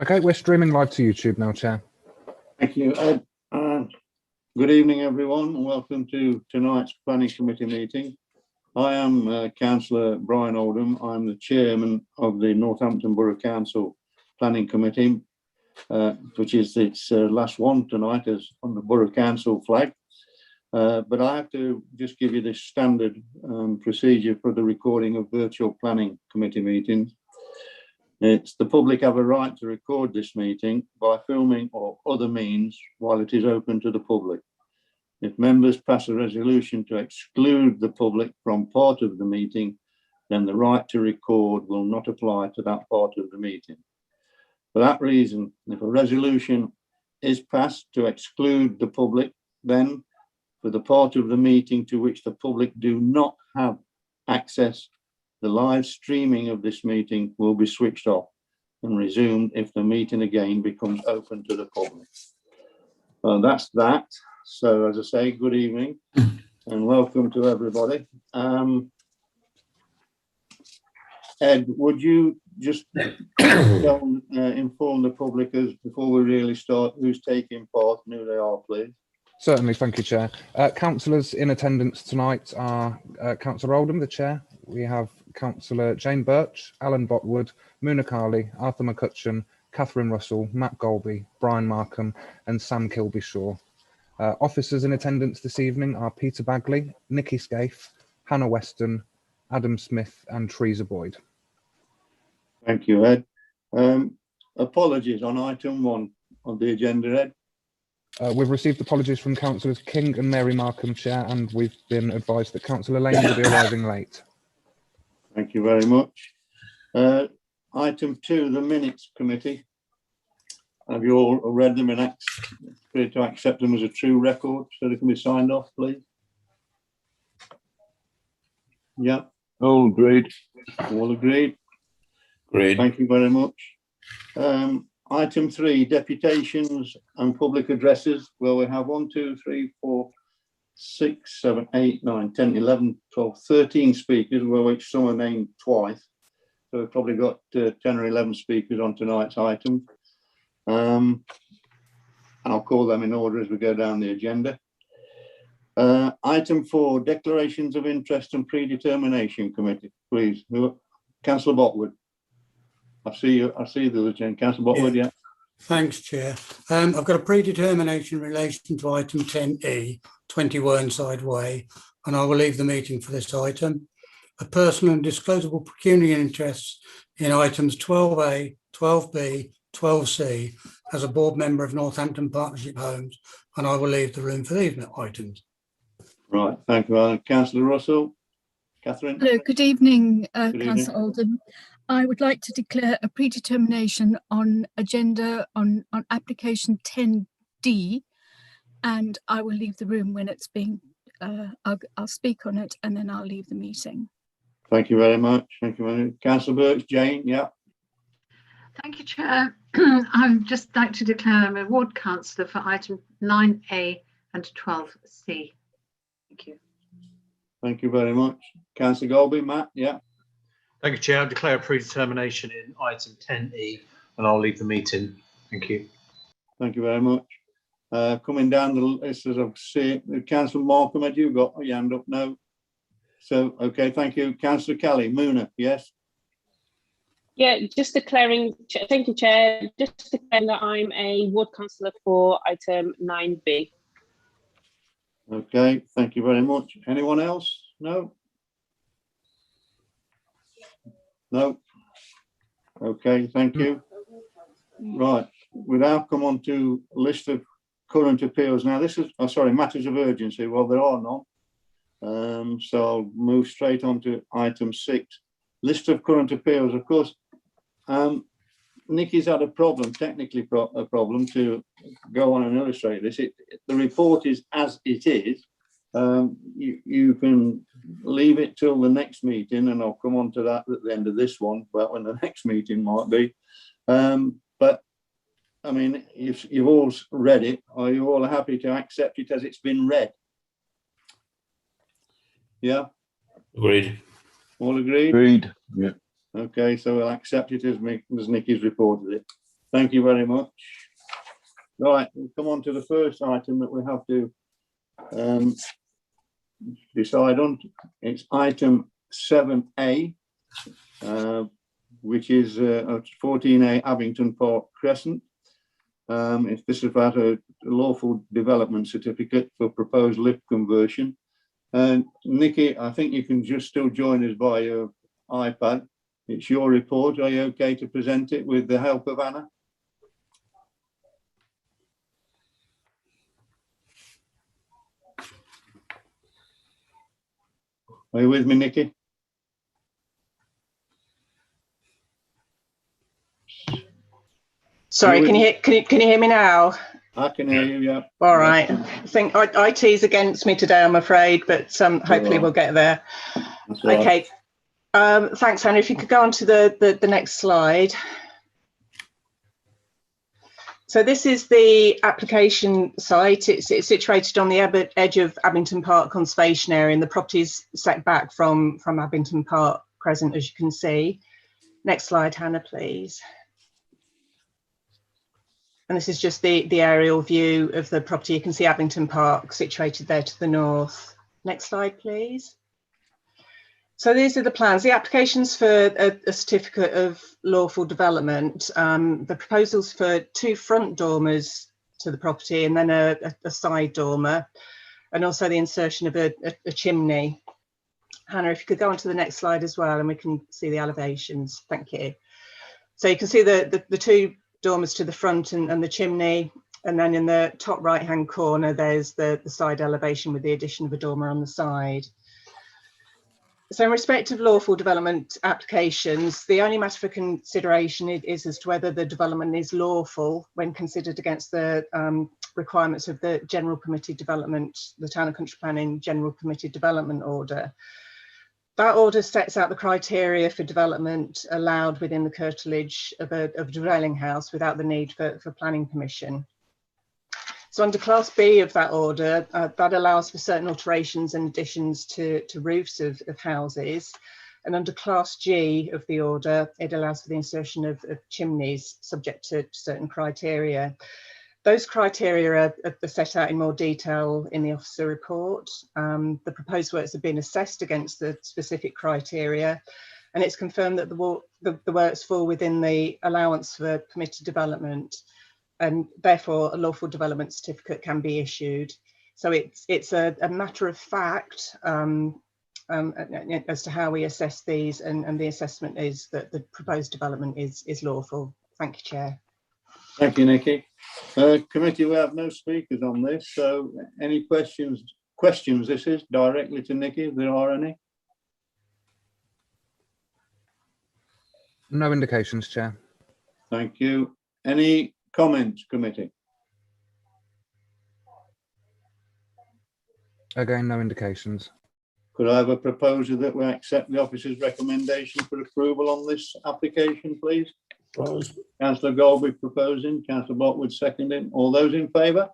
Okay, we're streaming live to YouTube now, Chair. Thank you, Ed. Good evening, everyone, and welcome to tonight's Planning Committee meeting. I am Councillor Brian Oldham. I'm the Chairman of the Northampton Borough Council Planning Committee, which is its last one tonight as on the Borough Council flag. But I have to just give you the standard procedure for the recording of virtual Planning Committee meetings. It's the public have a right to record this meeting by filming or other means while it is open to the public. If members pass a resolution to exclude the public from part of the meeting, then the right to record will not apply to that part of the meeting. For that reason, if a resolution is passed to exclude the public, then for the part of the meeting to which the public do not have access, the live streaming of this meeting will be switched off and resumed if the meeting again becomes open to the public. That's that. So as I say, good evening and welcome to everybody. Ed, would you just inform the public as before we really start who's taking part and who they are, please? Certainly, thank you, Chair. Councillors in attendance tonight are Councillor Oldham, the Chair. We have Councillor Jane Birch, Alan Botwood, Muna Carley, Arthur McCutcheon, Catherine Russell, Matt Golby, Brian Markham and Sam Kilby-Shaw. Officers in attendance this evening are Peter Bagley, Nikki Scaife, Hannah Weston, Adam Smith and Teresa Boyd. Thank you, Ed. Apologies on item 1 of the agenda, Ed. We've received apologies from Councillors King and Mary Markham, Chair, and we've been advised that Councillor Lane will be arriving late. Thank you very much. Item 2, the minutes committee. Have you all read them and agreed to accept them as a true record so they can be signed off, please? Yeah. All agreed. All agreed. Agreed. Thank you very much. Item 3, deputations and public addresses. Well, we have 1, 2, 3, 4, 6, 7, 8, 9, 10, 11, 12, 13 speakers, well, which some are named twice. So we've probably got 10 or 11 speakers on tonight's item. I'll call them in order as we go down the agenda. Item 4, declarations of interest and predetermination committee, please. Councillor Botwood. I see you. I see the Lieutenant. Councillor Botwood, yeah. Thanks, Chair. I've got a predetermination in relation to item 10E, 20 Whernside Way, and I will leave the meeting for this item. A personal and disclosable pecuniary interests in items 12A, 12B, 12C as a board member of Northampton Partnership Homes, and I will leave the room for these items. Right, thank you, Alan. Councillor Russell. Catherine. Hello, good evening, Good Councillor Oldham. I would like to declare a predetermination on agenda on application 10D, and I will leave the room when it's being, I'll speak on it and then I'll leave the meeting. Thank you very much. Thank you very much. Councillor Birch, Jane, yeah. Thank you, Chair. I would just like to declare I'm a ward councillor for item 9A and 12C. Thank you. Thank you very much. Councillor Golby, Matt, yeah. Thank you, Chair. I declare a predetermination in item 10E and I'll leave the meeting. Thank you. Thank you very much. Coming down the list as I've seen, Councillor Markham, had you got your hand up? No. So, okay, thank you. Councillor Kelly, Muna, yes? Yeah, just declaring, thank you, Chair, just declaring that I'm a ward councillor for item 9B. Okay, thank you very much. Anyone else? No? No? Okay, thank you. Right, we'll now come on to list of current appeals. Now this is, oh, sorry, matters of urgency. Well, there are none. So I'll move straight on to item 6. List of current appeals. Of course, Nikki's had a problem, technically a problem to go on and illustrate this. The report is as it is. You can leave it till the next meeting and I'll come on to that at the end of this one, but when the next meeting might be. But I mean, if you've all read it, are you all happy to accept it as it's been read? Yeah? Agreed. All agreed? Agreed. Yeah. Okay, so we'll accept it as Nikki's reported it. Thank you very much. Right, we'll come on to the first item that we have to decide on. It's item 7A, which is 14A Abington Park Crescent. This is about a lawful development certificate for proposed lift conversion. And Nikki, I think you can just still join us by your iPad. It's your report. Are you okay to present it with the help of Anna? Are you with me, Nikki? Sorry, can you hear me now? I can hear you, yeah. All right. I think IT's against me today, I'm afraid, but hopefully we'll get there. Okay. Thanks, Hannah. If you could go on to the next slide. So this is the application site. It's situated on the edge of Abington Park Conservation Area, and the property is set back from Abington Park Crescent, as you can see. Next slide, Hannah, please. And this is just the aerial view of the property. You can see Abington Park situated there to the north. Next slide, please. So these are the plans. The applications for a certificate of lawful development. The proposals for 2 front dormers to the property and then a side dormer, and also the insertion of a chimney. Hannah, if you could go on to the next slide as well, and we can see the elevations. Thank you. So you can see the 2 dormers to the front and the chimney, and then in the top right hand corner there's the side elevation with the addition of a dormer on the side. So in respect of lawful development applications, the only matter for consideration is as to whether the development is lawful when considered against the requirements of the General Permitted Development, the Town and Country Planning General Permitted Development Order. That order sets out the criteria for development allowed within the curtilage of a dwelling house without the need for planning permission. So under Class B of that order, that allows for certain alterations and additions to roofs of houses. And under Class G of the order, it allows for the insertion of chimneys subject to certain criteria. Those criteria are set out in more detail in the officer report. The proposed works have been assessed against the specific criteria, and it's confirmed that the works fall within the allowance for permitted development, and therefore a lawful development certificate can be issued. So it's a matter of fact as to how we assess these, and the assessment is that the proposed development is lawful. Thank you, Chair. Thank you, Nikki. Committee, we have no speakers on this, so any questions? This is directly to Nikki, if there are any. No indications, Chair. Thank you. Any comments, committee? Again, no indications. Could I have a proposer that we accept the officer's recommendation for approval on this application, please? Councillor Goldberg proposing, Councillor Blockwood seconding. All those in favour?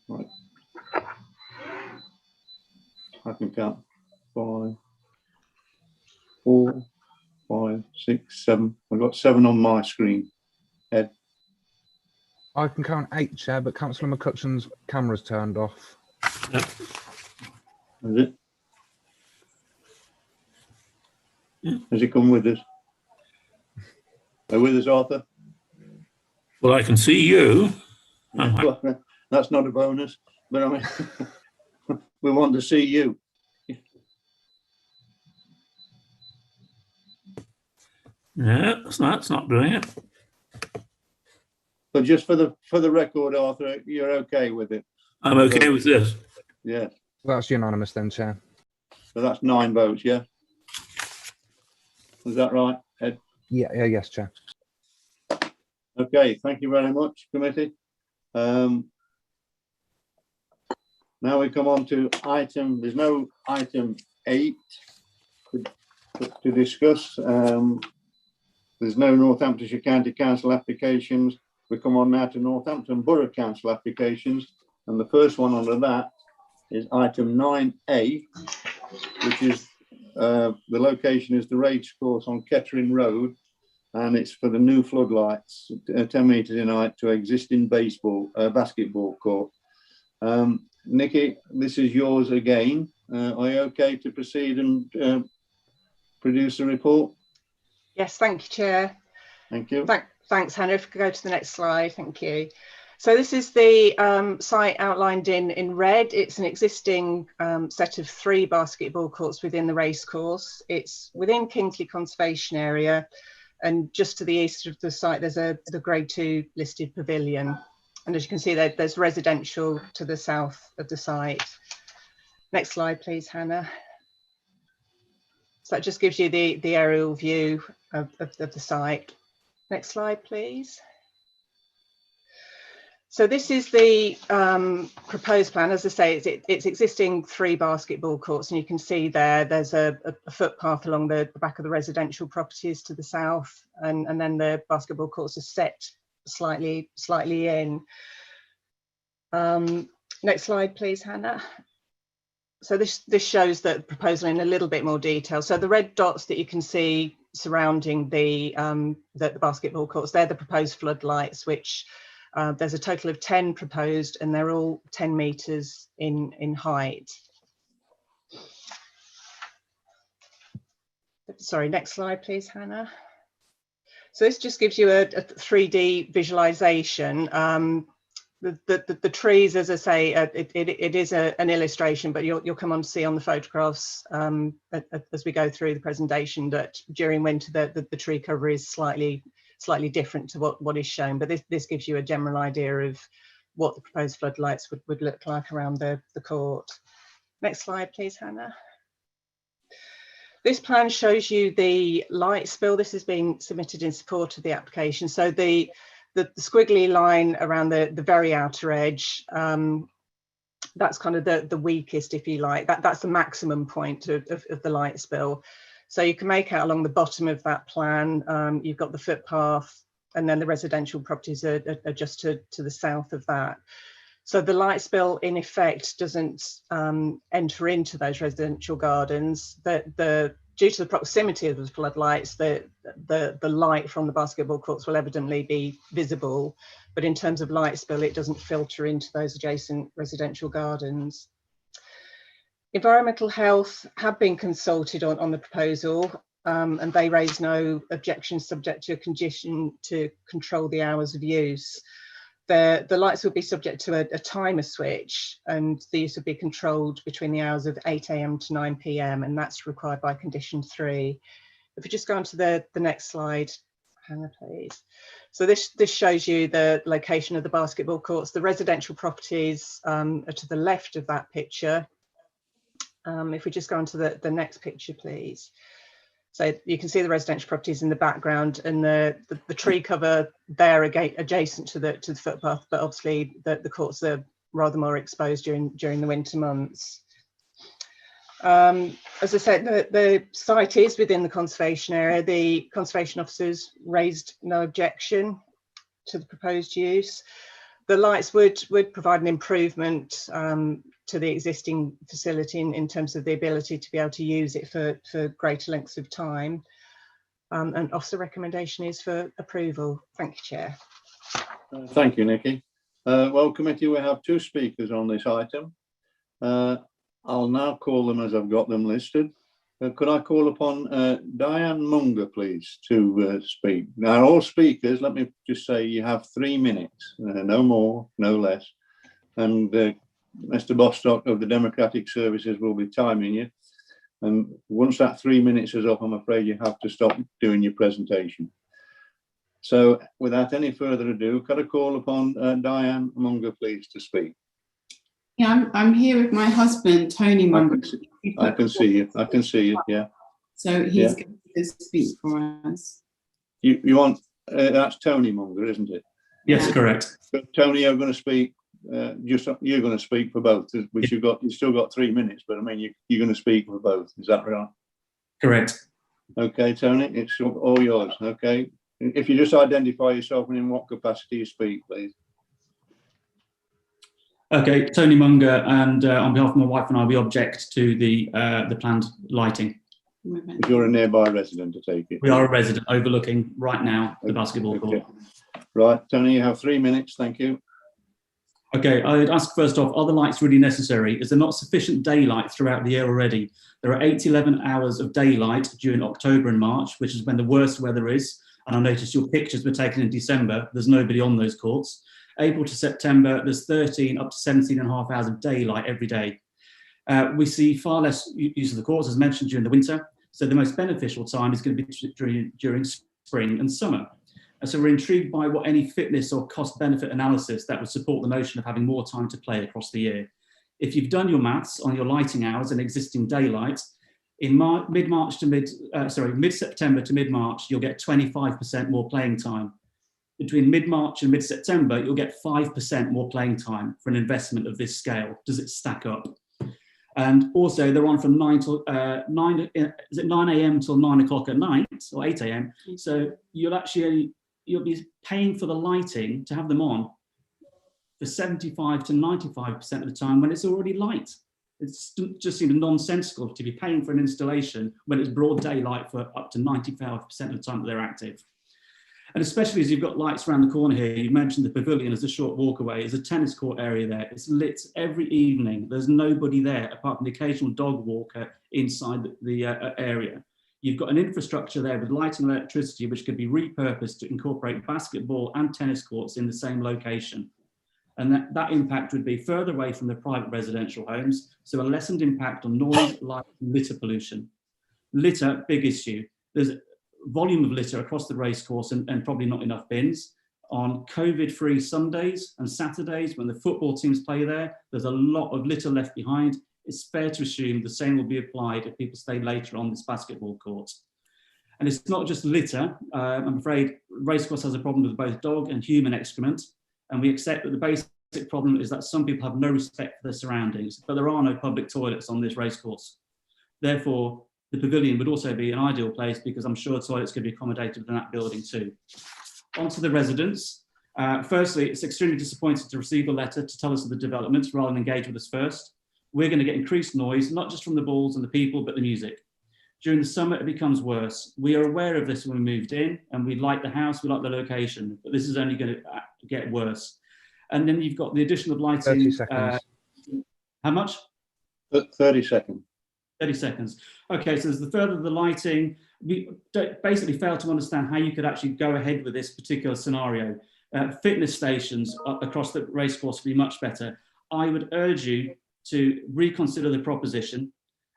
Right. I can count 5, 4, 5, 6, 7. I've got 7 on my screen. Ed. I can count 8, Chair, but Councillor McCutcheon's camera's turned off. Is it? Has he come with us? Are you with us, Arthur? Well, I can see you. Well, that's not a bonus, but I mean, we want to see you. Yeah, that's not doing it. But just for the record, Arthur, you're okay with it? I'm okay with this. Yeah. That's unanimous then, Chair. So that's 9 votes, yeah? Is that right, Ed? Yeah, yes, Chair. Okay, thank you very much, committee. Now we come on to there's no item 8 to discuss. There's no Northamptonshire County Council applications. We come on now to Northampton Borough Council applications. And the first one under that is item 9A, which is the location is the racecourse on Kettering Road, and it's for the new floodlights, 10 metres in height to existing basketball court. Nikki, this is yours again. Are you okay to proceed and produce a report? Yes, thank you, Chair. Thank you. Thanks, Hannah. If you could go to the next slide, thank you. So this is the site outlined in red. It's an existing set of 3 basketball courts within the racecourse. It's within Kingsley Conservation Area, and just to the east of the site, there's the Grade 2 listed pavilion. And as you can see, there's residential to the south of the site. Next slide, please, Hannah. So that just gives you the aerial view of the site. Next slide, please. So this is the proposed plan. As I say, it's existing 3 basketball courts, and you can see there's a footpath along the back of the residential properties to the south, and then the basketball courts are set slightly in. Next slide, please, Hannah. So this shows the proposal in a little bit more detail. So the red dots that you can see surrounding the basketball courts, they're the proposed floodlights, which there's a total of 10 proposed, and they're all 10 metres in height. Sorry, next slide, please, Hannah. So this just gives you a 3D visualisation. The trees, as I say, it is an illustration, but you'll come on to see on the photographs as we go through the presentation that during winter the tree cover is slightly different to what is shown, but this gives you a general idea of what the proposed floodlights would look like around the court. Next slide, please, Hannah. This plan shows you the light spill. This has been submitted in support of the application. So the squiggly line around the very outer edge, that's kind of the weakest, if you like. That's the maximum point of the light spill. So you can make out along the bottom of that plan, you've got the footpath, and then the residential properties are just to the south of that. So the light spill, in effect, doesn't enter into those residential gardens. Due to the proximity of the floodlights, the light from the basketball courts will evidently be visible, but in terms of light spill, it doesn't filter into those adjacent residential gardens. Environmental Health have been consulted on the proposal, and they raised no objections subject to a condition to control the hours of use. The lights will be subject to a timer switch, and the use will be controlled between the hours of 8 AM to 9 PM, and that's required by condition 3. If we just go on to the next slide, Hannah, please. So this shows you the location of the basketball courts. The residential properties are to the left of that picture. If we just go on to the next picture, please. So you can see the residential properties in the background, and the tree cover there adjacent to the footpath, but obviously the courts are rather more exposed during the winter months. As I said, the site is within the conservation area. The conservation officers raised no objection to the proposed use. The lights would provide an improvement to the existing facility in terms of the ability to be able to use it for greater lengths of time. And officer recommendation is for approval. Thank you, Chair. Thank you, Nikki. Well, committee, we have 2 speakers on this item. I'll now call them as I've got them listed. Could I call upon Diane Munger, please, to speak? Now, all speakers, let me just say you have 3 minutes, no more, no less. And Mr. Bostock of the Democratic Services will be timing you. And once that 3 minutes is up, I'm afraid you have to stop doing your presentation. So without any further ado, could I call upon Diane Munger, please, to speak? Yeah, I'm here with my husband, Tony Munger. I can see you. I can see you. Yeah. So he's going to speak for us. You want that's Tony Munger, isn't it? Yes, correct. So, Tony, you're going to speak. You're going to speak for both, which you've still got 3 minutes, but I mean you're going to speak for both. Is that right? Correct. Okay, Tony, it's all yours. Okay, if you just identify yourself and in what capacity you speak, please. Okay, Tony Munger, and on behalf of my wife and I, we object to the planned lighting. If you're a nearby resident, to take it. We are a resident overlooking right now the basketball court. Okay. Right, Tony, you have 3 minutes. Thank you. Okay, I'd ask first off, are the lights really necessary? Is there not sufficient daylight throughout the year already? There are 8 to 11 hours of daylight during October and March, which is when the worst weather is. And I noticed your pictures were taken in December. There's nobody on those courts. April to September, there's 13 up to 17 and a half hours of daylight every day. We see far less use of the courts, as mentioned, during the winter. So the most beneficial time is going to be during spring and summer. And so we're intrigued by what any fitness or cost benefit analysis that would support the notion of having more time to play across the year. If you've done your maths on your lighting hours and existing daylight, in mid-September to mid-March, you'll get 25% more playing time. Between mid-March and mid-September, you'll get 5% more playing time for an investment of this scale. Does it stack up? And also they're on from 9 a.m. till 9 o'clock at night, or 8 a.m. So you'll be paying for the lighting to have them on for 75 to 95% of the time when it's already light. It just seems nonsensical to be paying for an installation when it's broad daylight for up to 95% of the time that they're active. And especially as you've got lights around the corner here, you mentioned the pavilion as a short walk away. There's a tennis court area there. It's lit every evening. There's nobody there apart from the occasional dog walker inside the area. You've got an infrastructure there with lighting and electricity, which could be repurposed to incorporate basketball and tennis courts in the same location. And that impact would be further away from the private residential homes, so a lessened impact on noise, light, and litter pollution. Litter, big issue. There's volume of litter across the racecourse and probably not enough bins. On COVID-free Sundays and Saturdays, when the football teams play there, there's a lot of litter left behind. It's fair to assume the same will be applied if people stay later on this basketball court. And it's not just litter. I'm afraid racecourse has a problem with both dog and human excrement. And we accept that the basic problem is that some people have no respect for their surroundings, but there are no public toilets on this racecourse. Therefore, the pavilion would also be an ideal place because I'm sure toilets could be accommodated within that building too. On to the residents. Firstly, it's extremely disappointing to receive a letter to tell us of the developments rather than engage with us first. We're going to get increased noise, not just from the balls and the people, but the music. During the summer, it becomes worse. We are aware of this when we moved in, and we like the house, we like the location, but this is only going to get worse. And then you've got the addition of lighting. 30 seconds. How much? 30 seconds. 30 seconds. Okay, so there's the further the lighting. We basically fail to understand how you could actually go ahead with this particular scenario. Fitness stations across the racecourse would be much better. I would urge you to reconsider the proposition.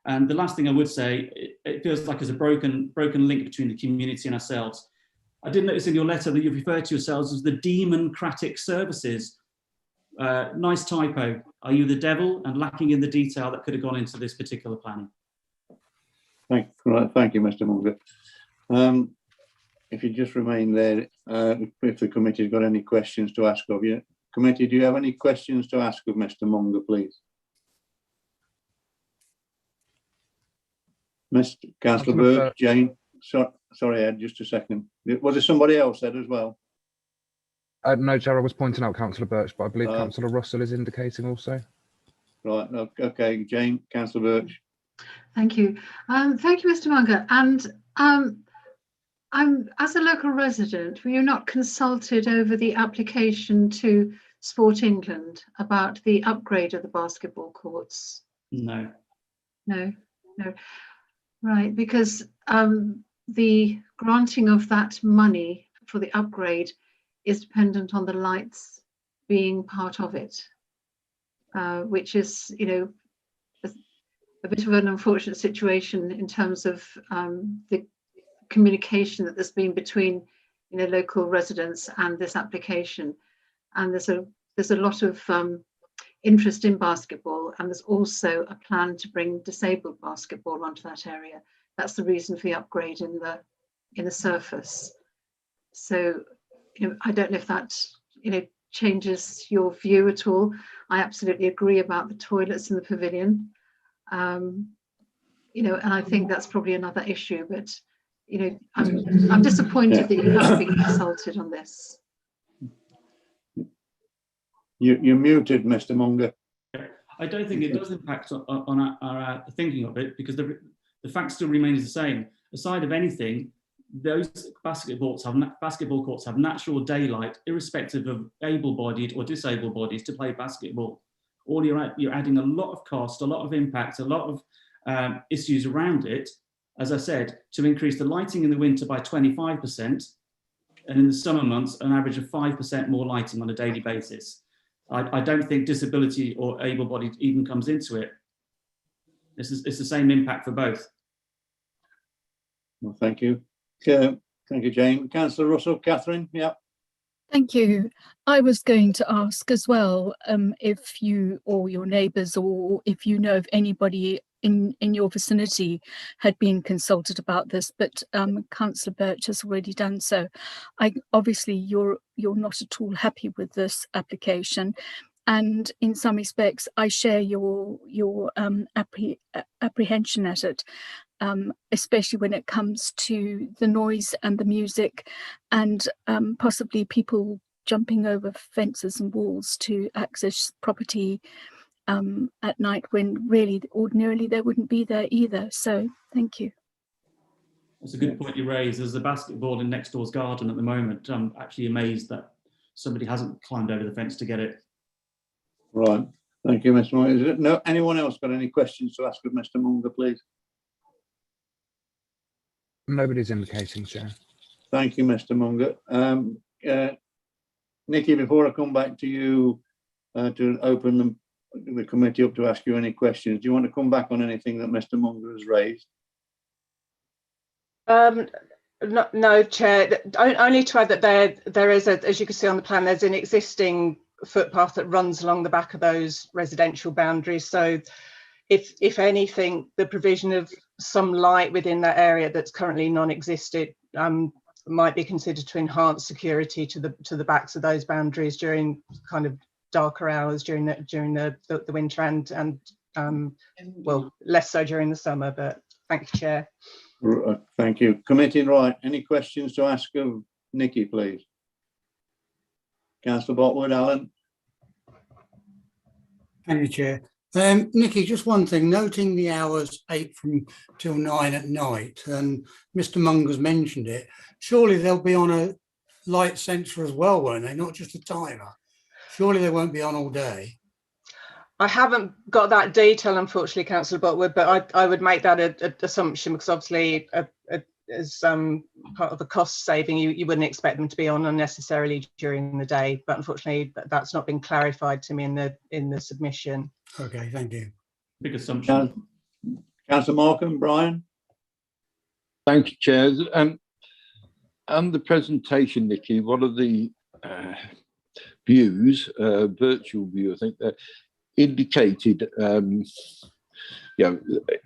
And the last thing I would say, it feels like there's a broken link between the community and ourselves. I did notice in your letter that you refer to yourselves as the democratic services. Nice typo. Are you the devil and lacking in the detail that could have gone into this particular planning? Thank you, Mr. Munger. If you just remain there, if the committee's got any questions to ask of you. Committee, do you have any questions to ask of Mr. Munger, please? Mr. Councillor Birch, Jane. Sorry, Ed, just a second. Was there somebody else, Ed, as well? No, Chair, I was pointing out Councillor Birch, but I believe Councillor Russell is indicating also. Right, okay, Jane, Councillor Birch. Thank you. Thank you, Mr. Munger. And as a local resident, were you not consulted over the application to Sport England about the upgrade of the basketball courts? No. No. Right, because the granting of that money for the upgrade is dependent on the lights being part of it, which is, a bit of an unfortunate situation in terms of the communication that there's been between, local residents and this application. And there's a lot of interest in basketball, and there's also a plan to bring disabled basketball onto that area. That's the reason for the upgrade in the surface. So, I don't know if that, changes your view at all. I absolutely agree about the toilets in the pavilion. And I think that's probably another issue, but, I'm disappointed that you haven't been consulted on this. You're muted, Mr. Munger. I don't think it does impact on our thinking of it, because the fact still remains the same. Aside of anything, those basketball courts have natural daylight, irrespective of able-bodied or disabled bodies, to play basketball. All you're adding a lot of cost, a lot of impact, a lot of issues around it. As I said, to increase the lighting in the winter by 25%, and in the summer months, an average of 5% more lighting on a daily basis. I don't think disability or able-bodied even comes into it. It's the same impact for both. Well, thank you. Thank you, Jane. Councillor Russell, Catherine, yeah. Thank you. I was going to ask as well if you or your neighbours, or if you know of anybody in your vicinity, had been consulted about this, but Councillor Birch has already done so. Obviously you're not at all happy with this application, and in some respects I share your apprehension at it. Especially when it comes to the noise and the music, and possibly people jumping over fences and walls to access property at night, when really ordinarily they wouldn't be there either. So thank you. That's a good point you raise. There's a basketball in next door's garden at the moment. I'm actually amazed that somebody hasn't climbed over the fence to get it. Right. Thank you, Mr. Munger. No, anyone else got any questions to ask of Mr. Munger, please? Nobody's indicating, Chair. Thank you, Mr. Munger. Nikki, before I come back to you to open the committee up to ask you any questions, do you want to come back on anything that Mr. Munger has raised? No, Chair. Only to add that there is, as you can see on the plan, there's an existing footpath that runs along the back of those residential boundaries. So if anything, the provision of some light within that area that's currently non-existent might be considered to enhance security to the backs of those boundaries during kind of darker hours during the winter, and well, less so during the summer. But thank you, Chair. Thank you. Committee, right. Any questions to ask of Nikki, please? Councillor Botwood, Alan. Thank you, Chair. Nikki, just one thing, noting the hours 8 till 9 at night, and Mr. Munger's mentioned it, surely they'll be on a light sensor as well, won't they? Not just a timer. Surely they won't be on all day. I haven't got that detail, unfortunately, Councillor Botwood, but I would make that an assumption, because obviously as part of the cost saving, you wouldn't expect them to be on unnecessarily during the day, but unfortunately that's not been clarified to me in the submission. Okay, thank you. Big assumption. Councillor Markham, Brian. Thank you, Chair. And the presentation, Nikki, one of the views, virtual view, I think, indicated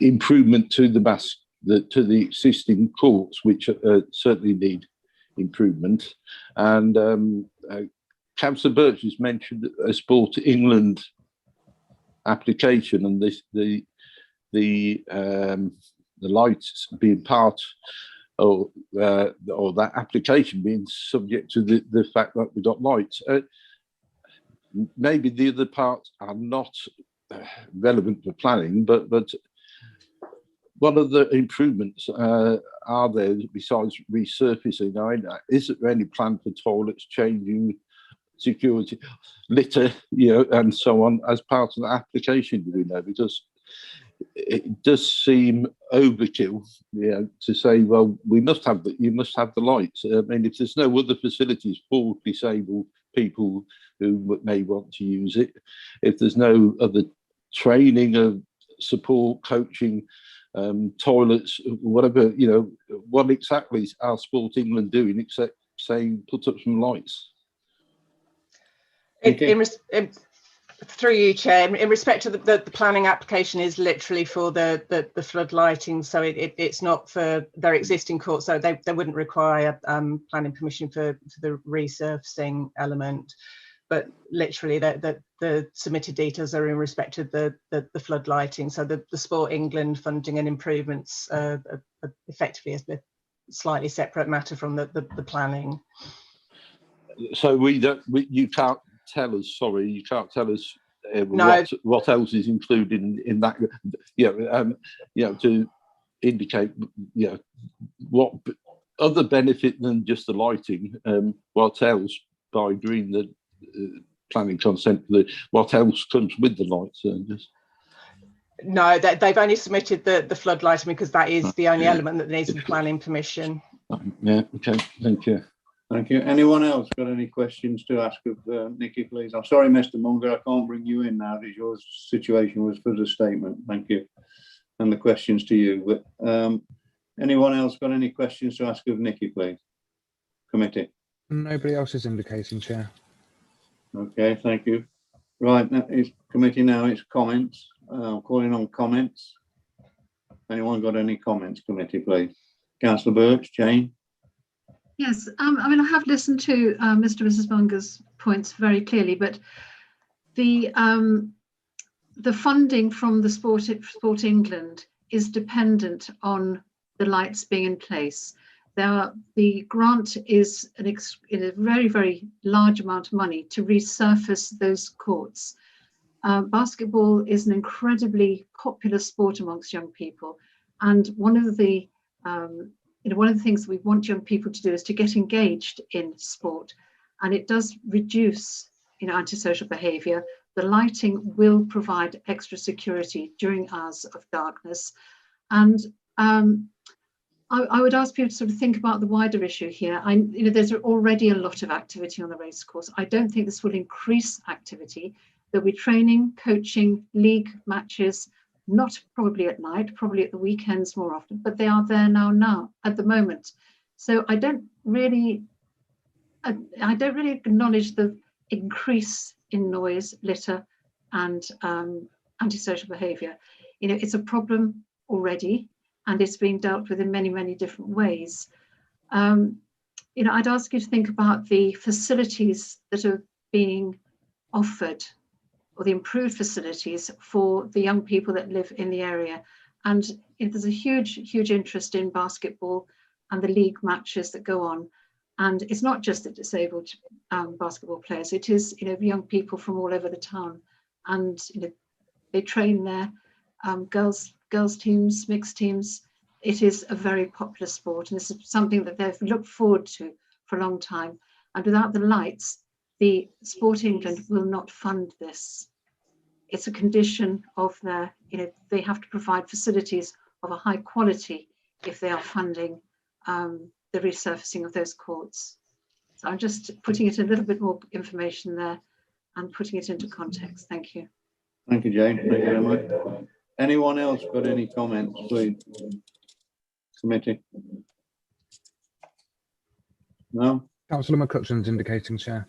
improvement to the existing courts, which certainly need improvement. And Councillor Birch has mentioned a Sport England application, and the lights being part or that application being subject to the fact that we've got lights. Maybe the other parts are not relevant for planning, but what other improvements are there besides resurfacing? Is there any plan for toilets, changing, security, litter, and so on as part of the application? Do we know? Because it does seem overkill, to say, well, you must have the lights. I mean, if there's no other facilities for disabled people who may want to use it, if there's no other training of support, coaching, toilets, whatever, what exactly is our Sport England doing except saying put up some lights? Through you, Chair, in respect to the planning application is literally for the flood lighting, so it's not for their existing courts, so they wouldn't require planning permission for the resurfacing element. But literally the submitted details are in respect to the flood lighting. So the Sport England funding and improvements are effectively a slightly separate matter from the planning. So you can't tell us. Sorry, you can't tell us No. what else is included in that. To indicate what other benefit than just the lighting. What else by agreeing the planning consent? What else comes with the lights? No, they've only submitted the flood lighting because that is the only element that needs planning permission. Yeah. Okay. Thank you. Thank you. Anyone else got any questions to ask of Nikki, please? I'm sorry, Mr. Munger, I can't bring you in now because your situation was for the statement. Thank you. And the questions to you. But anyone else got any questions to ask of Nikki, please? Committee. Nobody else is indicating, Chair. Okay, thank you. Right, now it's committee now, it's comments. Calling on comments. Anyone got any comments, committee, please? Councillor Birch, Jane? Yes, I mean, I have listened to Mr. and Mrs. Munger's points very clearly, but the funding from the Sport England is dependent on the lights being in place. The grant is a very, very large amount of money to resurface those courts. Basketball is an incredibly popular sport amongst young people, and one of the things we want young people to do is to get engaged in sport, and it does reduce antisocial behaviour. The lighting will provide extra security during hours of darkness, and I would ask people to sort of think about the wider issue here. There's already a lot of activity on the racecourse. I don't think this will increase activity. There'll be training, coaching, league matches, not probably at night, probably at the weekends more often, but they are there now at the moment. So I don't really acknowledge the increase in noise, litter, and antisocial behaviour. It's a problem already, and it's being dealt with in many, many different ways. I'd ask you to think about the facilities that are being offered, or the improved facilities for the young people that live in the area. And there's a huge interest in basketball and the league matches that go on. And it's not just the disabled basketball players, it is young people from all over the town. And they train there, girls teams, mixed teams. It is a very popular sport, and this is something that they've looked forward to for a long time. And without the lights, the Sport England will not fund this. It's a condition of their, they have to provide facilities of a high quality if they are funding the resurfacing of those courts. So I'm just putting it a little bit more information there and putting it into context. Thank you. Thank you, Jane. Thank you very much. Anyone else got any comments, please? Committee? No? Councillor McCutcheon's indicating, Chair.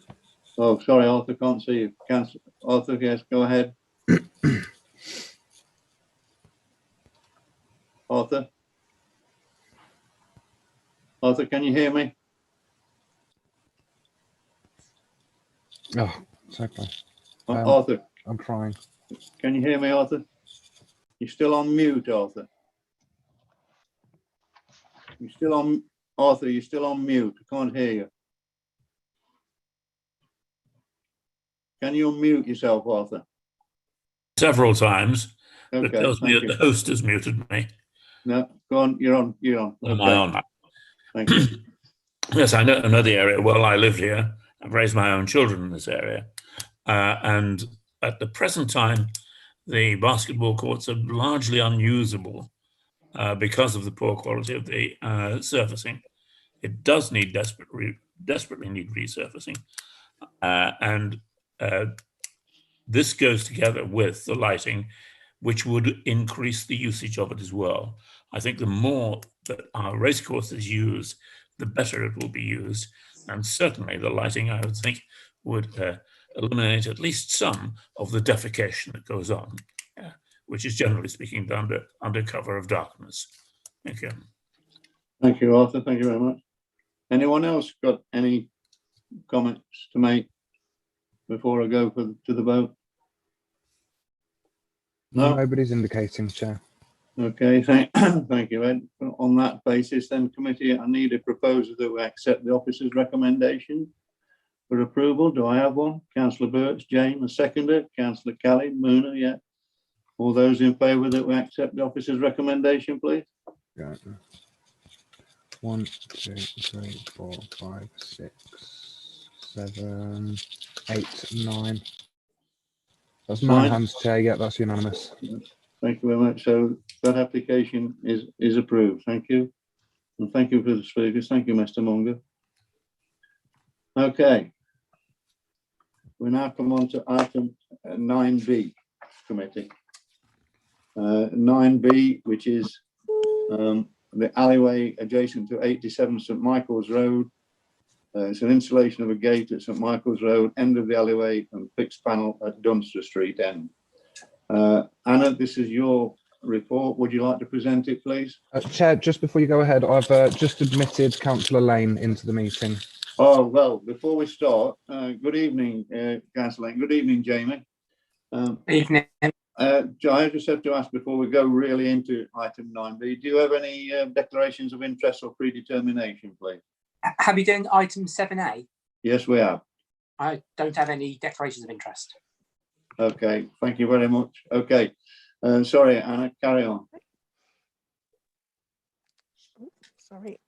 Oh, sorry, Arthur, can't see you. Councillor Arthur, yes, go ahead. Arthur? Arthur, can you hear me? Oh, so close. Arthur? I'm trying. Can you hear me, Arthur? You're still on mute, Arthur. You're still on, Arthur, you're still on mute. I can't hear you. Can you unmute yourself, Arthur? Several times. Okay, it tells me that the host has muted me. No, go on, you're on, you're on. Am I on? Thank you. Yes, I know the area well. I live here. I've raised my own children in this area. And at the present time, the basketball courts are largely unusable because of the poor quality of the surfacing. It does need desperately need resurfacing. And this goes together with the lighting, which would increase the usage of it as well. I think the more that our racecourses use, the better it will be used. And certainly the lighting, I would think, would eliminate at least some of the defecation that goes on, which is generally speaking done under cover of darkness. Thank you. Thank you, Arthur. Thank you very much. Anyone else got any comments to make before I go to the vote? No? Nobody's indicating, Chair. Okay, thank you, Ed. On that basis, then, committee, I need a proposal that we accept the officer's recommendation for approval? Do I have one? Councillor Birch, Jane, a seconder. Councillor Kelly, Moona, yeah. All those in favour that we accept the officer's recommendation, please? Yeah. 1, 2, 3, 4, 5, 6, 7, 8, 9. That's 9 hands, Chair. Yeah, that's unanimous. Thank you very much. So that application is approved. Thank you. And thank you for the speakers. Thank you, Mr. Munger. Okay. We now come on to item 9B committee. 9B, which is the alleyway adjacent to 87 St Michael's Road. It's an installation of a gate at St Michael's Road, end of the alleyway, and fixed panel at Dunster Street end. Anna, this is your report. Would you like to present it, please? Chair, just before you go ahead, I've just admitted Councillor Lane into the meeting. Oh, well, before we start, good evening, Councillor Lane. Good evening, Jamie. Evening. I just have to ask before we go really into item 9B, do you have any declarations of interest or predetermination, please? Have you done item 7A? Yes, we have. I don't have any declarations of interest. Okay, thank you very much. Okay, sorry, Anna, carry on. Sorry.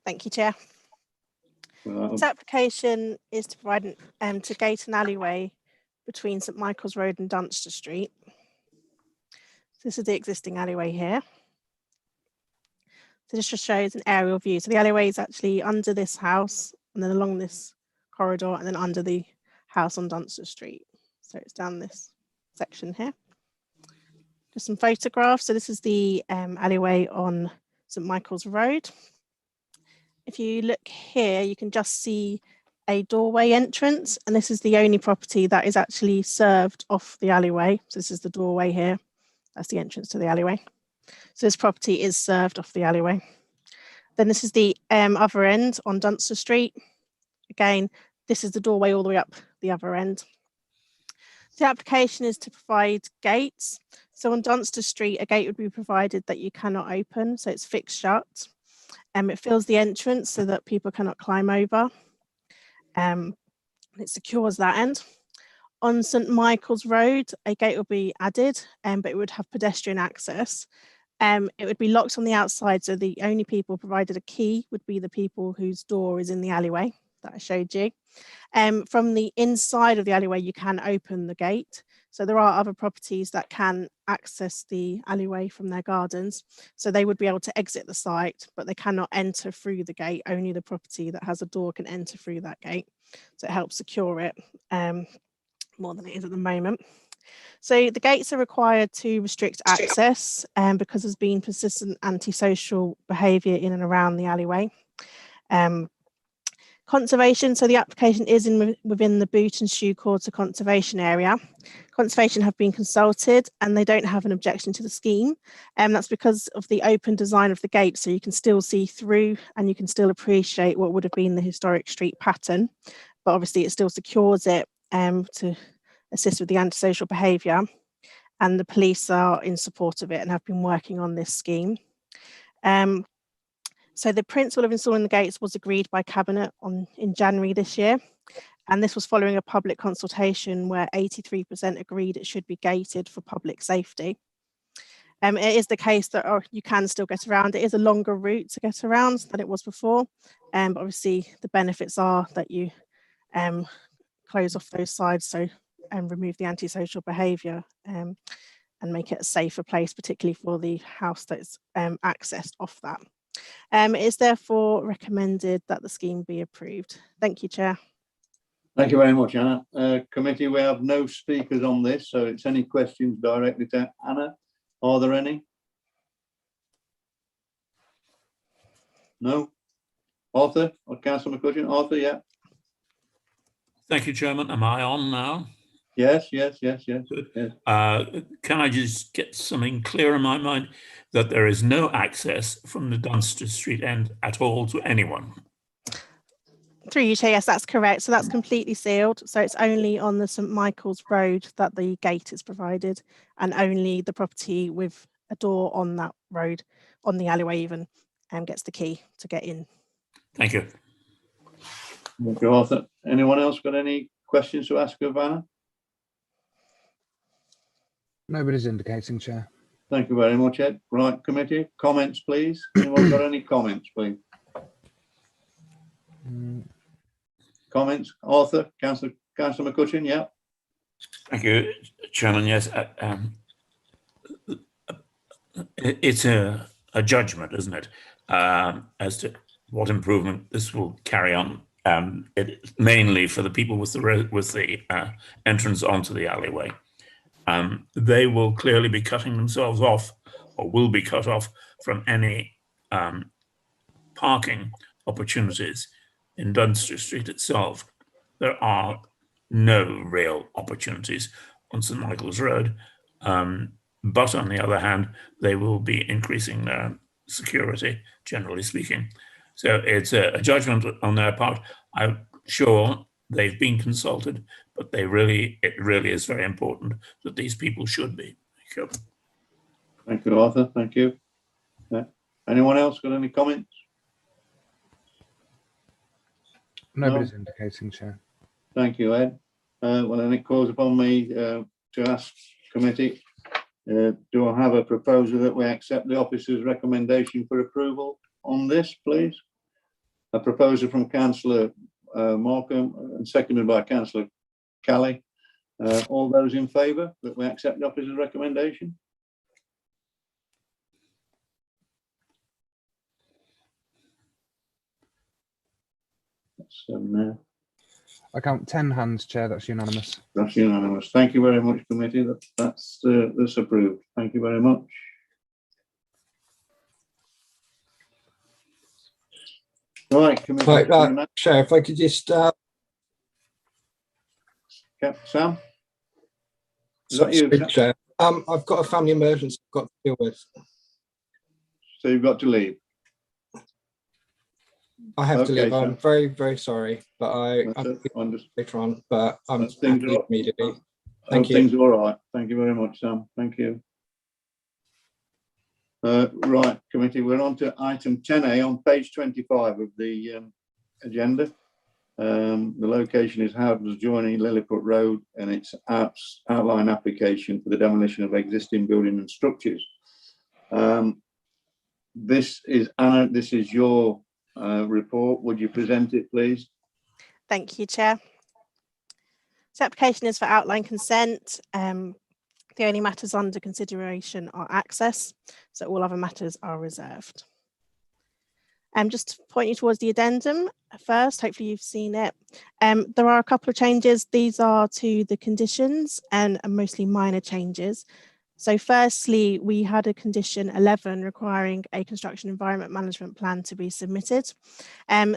Thank you, Chair. This application is to provide to gate an alleyway between St Michael's Road and Dunster Street. This is the existing alleyway here. So this just shows an aerial view. So the alleyway is actually under this house and then along this corridor and then under the house on Dunster Street. So it's down this section here. Just some photographs. So this is the alleyway on St Michael's Road. If you look here, you can just see a doorway entrance, and this is the only property that is actually served off the alleyway. So this is the doorway here. That's the entrance to the alleyway. So this property is served off the alleyway. Then this is the other end on Dunster Street. Again, this is the doorway all the way up the other end. The application is to provide gates. So on Dunster Street, a gate would be provided that you cannot open, so it's fixed shut. It fills the entrance so that people cannot climb over. It secures that end. On St Michael's Road, a gate will be added, but it would have pedestrian access. It would be locked on the outside, so the only people provided a key would be the people whose door is in the alleyway that I showed you. From the inside of the alleyway, you can open the gate. So there are other properties that can access the alleyway from their gardens. So they would be able to exit the site, but they cannot enter through the gate. Only the property that has a door can enter through that gate. So it helps secure it more than it is at the moment. So the gates are required to restrict access because there's been persistent antisocial behaviour in and around the alleyway. Conservation, so the application is within the Boot and Shoe Quarter conservation area. Conservation have been consulted and they don't have an objection to the scheme. That's because of the open design of the gate, so you can still see through and you can still appreciate what would have been the historic street pattern, but obviously it still secures it to assist with the antisocial behaviour, and the police are in support of it and have been working on this scheme. So the principle of installing the gates was agreed by Cabinet in January this year, and this was following a public consultation where 83% agreed it should be gated for public safety. It is the case that you can still get around. It is a longer route to get around than it was before, but obviously the benefits are that you close off those sides, so remove the antisocial behaviour and make it a safer place, particularly for the house that's accessed off that. It is therefore recommended that the scheme be approved. Thank you, Chair. Thank you very much, Anna. Committee, we have no speakers on this, so it's any questions directly to Anna. Are there any? No? Arthur or Councillor McCutcheon? Arthur, yeah. Thank you, Chairman. Am I on now? Yes. Good. Yes. Can I just get something clear in my mind that there is no access from the Dunster Street end at all to anyone? Through you, Chair, yes, that's correct. So that's completely sealed. So it's only on the St Michael's Road that the gate is provided, and only the property with a door on that road, on the alleyway even, gets the key to get in. Thank you. Thank you, Arthur. Anyone else got any questions to ask of Anna? Nobody's indicating, Chair. Thank you very much, Ed. Right, committee, comments, please. Anyone got any comments, please? Comments? Arthur, Councillor McCutcheon, yeah. Thank you, Chairman. Yes, it's a judgment, isn't it, as to what improvement this will carry on. Mainly for the people with the entrance onto the alleyway. They will clearly be cutting themselves off, or will be cut off from any parking opportunities in Dunster Street itself. There are no real opportunities on St Michael's Road, but on the other hand, they will be increasing their security, generally speaking. So it's a judgment on their part. I'm sure they've been consulted, but it really is very important that these people should be. Thank you. Thank you, Arthur. Thank you. Anyone else got any comments? Nobody's indicating, Chair. Thank you, Ed. Well, then it calls upon me to ask committee, do I have a proposal that we accept the officer's recommendation for approval on this, please? A proposal from Councillor Markham and seconded by Councillor Kelly. All those in favour that we accept the officer's recommendation? That's now. I count 10 hands, Chair. That's unanimous. That's unanimous. Thank you very much, committee. That's approved. Thank you very much. Right, committee. Right, Chair, if I could just Sam? Is that you, Sam? Chair. I've got a family emergency I've got to deal with. So you've got to leave? I have to leave. Sam. I'm very, very sorry, but I'm later on, but I'm happy immediately. Thank you. Things all right. Thank you very much, Sam. Thank you. Right, committee, we're on to item 10A on page 25 of the agenda. The location is Howdens joining Lilliput Road, and it's outline application for the demolition of existing building and structures. This is Anna, this is your report. Would you present it, please? Thank you, Chair. This application is for outline consent. The only matters under consideration are access, so all other matters are reserved. Just to point you towards the addendum first, hopefully you've seen it. There are a couple of changes. These are to the conditions and mostly minor changes. So firstly, we had a condition 11 requiring a construction environment management plan to be submitted.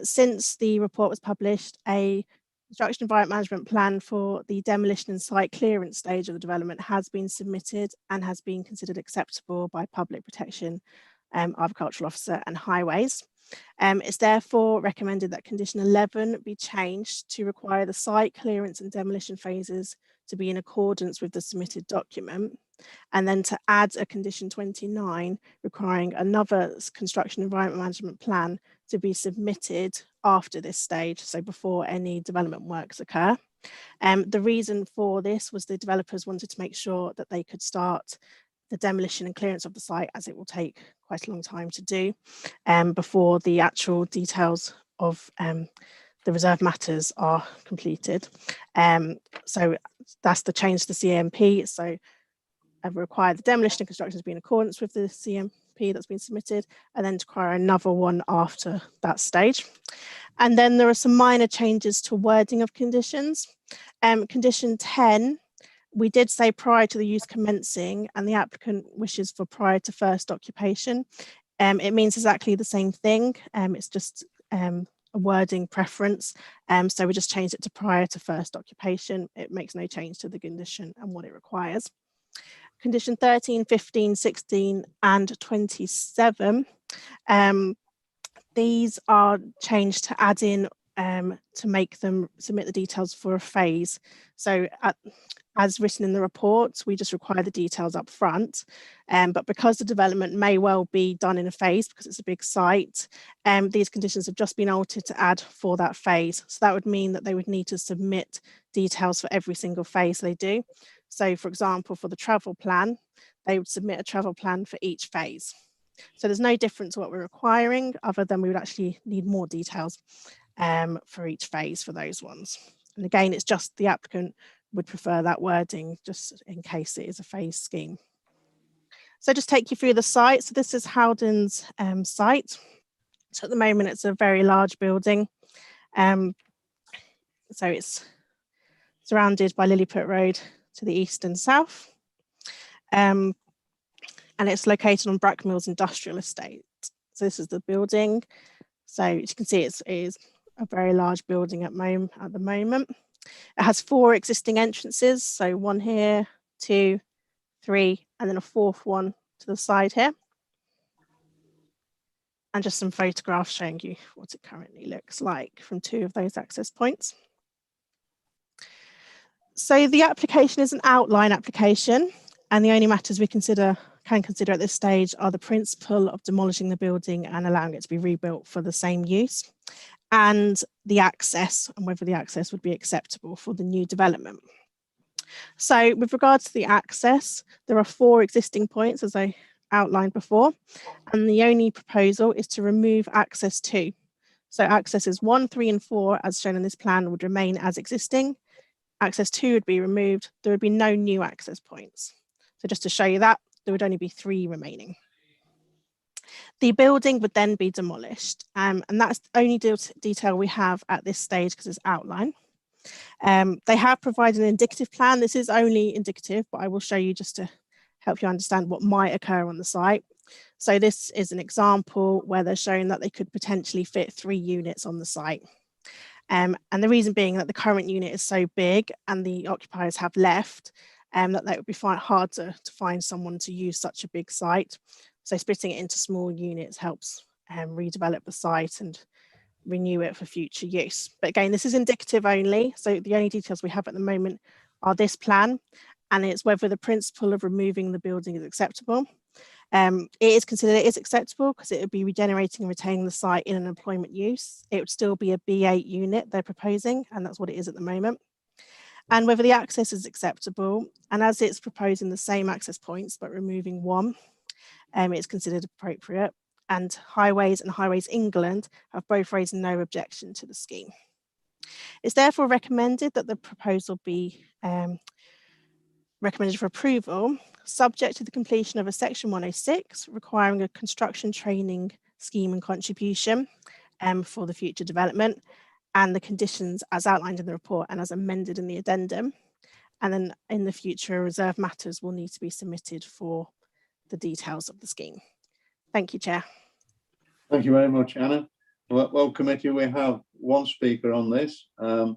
Since the report was published, a construction environment management plan for the demolition and site clearance stage of the development has been submitted and has been considered acceptable by Public Protection, Agricultural Officer and Highways. It's therefore recommended that condition 11 be changed to require the site clearance and demolition phases to be in accordance with the submitted document, and then to add a condition 29 requiring another construction environment management plan to be submitted after this stage, so before any development works occur. The reason for this was the developers wanted to make sure that they could start the demolition and clearance of the site, as it will take quite a long time to do before the actual details of the reserve matters are completed. So that's the change to the CMP. So I require the demolition and construction to be in accordance with the CMP that's been submitted, and then to require another one after that stage. And then there are some minor changes to wording of conditions. Condition 10, we did say prior to the use commencing, and the applicant wishes for prior to first occupation. It means exactly the same thing. It's just a wording preference. So we just changed it to prior to first occupation. It makes no change to the condition and what it requires. Condition 13, 15, 16 and 27. These are changed to add in to make them submit the details for a phase. So at as written in the report, we just require the details up front. But because the development may well be done in a phase because it's a big site, these conditions have just been altered to add for that phase. So that would mean that they would need to submit details for every single phase they do. So for example, for the travel plan, they would submit a travel plan for each phase. So there's no difference to what we're requiring, other than we would actually need more details for each phase for those ones. And again, it's just the applicant would prefer that wording just in case it is a phase scheme. So just take you through the site. So this is Howden's site. So at the moment, it's a very large building. So it's surrounded by Lilliput Road to the east and south. And it's located on Brackmills Industrial Estate. So this is the building. So as you can see, it is a very large building at the moment. It has 4 existing entrances, so 1 here, 2, 3, and then a 4th one to the side here. And just some photographs showing you what it currently looks like from 2 of those access points. So the application is an outline application, and the only matters we can consider at this stage are the principle of demolishing the building and allowing it to be rebuilt for the same use, and the access, and whether the access would be acceptable for the new development. So with regards to the access, there are 4 existing points, as I outlined before, and the only proposal is to remove access 2. So accesses 1, 3, and 4, as shown in this plan, would remain as existing. Access 2 would be removed. There would be no new access points. So just to show you that, there would only be 3 remaining. The building would then be demolished, and that's the only detail we have at this stage because it's outline. They have provided an indicative plan. This is only indicative, but I will show you just to help you understand what might occur on the site. So this is an example where they're showing that they could potentially fit 3 units on the site. And the reason being that the current unit is so big and the occupiers have left, that would be hard to find someone to use such a big site. So splitting it into small units helps redevelop the site and renew it for future use. But again, this is indicative only. So the only details we have at the moment are this plan, and it's whether the principle of removing the building is acceptable. It is considered it is acceptable because it would be regenerating and retaining the site in an employment use. It would still be a B8 unit they're proposing, and that's what it is at the moment. And whether the access is acceptable, and as it's proposing the same access points but removing 1, it's considered appropriate. And Highways and Highways England have both raised no objection to the scheme. It's therefore recommended that the proposal be recommended for approval, subject to the completion of a Section 106 requiring a construction training scheme and contribution for the future development, and the conditions as outlined in the report and as amended in the addendum. And then in the future, reserved matters will need to be submitted for the details of the scheme. Thank you, Chair. Thank you very much, Anna. Well, committee, we have 1 speaker on this. I'll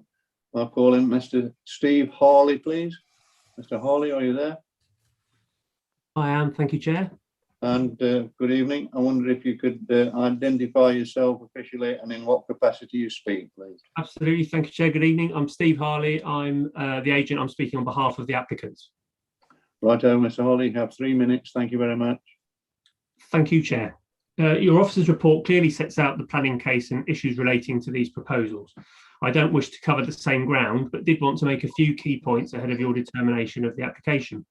call in Mr. Steve Hawley, please. Mr. Hawley, are you there? I am, thank you, Chair. And good evening. I wonder if you could identify yourself officially and in what capacity you speak, please. Absolutely, thank you, Chair. Good evening. I'm Steve Harley. I'm the agent. I'm speaking on behalf of the applicants. Righto, Mr. Hawley, you have 3 minutes. Thank you very much. Thank you, Chair. Your officer's report clearly sets out the planning case and issues relating to these proposals. I don't wish to cover the same ground, but did want to make a few key points ahead of your determination of the application.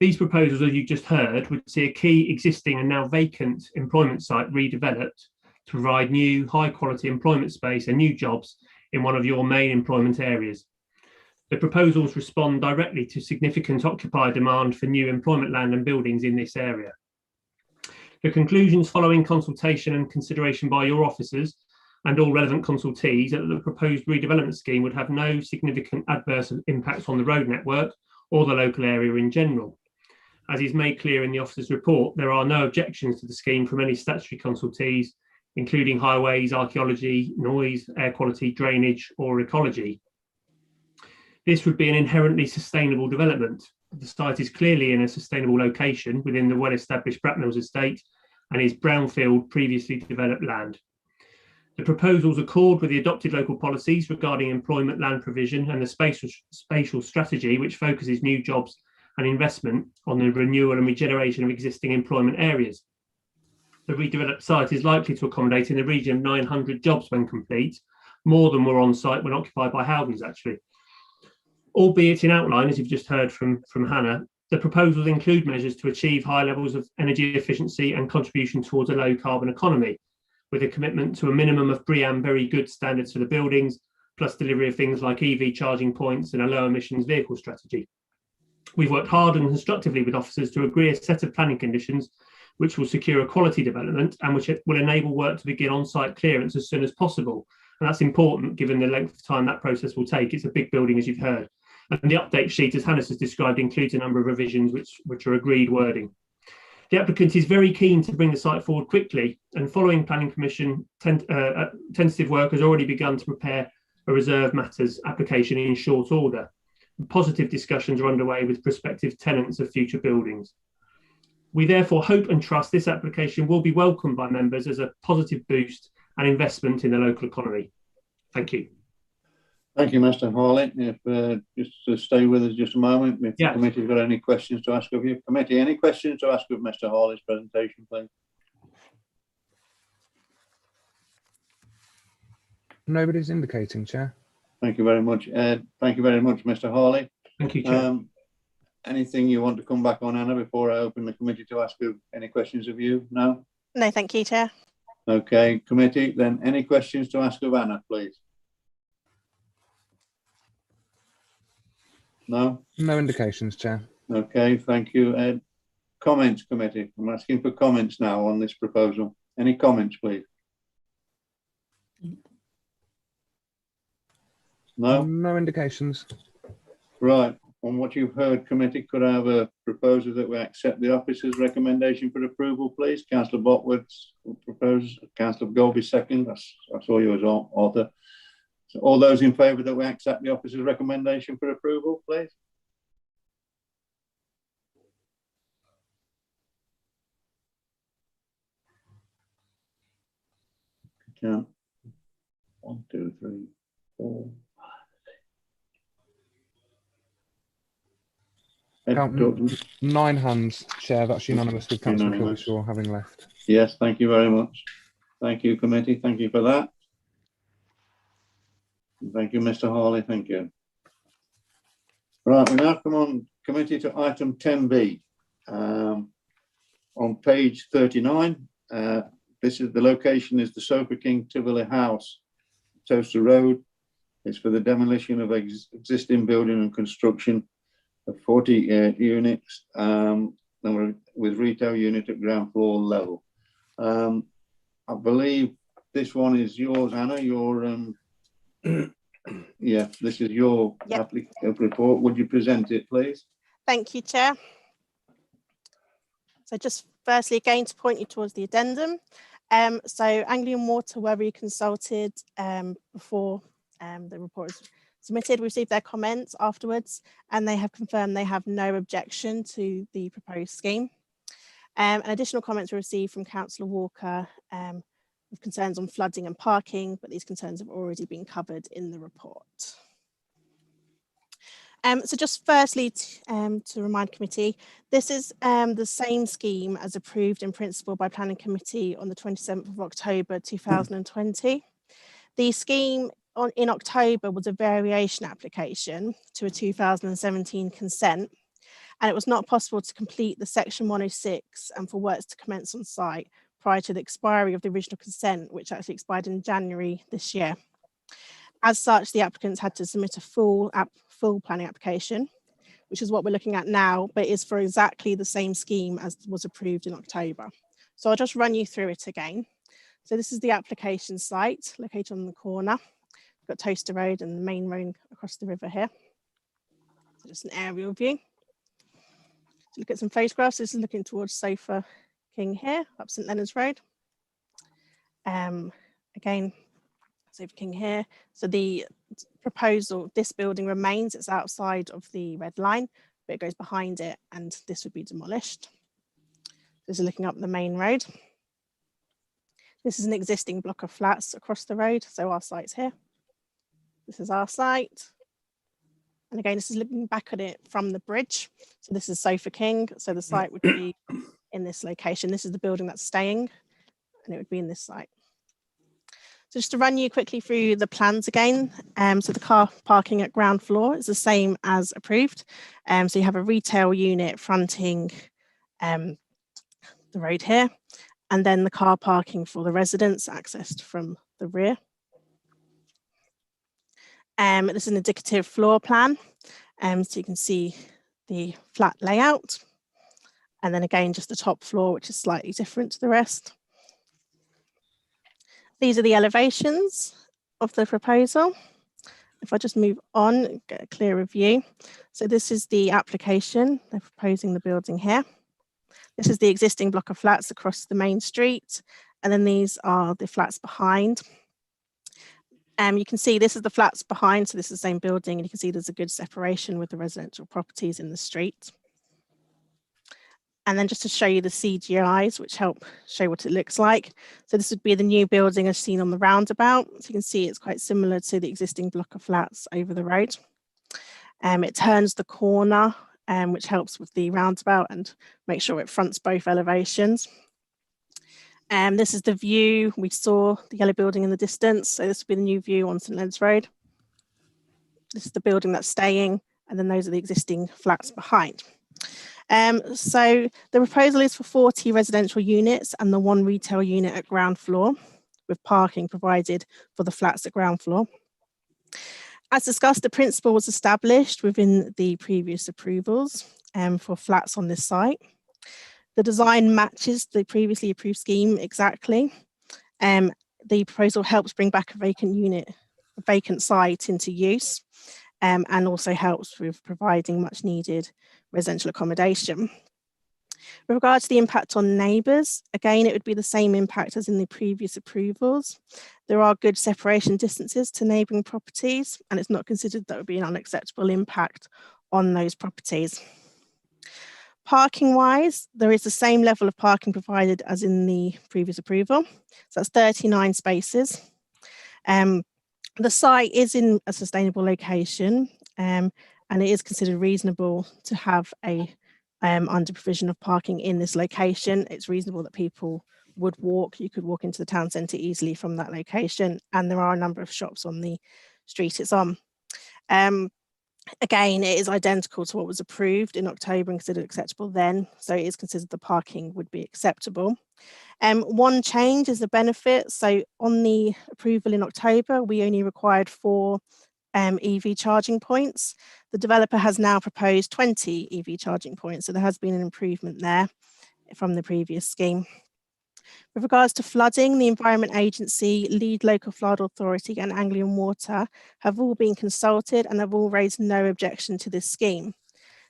These proposals, as you just heard, would see a key existing and now vacant employment site redeveloped to provide new high-quality employment space and new jobs in one of your main employment areas. The proposals respond directly to significant occupier demand for new employment land and buildings in this area. The conclusions following consultation and consideration by your officers and all relevant consultees are that the proposed redevelopment scheme would have no significant adverse impacts on the road network or the local area in general. As is made clear in the officer's report, there are no objections to the scheme from any statutory consultees, including highways, archaeology, noise, air quality, drainage, or ecology. This would be an inherently sustainable development. The site is clearly in a sustainable location within the well-established Brackmills estate and is brownfield, previously developed land. The proposals accord with the adopted local policies regarding employment, land provision and the spatial strategy, which focuses new jobs and investment on the renewal and regeneration of existing employment areas. The redeveloped site is likely to accommodate in the region of 900 jobs when complete, more than were on site when occupied by Howdens actually. Albeit in outline, as you've just heard from Hannah, the proposals include measures to achieve high levels of energy efficiency and contribution towards a low carbon economy, with a commitment to a minimum of BREEAM very good standards for the buildings, plus delivery of things like EV charging points and a low emissions vehicle strategy. We've worked hard and constructively with officers to agree a set of planning conditions which will secure a quality development and which will enable work to begin on-site clearance as soon as possible. And that's important given the length of time that process will take. It's a big building, as you've heard. And the update sheet, as Hannes has described, includes a number of revisions which are agreed wording. The applicant is very keen to bring the site forward quickly, and following Planning Commission tentative work has already begun to prepare a reserve matters application in short order. Positive discussions are underway with prospective tenants of future buildings. We therefore hope and trust this application will be welcomed by members as a positive boost and investment in the local economy. Thank you. Thank you, Mr. Hawley. If just to stay with us just a moment, if the committee's got any questions to ask of you. Committee, any questions to ask of Mr. Hawley's presentation, please? Nobody's indicating, Chair. Thank you very much, Ed. Thank you very much, Mr. Hawley. Thank you, Chair. Anything you want to come back on, Anna, before I open the committee to ask you any questions of you? No? No, thank you, Chair. Okay, committee, then any questions to ask of Anna, please? No? No indications, Chair. Okay, thank you, Ed. Comments, committee. I'm asking for comments now on this proposal. Any comments, please? No? No indications. Right. On what you've heard, committee, could I have a proposal that we accept the officer's recommendation for approval, please? Councillor Botwood proposes, Councillor Golby second. I saw you as author. So all those in favour that we accept the officer's recommendation for approval, please? Count. 1, 2, 3, 4. Count 9 hands, Chair. That's unanimous with Councillor Kilshaw having left. Yes, thank you very much. Thank you, committee. Thank you for that. Thank you, Mr. Hawley. Thank you. Right, we now come on, committee, to item 10B. On page 39, this is the location is the Sofa King Tivoli House, Toaster Road. It's for the demolition of existing building and construction of 40 units with retail unit at ground floor level. I believe this one is yours, Anna. Your yeah, this is your report. Would you present it, please? Thank you, Chair. So just firstly, again, to point you towards the addendum. So Anglian Water were reconsulted before the report was submitted. We received their comments afterwards, and they have confirmed they have no objection to the proposed scheme. And additional comments were received from Councillor Walker with concerns on flooding and parking, but these concerns have already been covered in the report. So just firstly, to remind committee, this is the same scheme as approved in principle by Planning Committee on the 27th of October 2020. The scheme in October was a variation application to a 2017 consent, and it was not possible to complete the section 106 and for works to commence on site prior to the expiry of the original consent, which actually expired in January this year. As such, the applicants had to submit a full planning application, which is what we're looking at now, but is for exactly the same scheme as was approved in October. So I'll just run you through it again. So this is the application site located on the corner. We've got Toaster Road and the main road across the river here. So just an aerial view. So look at some photographs. This is looking towards Sofa King here, up St Leonard's Road. Again, Sofa King here. So the proposal, this building remains, it's outside of the red line, but it goes behind it and this would be demolished. This is looking up the main road. This is an existing block of flats across the road. So our site's here. This is our site. And again, this is looking back at it from the bridge. So this is Sofa King. So the site would be in this location. This is the building that's staying, and it would be in this site. So just to run you quickly through the plans again. So the car parking at ground floor is the same as approved. So you have a retail unit fronting the road here, and then the car parking for the residents accessed from the rear. This is an indicative floor plan. So you can see the flat layout. And then again, just the top floor, which is slightly different to the rest. These are the elevations of the proposal. If I just move on, get a clearer view. So this is the application. They're proposing the building here. This is the existing block of flats across the main street. And then these are the flats behind. You can see this is the flats behind, so this is the same building, and you can see there's a good separation with the residential properties in the street. And then just to show you the CGIs, which help show what it looks like. So this would be the new building as seen on the roundabout. So you can see it's quite similar to the existing block of flats over the road. It turns the corner, which helps with the roundabout and make sure it fronts both elevations. This is the view. We saw the yellow building in the distance. So this will be the new view on St Leonard's Road. This is the building that's staying, and then those are the existing flats behind. So the proposal is for 40 residential units and the 1 retail unit at ground floor, with parking provided for the flats at ground floor. As discussed, the principle was established within the previous approvals for flats on this site. The design matches the previously approved scheme exactly. The proposal helps bring back a vacant site into use, and also helps with providing much needed residential accommodation. With regard to the impact on neighbours, again, it would be the same impact as in the previous approvals. There are good separation distances to neighbouring properties, and it's not considered that would be an unacceptable impact on those properties. Parking wise, there is the same level of parking provided as in the previous approval. So that's 39 spaces. The site is in a sustainable location, and it is considered reasonable to have a under provision of parking in this location. It's reasonable that people would walk. You could walk into the town centre easily from that location, and there are a number of shops on the street it's on. Again, it is identical to what was approved in October and considered acceptable then, so it is considered the parking would be acceptable. One change is the benefit. So on the approval in October, we only required 4 EV charging points. The developer has now proposed 20 EV charging points, so there has been an improvement there from the previous scheme. With regards to flooding, the Environment Agency, Lead Local Flood Authority and Anglian Water have all been consulted and have all raised no objection to this scheme.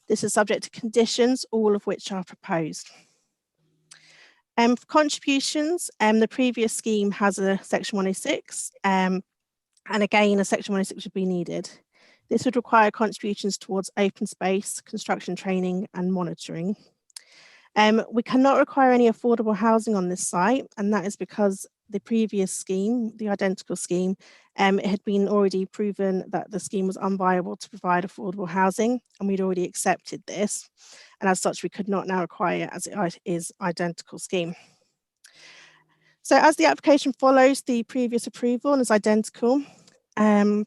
This is subject to conditions, all of which are proposed. For contributions, the previous scheme has a Section 106, and again, a Section 106 would be needed. This would require contributions towards open space, construction training and monitoring. We cannot require any affordable housing on this site, and that is because the previous scheme, the identical scheme, it had been already proven that the scheme was unviable to provide affordable housing, and we'd already accepted this. And as such, we could not now require as it is identical scheme. So as the application follows the previous approval and is identical, and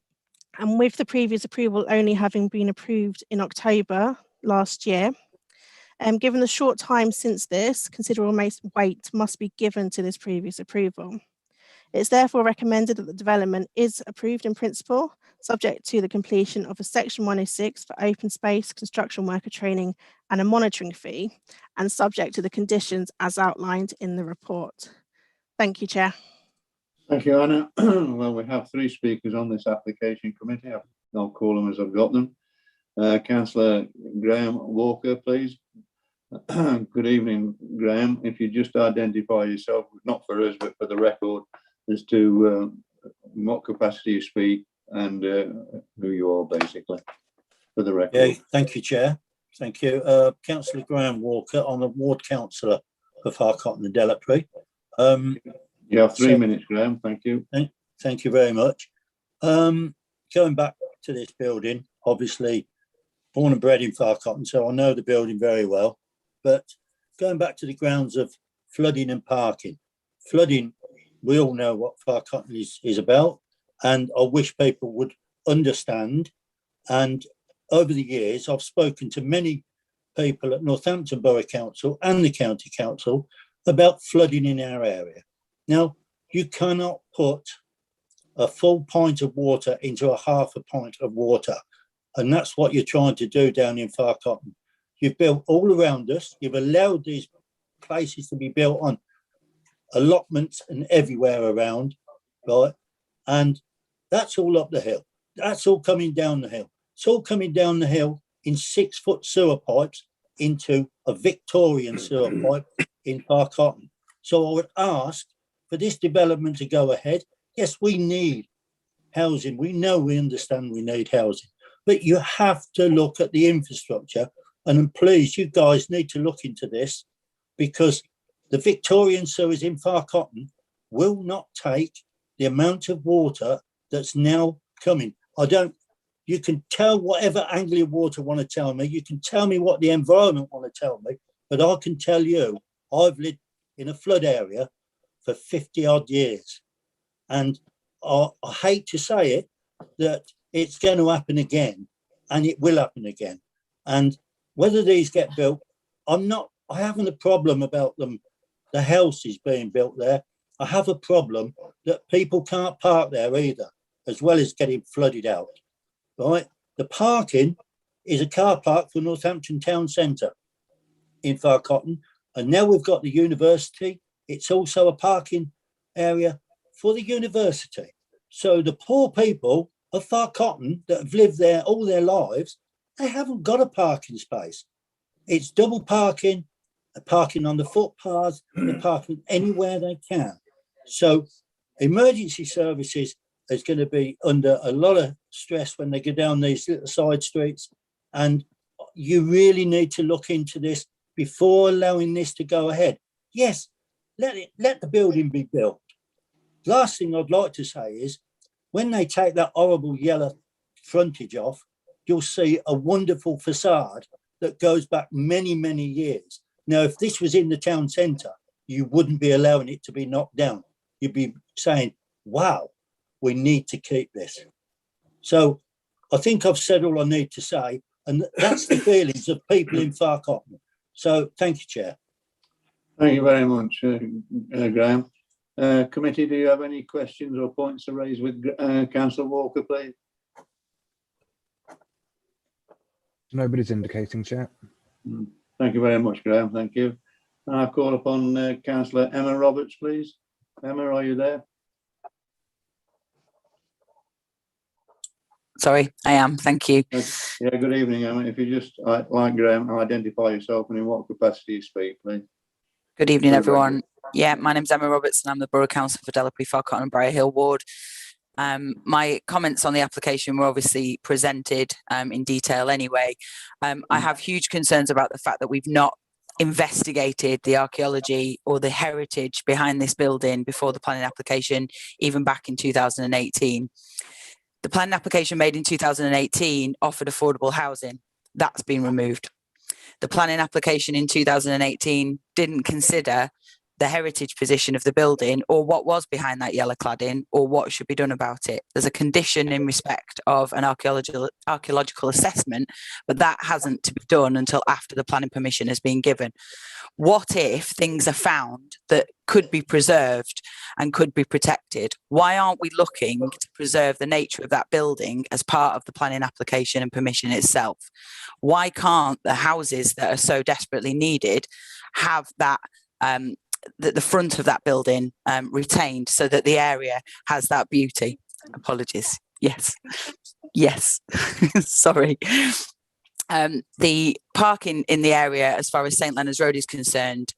with the previous approval only having been approved in October last year, given the short time since this, considerable weight must be given to this previous approval. It's therefore recommended that the development is approved in principle, subject to the completion of a Section 106 for open space, construction worker training and a monitoring fee, and subject to the conditions as outlined in the report. Thank you, Chair. Thank you, Anna. Well, we have 3 speakers on this application committee. I'll call them as I've got them. Councillor Graham Walker, please. Good evening, Graham. If you just identify yourself, not for us, but for the record, as to what capacity you speak and who you are, basically, for the record. Yeah, thank you, Chair. Thank you. Councillor Graham Walker, I'm the Ward Councillor of Harcott and Delapre. You have 3 So- minutes, Graham. Thank you. Thank you very much. Going back to this building, obviously born and bred in Farcotton, so I know the building very well. But going back to the grounds of flooding and parking, flooding, we all know what Farcotton is about, and I wish people would understand. And over the years, I've spoken to many people at Northampton Borough Council and the County Council about flooding in our area. Now, you cannot put a full pint of water into a half a pint of water. And that's what you're trying to do down in Farcotton. You've built all around us. You've allowed these places to be built on allotments and everywhere around, right? And that's all up the hill. That's all coming down the hill. It's all coming down the hill in 6-foot sewer pipes into a Victorian sewer pipe in Farcotton. So I would ask for this development to go ahead. Yes, we need housing. We understand we need housing, but you have to look at the infrastructure. And please, you guys need to look into this, because the Victorian sewers in Farcotton will not take the amount of water that's now coming. You can tell whatever angle of water want to tell me. You can tell me what the environment want to tell me, but I can tell you, I've lived in a flood area for 50 odd years. And I hate to say it, that it's going to happen again, and it will happen again. And whether these get built, I haven't a problem about them, the houses being built there. I have a problem that people can't park there either, as well as getting flooded out, right? The parking is a car park for Northampton Town Centre in Farcotton. And now we've got the university. It's also a parking area for the university. So the poor people of Farcotton that have lived there all their lives, they haven't got a parking space. It's double parking, parking on the footpaths, they're parking anywhere they can. So emergency services is going to be under a lot of stress when they go down these little side streets. And you really need to look into this before allowing this to go ahead. Yes, let the building be built. Last thing I'd like to say is, when they take that horrible yellow frontage off, you'll see a wonderful facade that goes back many, many years. Now, if this was in the town centre, you wouldn't be allowing it to be knocked down. You'd be saying, wow, we need to keep this. So I think I've said all I need to say, and that's the feelings of people in Farcotton. So thank you, Chair. Thank you very much, Graham. Committee, do you have any questions or points to raise with Councillor Walker, please? Nobody's indicating, Chair. Thank you very much, Graham. Thank you. I call upon Councillor Emma Roberts, please. Emma, are you there? Sorry, I am. Thank you. Yeah, good evening, Emma. If you just, like Graham, identify yourself and in what capacity you speak, please. Good evening, everyone. Yeah, my name's Emma Roberts and I'm the Borough Councillor for Delapre, Farcotton and Briar Hill Ward. My comments on the application were obviously presented in detail anyway. I have huge concerns about the fact that we've not investigated the archaeology or the heritage behind this building before the planning application, even back in 2018. The planning application made in 2018 offered affordable housing. That's been removed. The planning application in 2018 didn't consider the heritage position of the building or what was behind that yellow cladding or what should be done about it. There's a condition in respect of an archaeological assessment, but that hasn't to be done until after the planning permission has been given. What if things are found that could be preserved and could be protected? Why aren't we looking to preserve the nature of that building as part of the planning application and permission itself? Why can't the houses that are so desperately needed have that the front of that building retained so that the area has that beauty? Apologies. Yes. Sorry. The parking in the area as far as St Leonard's Road is concerned,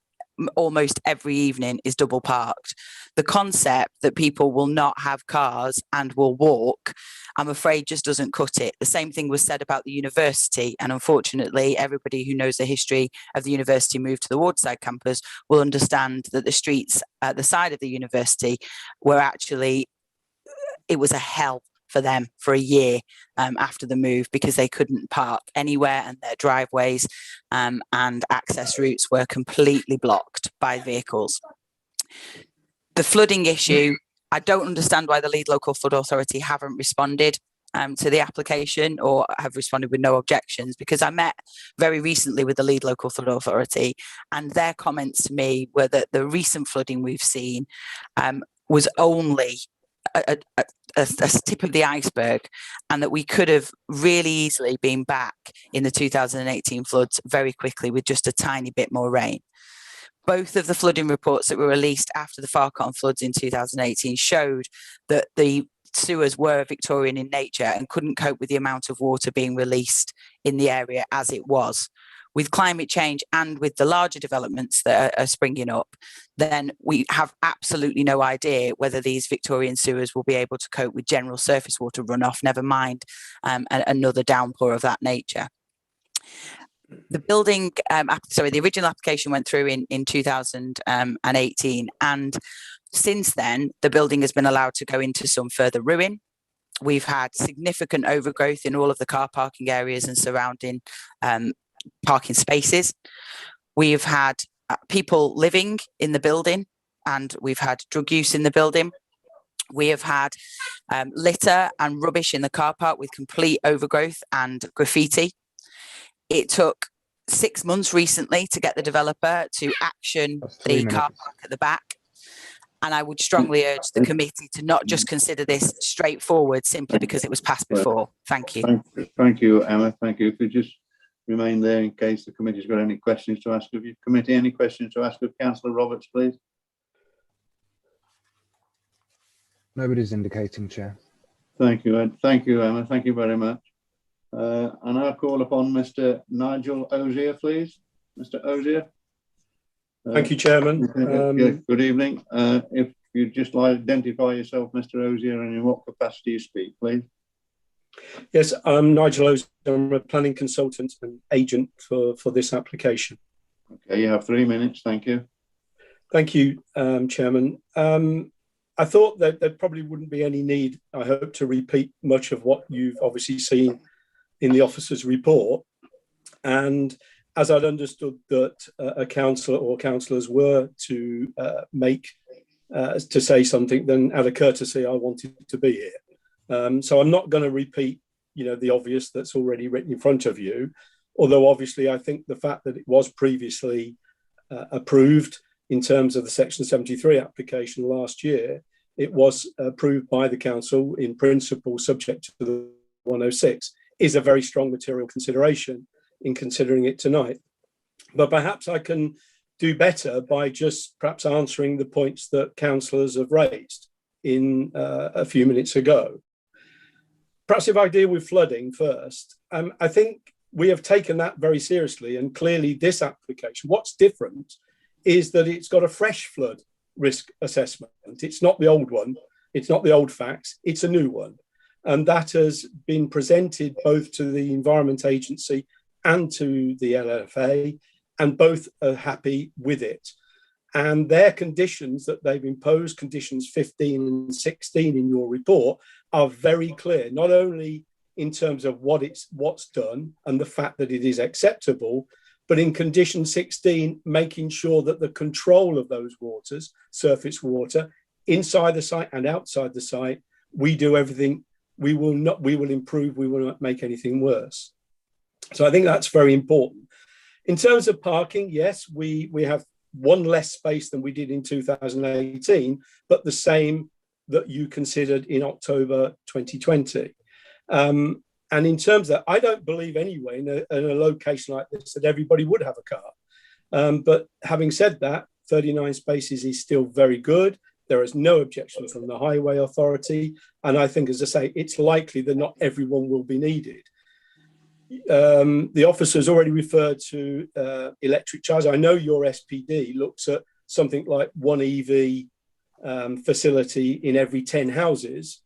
almost every evening is double parked. The concept that people will not have cars and will walk, I'm afraid, just doesn't cut it. The same thing was said about the university, and unfortunately everybody who knows the history of the university move to the Wardside campus will understand that the streets at the side of the university were actually, it was a hell for them for a year after the move, because they couldn't park anywhere, and their driveways and access routes were completely blocked by vehicles. The flooding issue, I don't understand why the lead local flood authority haven't responded to the application, or have responded with no objections, because I met very recently with the lead local flood authority, and their comments to me were that the recent flooding we've seen was only a tip of the iceberg, and that we could have really easily been back in the 2018 floods very quickly with just a tiny bit more rain. Both of the flooding reports that were released after the Farcon floods in 2018 showed that the sewers were Victorian in nature and couldn't cope with the amount of water being released in the area as it was. With climate change and with the larger developments that are springing up, then we have absolutely no idea whether these Victorian sewers will be able to cope with general surface water runoff, never mind another downpour of that nature. The building, the original application went through in 2018, and since then, the building has been allowed to go into some further ruin. We've had significant overgrowth in all of the car parking areas and surrounding parking spaces. We've had people living in the building, and we've had drug use in the building. We have had litter and rubbish in the car park with complete overgrowth and graffiti. It took 6 months recently to get the developer to action the car park at the back. And I would strongly urge the committee to not just consider this straightforward simply because it was passed before. Thank you. Thank you, Emma. Thank you. If you just remain there in case the committee's got any questions to ask of you. Committee, any questions to ask of Councillor Roberts, please? Nobody's indicating, Chair. Thank you, Ed. Thank you, Emma. Thank you very much. And I'll call upon Mr. Nigel Osier, please. Mr. Osier. Thank you, Chairman. Good evening. If you'd just like to identify yourself, Mr. Osier, and in what capacity you speak, please. Yes, I'm Nigel Osier. I'm a planning consultant and agent for this application. Okay, you have 3 minutes. Thank you. Thank you, Chairman. I thought that there probably wouldn't be any need, I hope, to repeat much of what you've obviously seen in the officer's report. And as I'd understood that a councillor or councillors were to to say something, then out of courtesy, I wanted to be here. So I'm not going to repeat, the obvious that's already written in front of you. Although obviously I think the fact that it was previously approved in terms of the Section 73 application last year, it was approved by the council in principle subject to the 106, is a very strong material consideration in considering it tonight. But perhaps I can do better by just perhaps answering the points that councillors have raised in a few minutes ago. Perhaps if I deal with flooding first, I think we have taken that very seriously, and clearly this application, what's different is that it's got a fresh flood risk assessment. It's not the old one, it's not the old facts, it's a new one. And that has been presented both to the Environment Agency and to the LFA, and both are happy with it. And their conditions that they've imposed, conditions 15 and 16 in your report, are very clear, not only in terms of what's done and the fact that it is acceptable, but in condition 16, making sure that the control of those waters, surface water, inside the site and outside the site, we do everything. We will improve, we will not make anything worse. So I think that's very important. In terms of parking, yes, we have one less space than we did in 2018, but the same that you considered in October 2020. And in terms of that, I don't believe anyway in a location like this that everybody would have a car. But having said that, 39 spaces is still very good. There is no objection from the Highway Authority. And I think, as I say, it's likely that not everyone will be needed. The officer's already referred to electric charge. I know your SPD looks at something like one EV facility in every 10 houses.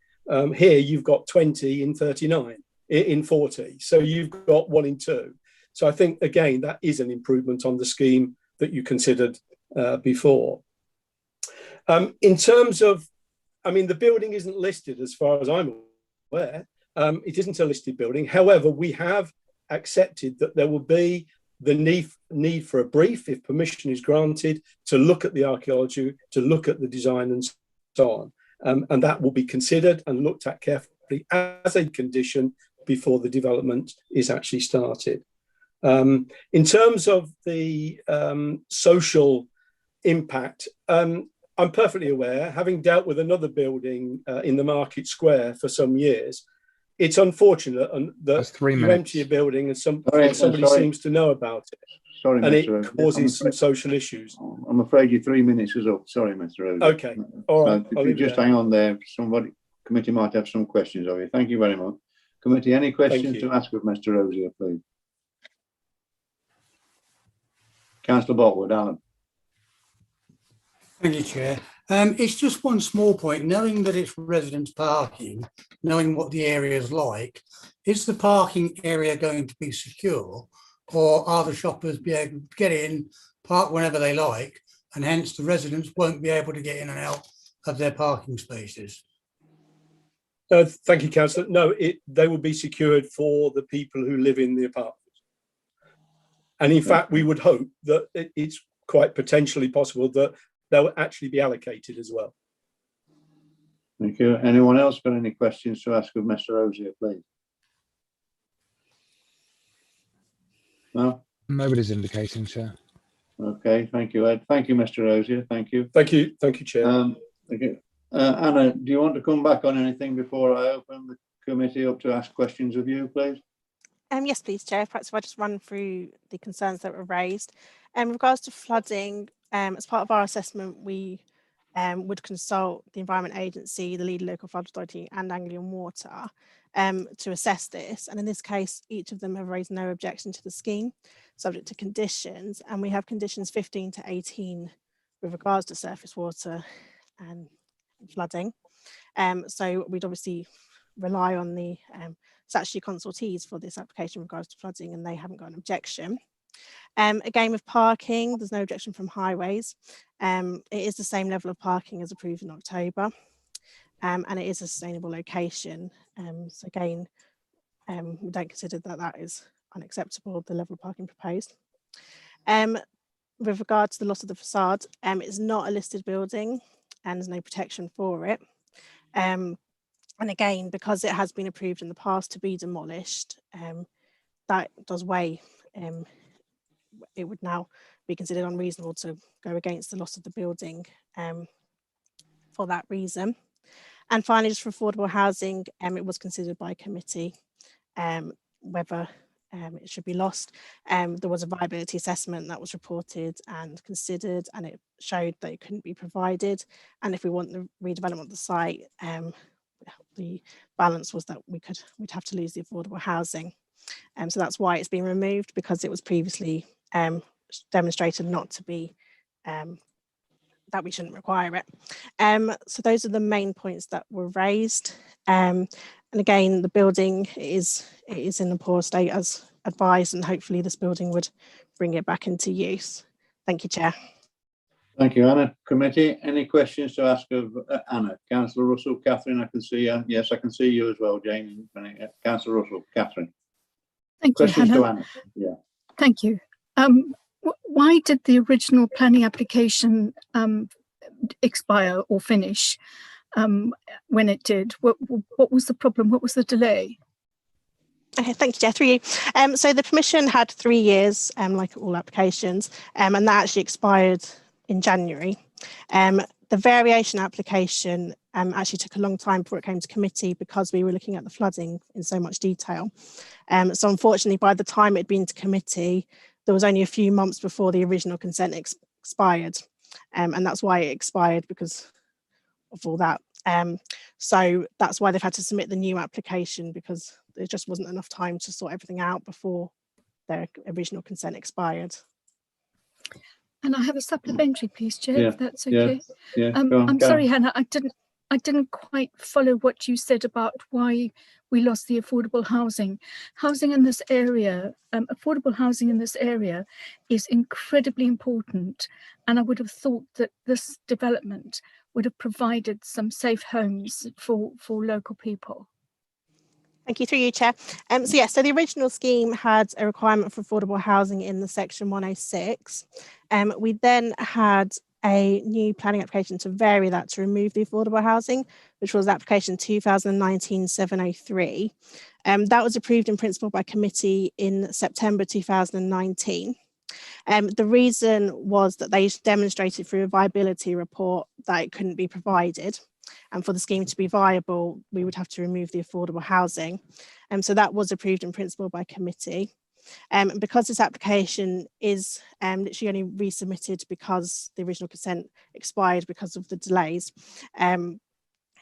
Here you've got 20 in 39, in 40. So you've got 1 in 2. So I think, again, that is an improvement on the scheme that you considered before. In terms of, I mean, the building isn't listed as far as I'm aware. It isn't a listed building. However, we have accepted that there will be the need for a brief, if permission is granted, to look at the archaeology, to look at the design and so on. And that will be considered and looked at carefully as a condition before the development is actually started. In terms of the social impact, I'm perfectly aware, having dealt with another building in the Market Square for some years, it's unfortunate that you empty a building and somebody seems to know about it. Sorry, and Mr. it causes some social issues. I'm afraid your 3 minutes is up. Sorry, Mr. Rose. Okay, all right. If you just hang on there, committee might have some questions of you. Thank you very much. Committee, any questions to ask of Mr. Rosier, please? Councillor Botwood, Alan. Thank you, Chair. It's just one small point. Knowing that it's residence parking, knowing what the area is like, is the parking area going to be secure, or are the shoppers be able to get in, park whenever they like, and hence the residents won't be able to get in and out of their parking spaces? Thank you, Councillor. No, they will be secured for the people who live in the apartments. And in fact, we would hope that it's quite potentially possible that they'll actually be allocated as well. Thank you. Anyone else got any questions to ask of Mr. Rosier, please? No? Nobody's indicating, Chair. Okay, thank you, Ed. Thank you, Mr. Rosier. Thank you. Thank you, Chair. Thank you. Anna, do you want to come back on anything before I open the committee up to ask questions of you, please? Yes, please, Chair. Perhaps if I just run through the concerns that were raised. In regards to flooding, as part of our assessment, we would consult the Environment Agency, the Leeds Local Flood Authority and Anglian Water to assess this. And in this case, each of them have raised no objection to the scheme, subject to conditions. And we have conditions 15 to 18 with regards to surface water and flooding. So we'd obviously rely on the statutory consultees for this application in regards to flooding, and they haven't got an objection. Again, with parking, there's no objection from Highways. It is the same level of parking as approved in October, and it is a sustainable location. So again, we don't consider that that is unacceptable, the level of parking proposed. With regard to the loss of the facade, it's not a listed building and there's no protection for it. And again, because it has been approved in the past to be demolished, that does weigh. It would now be considered unreasonable to go against the loss of the building for that reason. And finally, just for affordable housing, it was considered by committee whether it should be lost. There was a viability assessment that was reported and considered, and it showed that it couldn't be provided. And if we want the redevelopment of the site, the balance was that we'd have to lose the affordable housing. So that's why it's been removed, because it was previously demonstrated not to be, that we shouldn't require it. So those are the main points that were raised. And again, the building is in a poor state as advised, and hopefully this building would bring it back into use. Thank you, Chair. Thank you, Anna. Committee, any questions to ask of Anna? Councillor Russell, Catherine, I can see you. Yes, I can see you as well, Jane. Councillor Russell, Catherine. Thank you, questions Hannah. to Anna? Yeah. Thank you. Why did the original planning application expire or finish when it did? What was the problem? What was the delay? Okay, thank you, Jeff. Through you. So the permission had 3 years, like all applications, and that actually expired in January. The variation application actually took a long time before it came to committee because we were looking at the flooding in so much detail. So unfortunately, by the time it had been to committee, there was only a few months before the original consent expired. And that's why it expired, because of all that. So that's why they've had to submit the new application, because there just wasn't enough time to sort everything out before their original consent expired. Can I have a supplementary, please, Chair, Yeah, if that's yeah, okay? yeah, go on, I'm Karen. sorry, Hannah, I didn't quite follow what you said about why we lost the affordable housing. Housing in this area, affordable housing in this area is incredibly important. And I would have thought that this development would have provided some safe homes for local people. Thank you, through you, Chair. So the original scheme had a requirement for affordable housing in the section 106. We then had a new planning application to vary that to remove the affordable housing, which was application 2019-703. That was approved in principle by committee in September 2019. The reason was that they demonstrated through a viability report that it couldn't be provided. And for the scheme to be viable, we would have to remove the affordable housing. So that was approved in principle by committee. Because this application is literally only resubmitted because the original consent expired because of the delays, it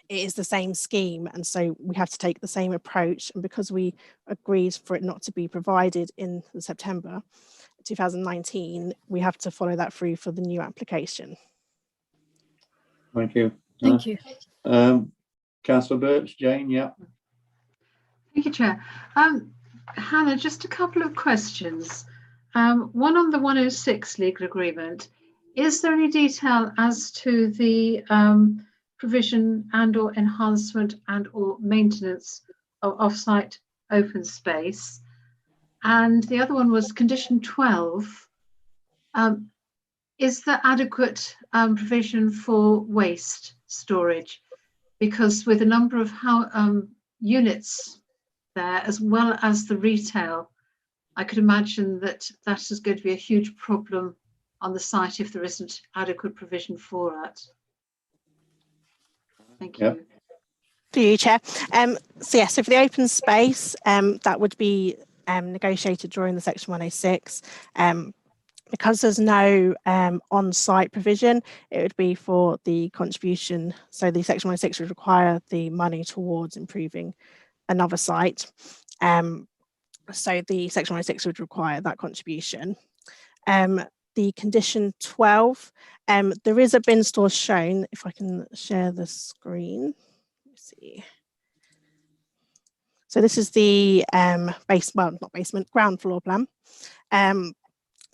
is the same scheme, and so we have to take the same approach. And because we agreed for it not to be provided in September 2019, we have to follow that through for the new application. Thank you. Thank you. Councillor Birch, Jane, yeah. Thank you, Chair. Hannah, just a couple of questions. One on the 106 legal agreement. Is there any detail as to the provision and or enhancement and or maintenance of off-site open space? And the other one was condition 12. Is there adequate provision for waste storage? Because with a number of units there, as well as the retail, I could imagine that that is going to be a huge problem on the site if there isn't adequate provision for it. Thank you. Yep. To you, Chair. So for the open space, that would be negotiated during the section 106. Because there's no on-site provision, it would be for the contribution. So the section 106 would require the money towards improving another site. So the section 106 would require that contribution. The condition 12, there is a bin store shown. If I can share the screen, let's see. So this is the ground floor plan. So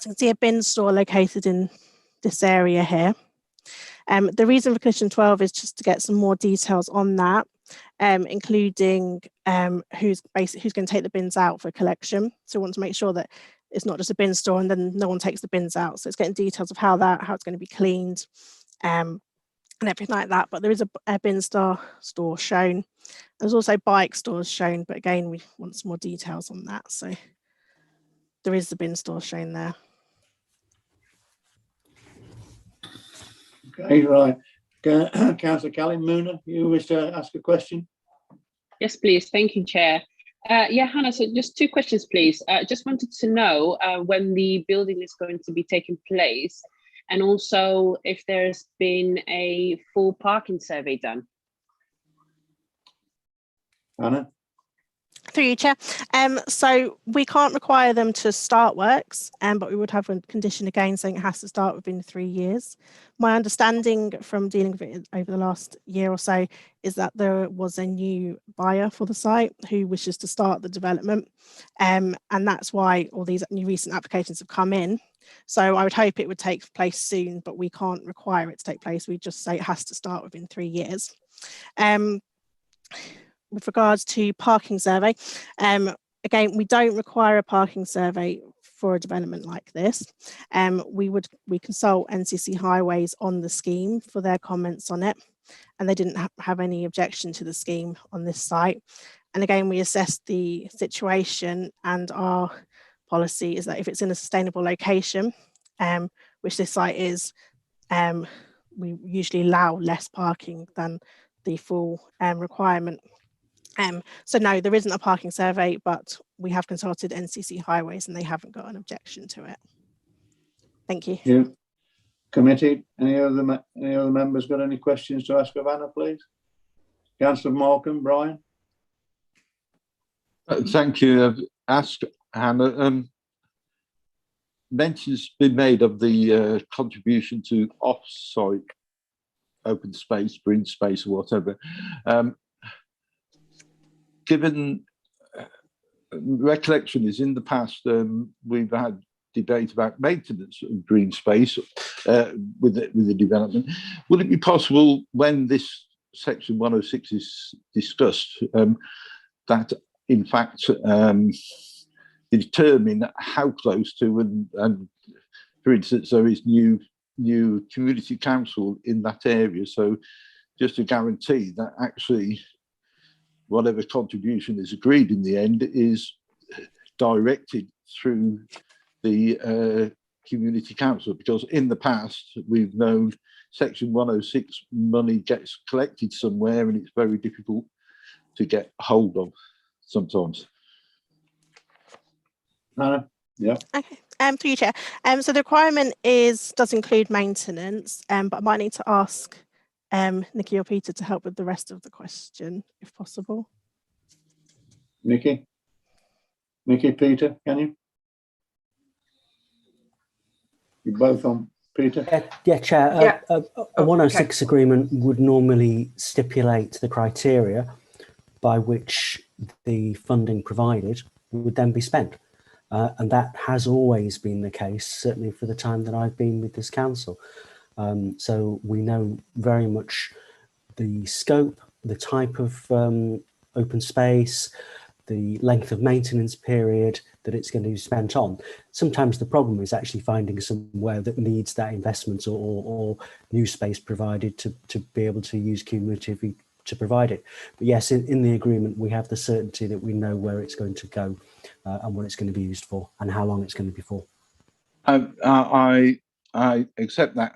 you can see a bin store located in this area here. The reason for condition 12 is just to get some more details on that, including who's going to take the bins out for collection. So we want to make sure that it's not just a bin store and then no one takes the bins out. So it's getting details of how it's going to be cleaned and everything like that. But there is a bin store shown. There's also bike stores shown, but again, we want some more details on that. So there is the bin store shown there. Okay, right. Councillor Callum Mooner, you wish to ask a question? Yes, please. Thank you, Chair. Yeah, Hannah, so just two questions, please. Just wanted to know when the building is going to be taking place, and also if there's been a full parking survey done. Hannah? Through you, Chair. So we can't require them to start works, but we would have a condition again saying it has to start within 3 years. My understanding from dealing with it over the last year or so is that there was a new buyer for the site who wishes to start the development, and that's why all these new recent applications have come in. So I would hope it would take place soon, but we can't require it to take place. We just say it has to start within 3 years. With regards to parking survey, again, we don't require a parking survey for a development like this. We consult NCC Highways on the scheme for their comments on it, and they didn't have any objection to the scheme on this site. And again, we assess the situation, and our policy is that if it's in a sustainable location, which this site is, we usually allow less parking than the full requirement. So no, there isn't a parking survey, but we have consulted NCC Highways and they haven't got an objection to it. Thank you. You committee, any other members got any questions to ask of Hannah, please? Councillor Morecambe, Brian? Thank you. Ask Hannah. mention's been made of the contribution to off-site open space, green space, or whatever. Given recollection is in the past, we've had debate about maintenance of green space with the development. Will it be possible when this section 106 is discussed that in fact determine how close to and for instance there is new community council in that area, so just to guarantee that actually whatever contribution is agreed in the end is directed through the community council, because in the past we've known section 106 money gets collected somewhere and it's very difficult to get hold of sometimes. Yeah. Okay. Through you, Chair. So the requirement does include maintenance, but I might need to ask Nikki or Peter to help with the rest of the question, if possible. Nikki, Peter, can you? You're both on, Peter? Yeah, Chair. A 106 agreement would normally stipulate the criteria by which the funding provided would then be spent. And that has always been the case, certainly for the time that I've been with this council. So we know very much the scope, the type of open space, the length of maintenance period that it's going to be spent on. Sometimes the problem is actually finding somewhere that needs that investment or new space provided to be able to use cumulatively to provide it. But yes, in the agreement, we have the certainty that we know where it's going to go and what it's going to be used for and how long it's going to be for. I accept that.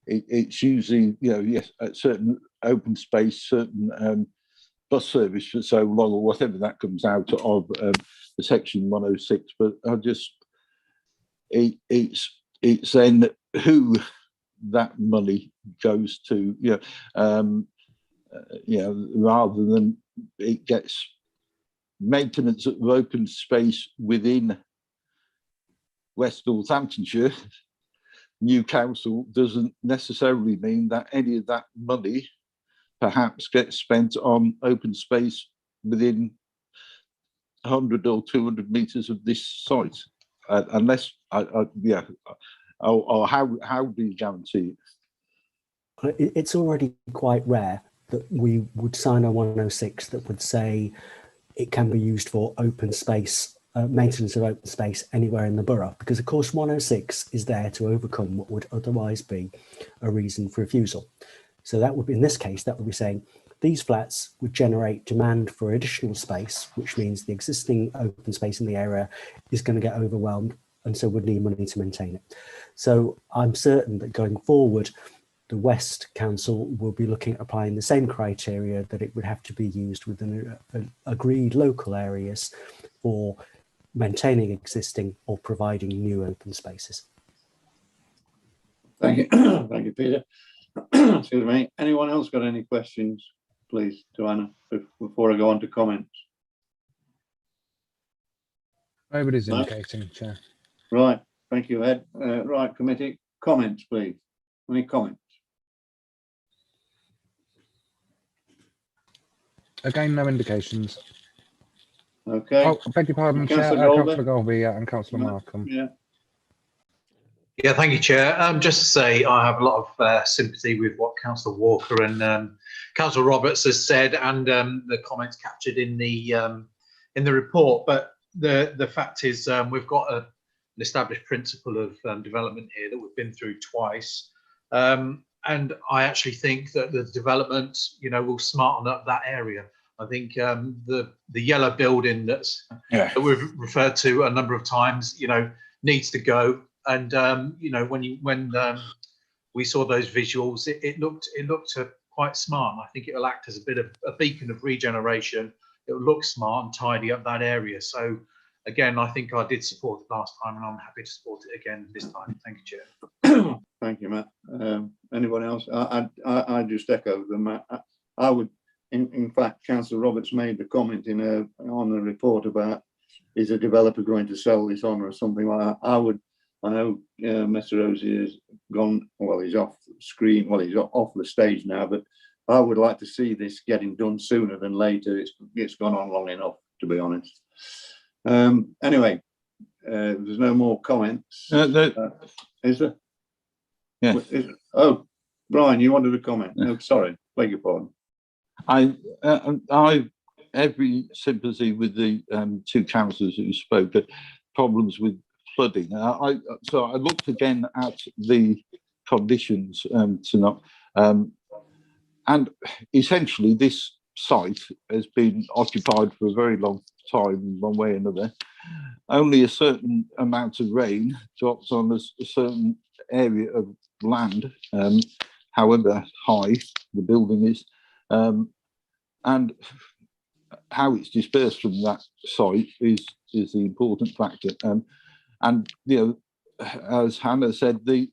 It's using, yes, a certain open space, certain bus service for so long or whatever that comes out of the section 106. But it's then who that money goes to, rather than it gets maintenance of open space within West Northamptonshire. New council doesn't necessarily mean that any of that money perhaps gets spent on open space within 100 or 200 metres of this site, unless, or how do you guarantee it? It's already quite rare that we would sign a 106 that would say it can be used for open space, maintenance of open space anywhere in the borough, because of course 106 is there to overcome what would otherwise be a reason for refusal. So that would be, in this case, that would be saying these flats would generate demand for additional space, which means the existing open space in the area is going to get overwhelmed and so would need money to maintain it. So I'm certain that going forward, the West Council will be looking at applying the same criteria, that it would have to be used within agreed local areas for maintaining existing or providing new open spaces. Thank you. Thank you, Peter. Excuse me. Anyone else got any questions, please, to Anna, before I go on to comments? Nobody's No? indicating, Chair. Right. Thank you, Ed. Right, committee comments, please. Any comments? Again, no indications. Okay. Oh, I beg your pardon, Chair. Councillor Golby and Councillor Markham. Yeah. Yeah, thank you, Chair. Just to say, I have a lot of sympathy with what Councillor Walker and Councillor Roberts has said, and the comments captured in the report. But the fact is, we've got an established principle of development here that we've been through twice, and I actually think that the development, will smarten up that area. I think the yellow building that we've referred to a number of times, needs to go. And when we saw those visuals, it looked quite smart. And I think it will act as a bit of a beacon of regeneration. It will look smart and tidy up that area. So again, I think I did support it last time, and I'm happy to support it again this time. Thank you, Chair. Thank you, Matt. Anyone else? I just echo them. I would, in fact, Councillor Roberts made the comment on the report about is a developer going to sell this on or something like that? I know Mr. Rosie has gone, well, he's off screen, well, he's off the stage now, but I would like to see this getting done sooner than later. It's gone on long enough, to be honest. Anyway, there's no more comments. Is there? Yeah. Oh, Brian, you wanted to comment? No, sorry, beg your pardon. I every sympathy with the two councillors who spoke. Problems with flooding. So I looked again at the conditions tonight, and essentially this site has been occupied for a very long time, one way or another. Only a certain amount of rain drops on a certain area of land, however high the building is, and how it's dispersed from that site is the important factor. And you know, as Hannah said, the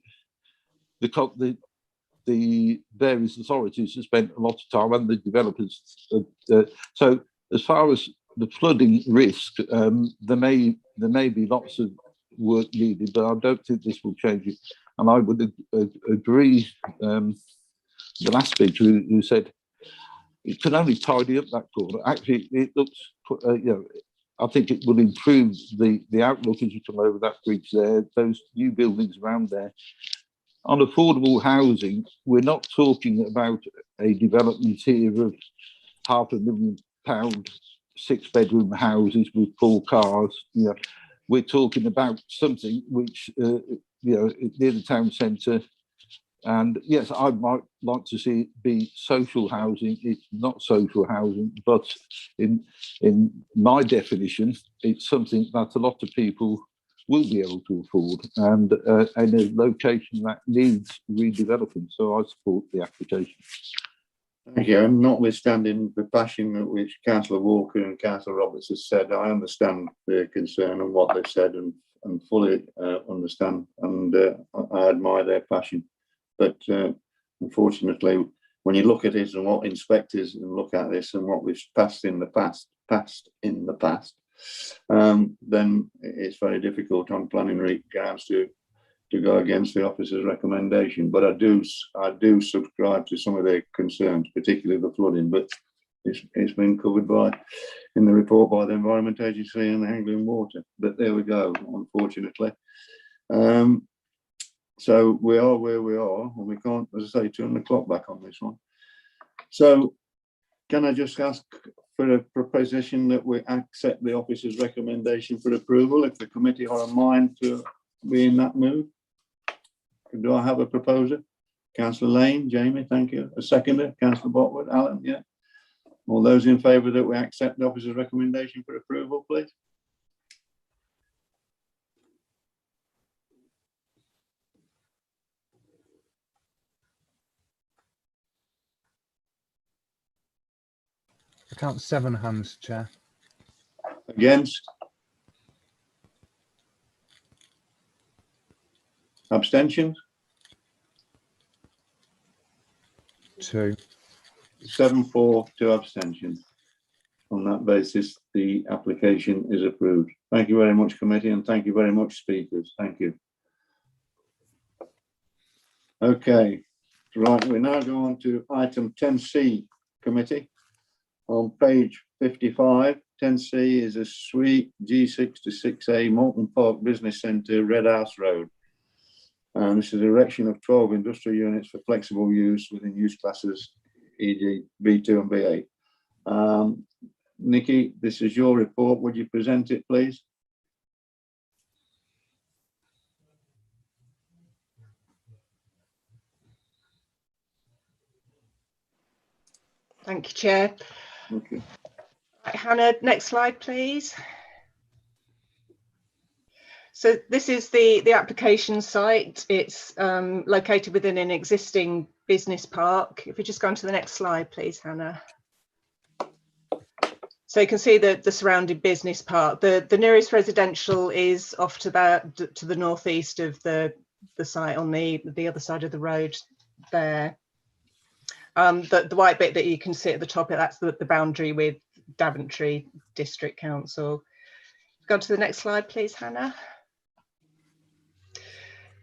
various authorities have spent a lot of time, and the developers. So as far as the flooding risk, there may be lots of work needed, but I don't think this will change it. And I would agree. The last speaker who said it can only tidy up that corner. Actually, it looks, you know, I think it will improve the outlook as you come over that bridge there, those new buildings around there. On affordable housing, we're not talking about a development here of £500,000 6-bedroom houses with 4 cars. You know, we're talking about something which, you know, near the town centre. And yes, I might like to see it be social housing. It's not social housing, but in my definition, it's something that a lot of people will be able to afford, and in a location that needs redeveloping. So I support the application. Thank you. And notwithstanding the passion which Councillor Walker and Councillor Roberts has said, I understand their concern and what they've said, and fully understand, and I admire their passion. But unfortunately, when you look at it and what inspectors look at this and what we've passed in the past, then it's very difficult on planning grounds to go against the officer's recommendation. But I do subscribe to some of their concerns, particularly the flooding. But it's been covered in the report by the Environment Agency and the Anglian Water. But there we go, unfortunately. So we are where we are, and we can't, as I say, turn the clock back on this one. So can I just ask for a proposition that we accept the officer's recommendation for approval if the committee are in mind to be in that mood? Do I have a proposer? Councillor Lane, Jamie, thank you. A seconder, Councillor Botwood, Alan, yeah. All those in favour that we accept the officer's recommendation for approval, please. I count 7 hands, Chair. Against? Abstentions? 2. 7 for, 2 abstentions. On that basis, the application is approved. Thank you very much, committee, and thank you very much, speakers. Thank you. Okay, right, we now go on to item 10C, committee. On page 55, 10C is a suite G6 to 6A Moulton Park Business Centre, Red House Road. And this is erection of 12 industrial units for flexible use within use classes, e.g. B2 and B8. Nikki, this is your report. Would you present it, please? Thank you, Chair. Okay. Right, Hannah, next slide, please. So this is the application site. It's located within an existing business park. If we just go on to the next slide, please, Hannah. So you can see the surrounding business park. The nearest residential is off to the northeast of the site on the other side of the road there. The white bit that you can see at the top, that's the boundary with Daventry District Council. Go to the next slide, please, Hannah.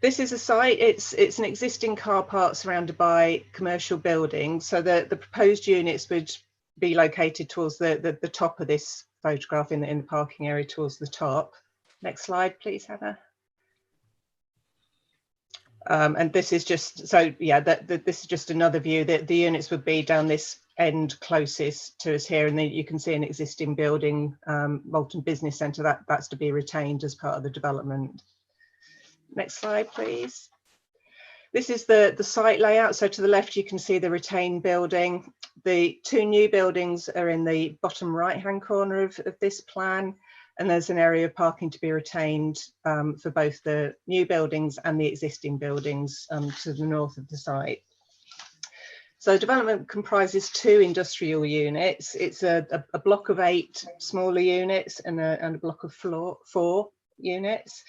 This is a site, it's an existing car park surrounded by commercial buildings. So the proposed units would be located towards the top of this photograph in the parking area towards the top. Next slide, please, Hannah. And this is just, so yeah, this is just another view that the units would be down this end closest to us here. And then you can see an existing building, Malton Business Centre, that's to be retained as part of the development. Next slide, please. This is the site layout. So to the left, you can see the retained building. The two new buildings are in the bottom right-hand corner of this plan. And there's an area of parking to be retained for both the new buildings and the existing buildings to the north of the site. So development comprises 2 industrial units. It's a block of 8 smaller units and a block of 4 units.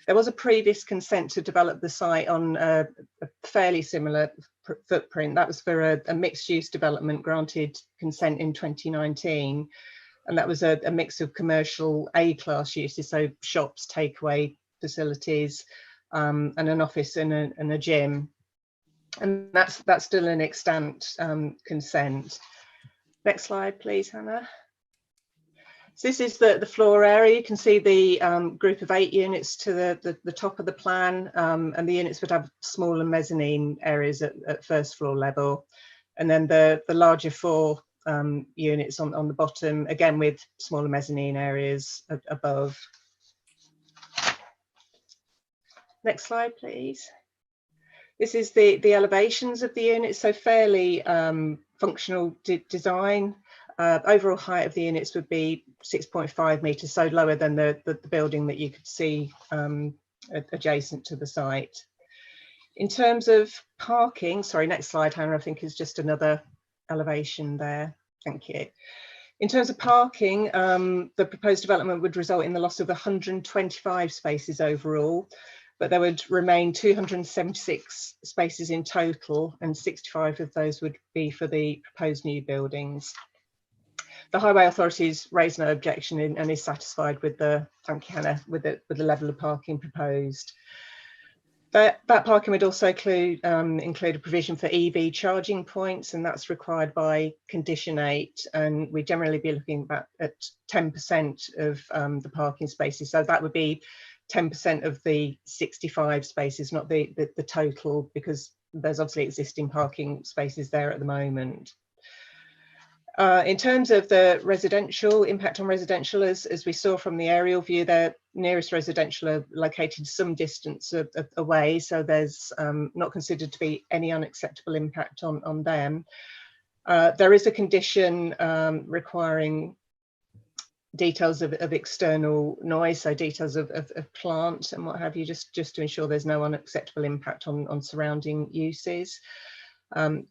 There was a previous consent to develop the site on a fairly similar footprint. That was for a mixed-use development granted consent in 2019. And that was a mix of commercial A-class uses, so shops, takeaway facilities, and an office and a gym. And that's still an extant consent. Next slide, please, Hannah. So this is the floor area. You can see the group of 8 units to the top of the plan, and the units would have smaller mezzanine areas at first floor level. And then the larger 4 units on the bottom, again with smaller mezzanine areas above. Next slide, please. This is the elevations of the units, so fairly functional design. Overall height of the units would be 6.5 metres, so lower than the building that you could see adjacent to the site. In terms of parking, sorry, next slide, Hannah, I think is just another elevation there. Thank you. In terms of parking, the proposed development would result in the loss of 125 spaces overall, but there would remain 276 spaces in total, and 65 of those would be for the proposed new buildings. The Highway Authorities raised no objection and is satisfied with the, thank you, Hannah, with the level of parking proposed. That parking would also include a provision for EV charging points, and that's required by Condition 8, and we'd generally be looking at 10% of the parking spaces. So that would be 10% of the 65 spaces, not the total, because there's obviously existing parking spaces there at the moment. In terms of the residential impact on residential, as we saw from the aerial view, their nearest residential are located some distance away, so there's not considered to be any unacceptable impact on them. There is a condition requiring details of external noise, so details of plant and what have you, just to ensure there's no unacceptable impact on surrounding uses.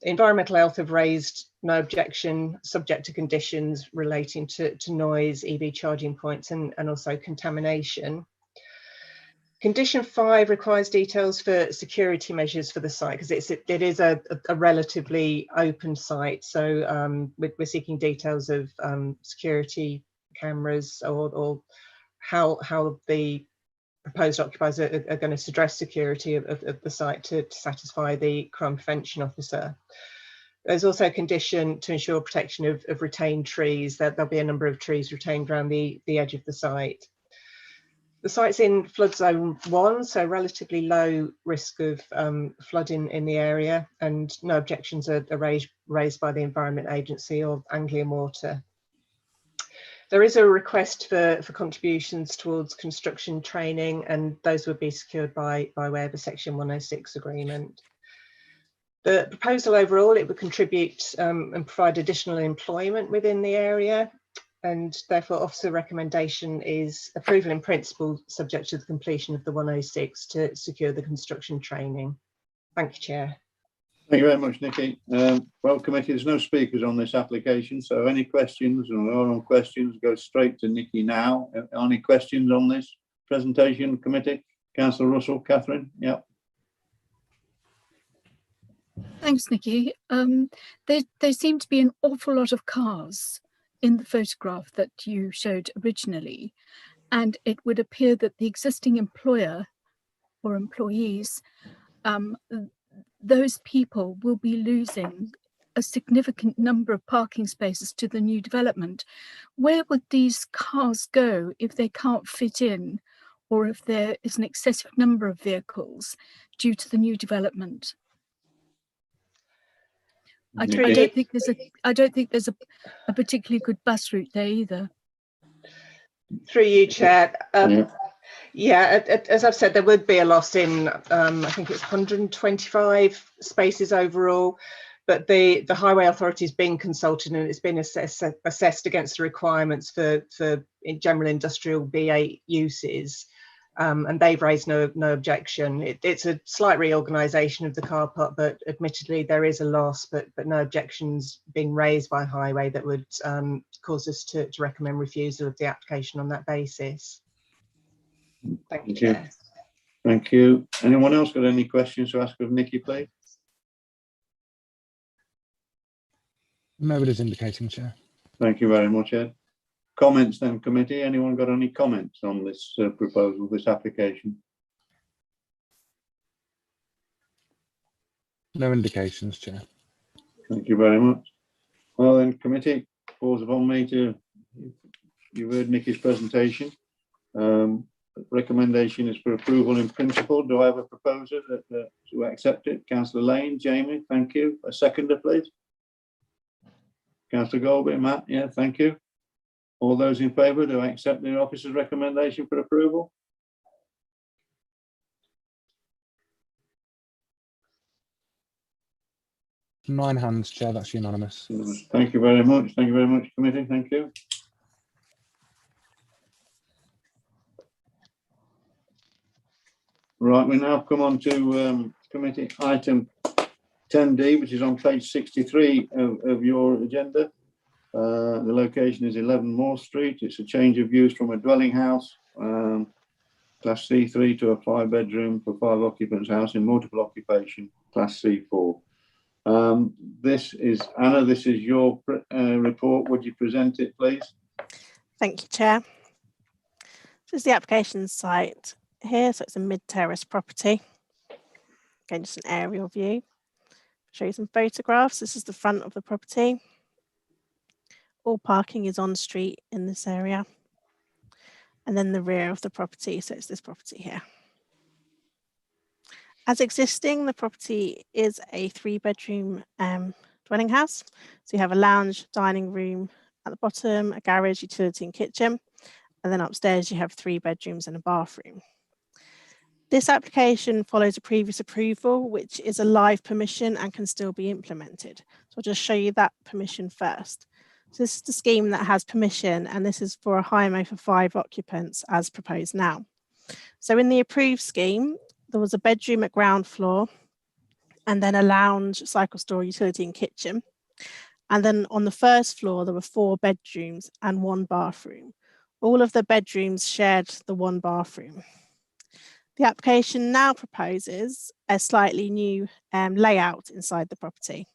Environmental Health have raised no objection, subject to conditions relating to noise, EV charging points, and also contamination. Condition 5 requires details for security measures for the site, because it is a relatively open site. So we're seeking details of security cameras or how the proposed occupiers are going to address security of the site to satisfy the crime prevention officer. There's also a condition to ensure protection of retained trees, that there'll be a number of trees retained around the edge of the site. The site's in flood zone 1, so relatively low risk of flooding in the area, and no objections are raised by the Environment Agency or Anglian Water. There is a request for contributions towards construction training, and those would be secured by way of a Section 106 agreement. The proposal overall, it would contribute and provide additional employment within the area, and therefore officer recommendation is approval in principle subject to the completion of the 106 to secure the construction training. Thank you, Chair. Thank you very much, Nikki. Well, committee, there's no speakers on this application, so any questions or oral questions, go straight to Nikki now. Any questions on this presentation, committee? Councillor Russell, Catherine? Yep. Thanks, Nikki. There seem to be an awful lot of cars in the photograph that you showed originally. And it would appear that the existing employer or employees, those people will be losing a significant number of parking spaces to the new development. Where would these cars go if they can't fit in, or if there is an excessive number of vehicles due to the new development? I don't think there's a particularly good bus route there either. Through you, Chair. Yeah, as I've said, there would be a loss in, I think it's 125 spaces overall, but the Highway Authority is being consulted and it's been assessed against the requirements for general industrial B8 uses. And they've raised no objection. It's a slight reorganisation of the car park, but admittedly there is a loss, but no objections being raised by Highway that would cause us to recommend refusal of the application on that basis. Thank you, Chair. Thank you. Anyone else got any questions to ask of Nikki, please? Nobody's indicating, Chair. Thank you very much, Ed. Comments then, committee. Anyone got any comments on this proposal, this application? No indications, Chair. Thank you very much. Well then, committee, falls upon me to, you heard Nikki's presentation. Recommendation is for approval in principle. Do I have a proposer to accept it? Councillor Lane, Jamie, thank you. A seconder, please. Councillor Golby, Matt, yeah, thank you. All those in favour, do I accept the officer's recommendation for approval? Nine hands, Chair, that's unanimous. Thank you very much. Thank you very much, committee. Thank you. Right, we now come on to committee item 10D, which is on page 63 of your agenda. The location is 11 Moore Street. It's a change of use from a dwelling house, class C3, to a 5-bedroom for 5 occupants house in multiple occupation, class C4. This is, Anna, this is your report. Would you present it, please? Thank you, Chair. This is the application site here. So it's a mid-terrace property. Again, just an aerial view. Show you some photographs. This is the front of the property. All parking is on street in this area. And then the rear of the property. So it's this property here. As existing, the property is a 3-bedroom dwelling house. So you have a lounge, dining room at the bottom, a garage, utility and kitchen. And then upstairs you have 3 bedrooms and a bathroom. This application follows a previous approval, which is a live permission and can still be implemented. So I'll just show you that permission first. So this is the scheme that has permission, and this is for a HIMO for 5 occupants as proposed now. So in the approved scheme, there was a bedroom at ground floor and then a lounge, cycle store, utility and kitchen. And then on the first floor, there were 4 bedrooms and 1 bathroom. All of the bedrooms shared the 1 bathroom. The application now proposes a slightly new layout inside the property.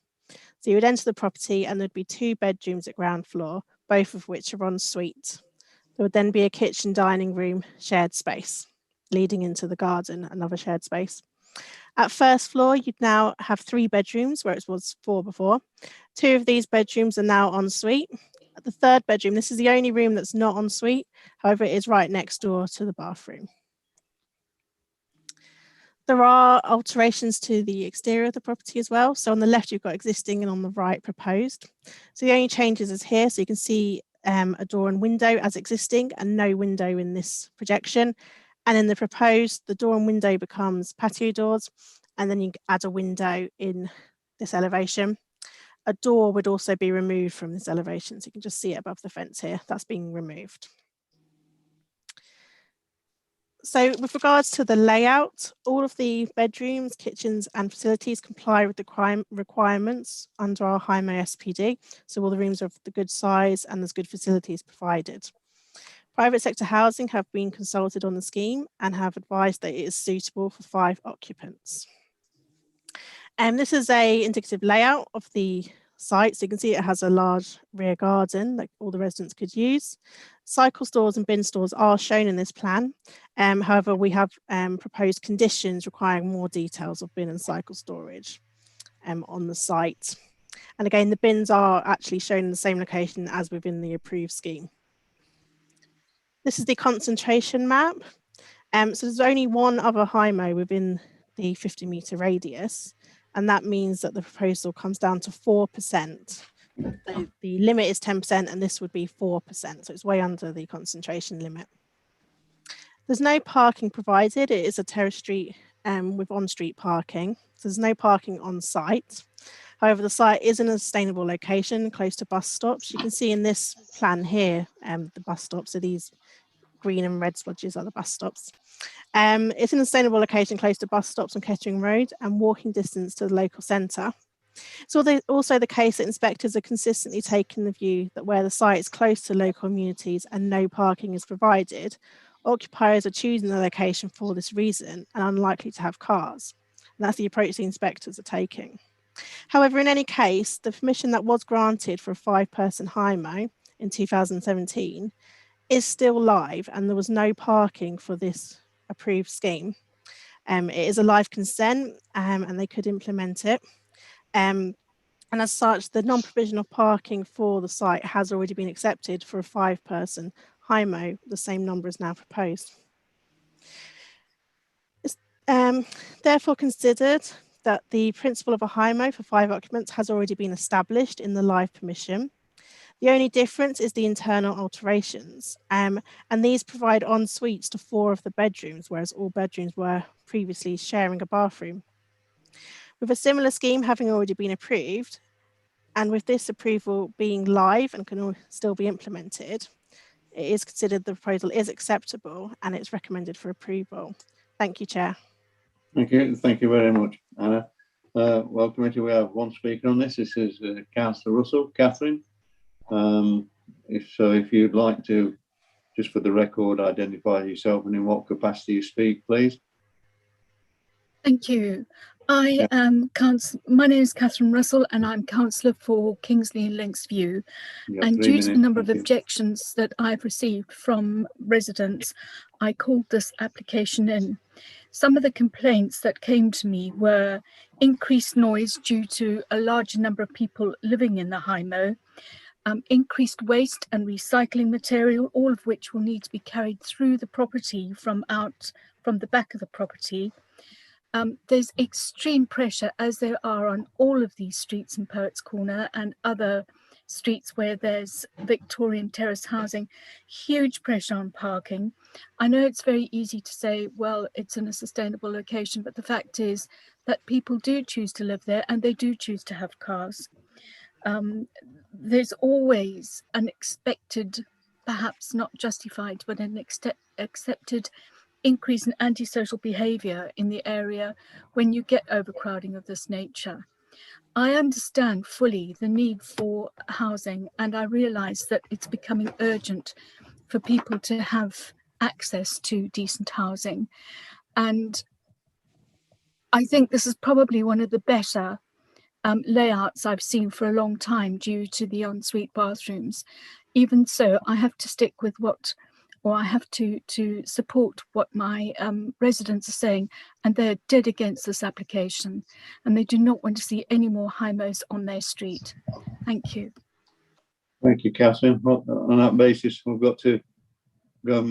So you would enter the property and there'd be 2 bedrooms at ground floor, both of which are en suite. There would then be a kitchen, dining room, shared space, leading into the garden, another shared space. At first floor, you'd now have 3 bedrooms, where it was 4 before. 2 of these bedrooms are now en suite. At the 3rd bedroom, this is the only room that's not en suite. However, it is right next door to the bathroom. There are alterations to the exterior of the property as well. So on the left, you've got existing and on the right, proposed. So the only changes is here. So you can see a door and window as existing and no window in this projection. And in the proposed, the door and window becomes patio doors. And then you add a window in this elevation. A door would also be removed from this elevation. So you can just see it above the fence here. That's being removed. So with regards to the layout, all of the bedrooms, kitchens and facilities comply with the requirements under our HIMO SPD. So all the rooms are of the good size and there's good facilities provided. Private sector housing have been consulted on the scheme and have advised that it is suitable for 5 occupants. And this is an indicative layout of the site. So you can see it has a large rear garden that all the residents could use. Cycle stores and bin stores are shown in this plan. However, we have proposed conditions requiring more details of bin and cycle storage on the site. And again, the bins are actually shown in the same location as within the approved scheme. This is the concentration map. So there's only one other HIMO within the 50-metre radius, and that means that the proposal comes down to 4%. The limit is 10% and this would be 4%, so it's way under the concentration limit. There's no parking provided. It is a terrace street with on-street parking, so there's no parking on site. However, the site is in a sustainable location close to bus stops. You can see in this plan here, the bus stops are these green and red smudges are the bus stops. It's in a sustainable location close to bus stops on Kettering Road and walking distance to the local centre. It's also the case that inspectors are consistently taking the view that where the site is close to local communities and no parking is provided, occupiers are choosing the location for this reason and unlikely to have cars. And that's the approach the inspectors are taking. However, in any case, the permission that was granted for a 5-person HIMO in 2017 is still live, and there was no parking for this approved scheme. It is a live consent and they could implement it. And as such, the non-provision of parking for the site has already been accepted for a 5-person HIMO, the same number is now proposed. It's therefore considered that the principle of a HIMO for 5 occupants has already been established in the live permission. The only difference is the internal alterations, and these provide en suites to 4 of the bedrooms, whereas all bedrooms were previously sharing a bathroom. With a similar scheme having already been approved, and with this approval being live and can still be implemented, it is considered the proposal is acceptable and it's recommended for approval. Thank you, Chair. Thank you very much, Anna. Well, committee, we have one speaker on this. This is Councillor Russell. Catherine, if you'd like to, just for the record, identify yourself and in what capacity you speak, please. Thank you. My name is Catherine Russell and I'm councillor for Kingsley and Links View. And due to the number of objections that I've received from residents, I called this application in. Some of the complaints that came to me were increased noise due to a larger number of people living in the HIMO, increased waste and recycling material, all of which will need to be carried through the property from the back of the property. There's extreme pressure, as there are on all of these streets in Poets Corner and other streets where there's Victorian terrace housing, huge pressure on parking. I know it's very easy to say, well, it's in a sustainable location, but the fact is that people do choose to live there and they do choose to have cars. There's always an expected, perhaps not justified, but an accepted increase in antisocial behaviour in the area when you get overcrowding of this nature. I understand fully the need for housing, and I realise that it's becoming urgent for people to have access to decent housing. And I think this is probably one of the better layouts I've seen for a long time due to the ensuite bathrooms. Even so, I have to stick with I have to support what my residents are saying, and they're dead against this application, and they do not want to see any more HIMOs on their street. Thank you. Thank you, Catherine. On that basis, we've got to go and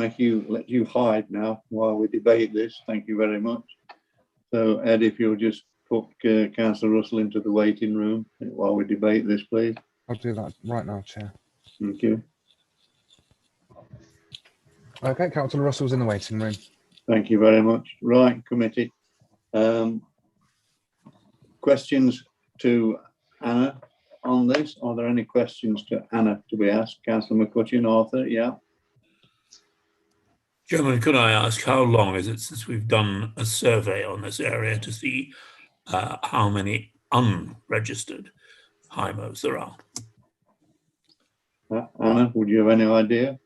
let you hide now while we debate this. Thank you very much. So, Ed, if you'll just put Councillor Russell into the waiting room while we debate this, please. I'll do that right now, Chair. Thank you. Okay, Councillor Russell's in the waiting room. Thank you very much. Right, committee. Questions to Anna on this? Are there any questions to Anna to be asked? Councillor McCutcheon, Arthur, yeah. Chairman, could I ask how long is it since we've done a survey on this area to see how many unregistered HIMOs there are? Anna, would you have any idea?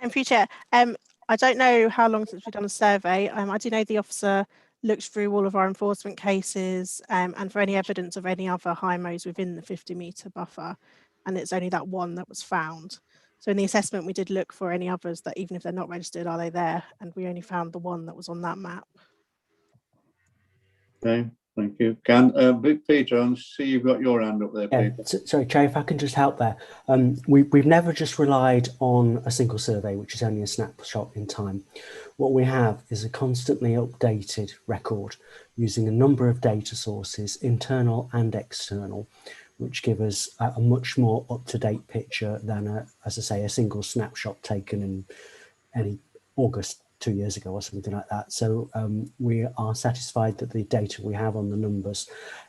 And Chair, I don't know how long since we've done a survey. I do know the officer looked through all of our enforcement cases and for any evidence of any other HIMOs within the 50-metre buffer, and it's only that one that was found. So in the assessment, we did look for any others that even if they're not registered, are they there? And we only found the one that was on that map. Okay, thank you. Peter, I see you've got your hand up there, Yeah, Peter. sorry, Chair, if I can just help there. We've never just relied on a single survey, which is only a snapshot in time. What we have is a constantly updated record using a number of data sources, internal and external, which give us a much more up-to-date picture than, as I say, a single snapshot taken in any August 2 years ago or something like that. So we are satisfied that the data we have on the numbers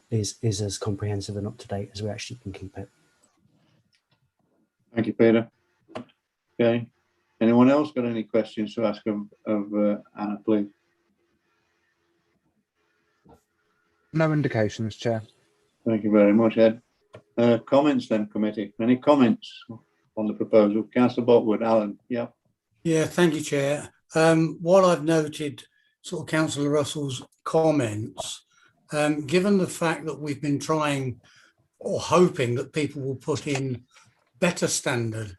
is as comprehensive and up-to-date as we actually can keep it. Thank you, Peter. Okay. Anyone else got any questions to ask of Anna, please? No indications, Chair. Thank you very much, Ed. Comments then, committee. Any comments on the proposal? Councillor Botwood, Alan. Yeah. Yeah, thank you, Chair. While I've noted sort of Councillor Russell's comments, given the fact that we've been trying or hoping that people will put in better standard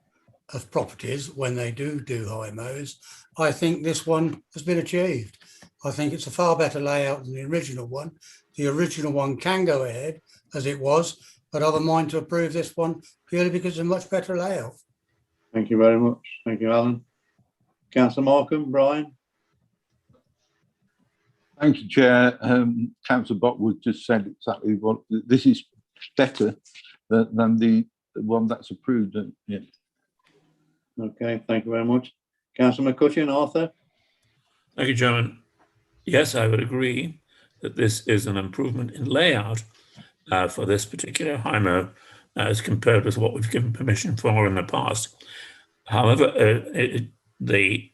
of properties when they do HIMOs, I think this one has been achieved. I think it's a far better layout than the original one. The original one can go ahead as it was, but I've a mind to approve this one purely because it's a much better layout. Thank you very much. Thank you, Alan. Councillor Markham, Brian. Thank you, Chair. Councillor Botwood just said exactly what this is better than the one that's approved. Yeah. Okay, thank you very much. Councillor McCutcheon, Arthur. Thank you, Chairman. Yes, I would agree that this is an improvement in layout for this particular HIMO as compared with what we've given permission for in the past. However, the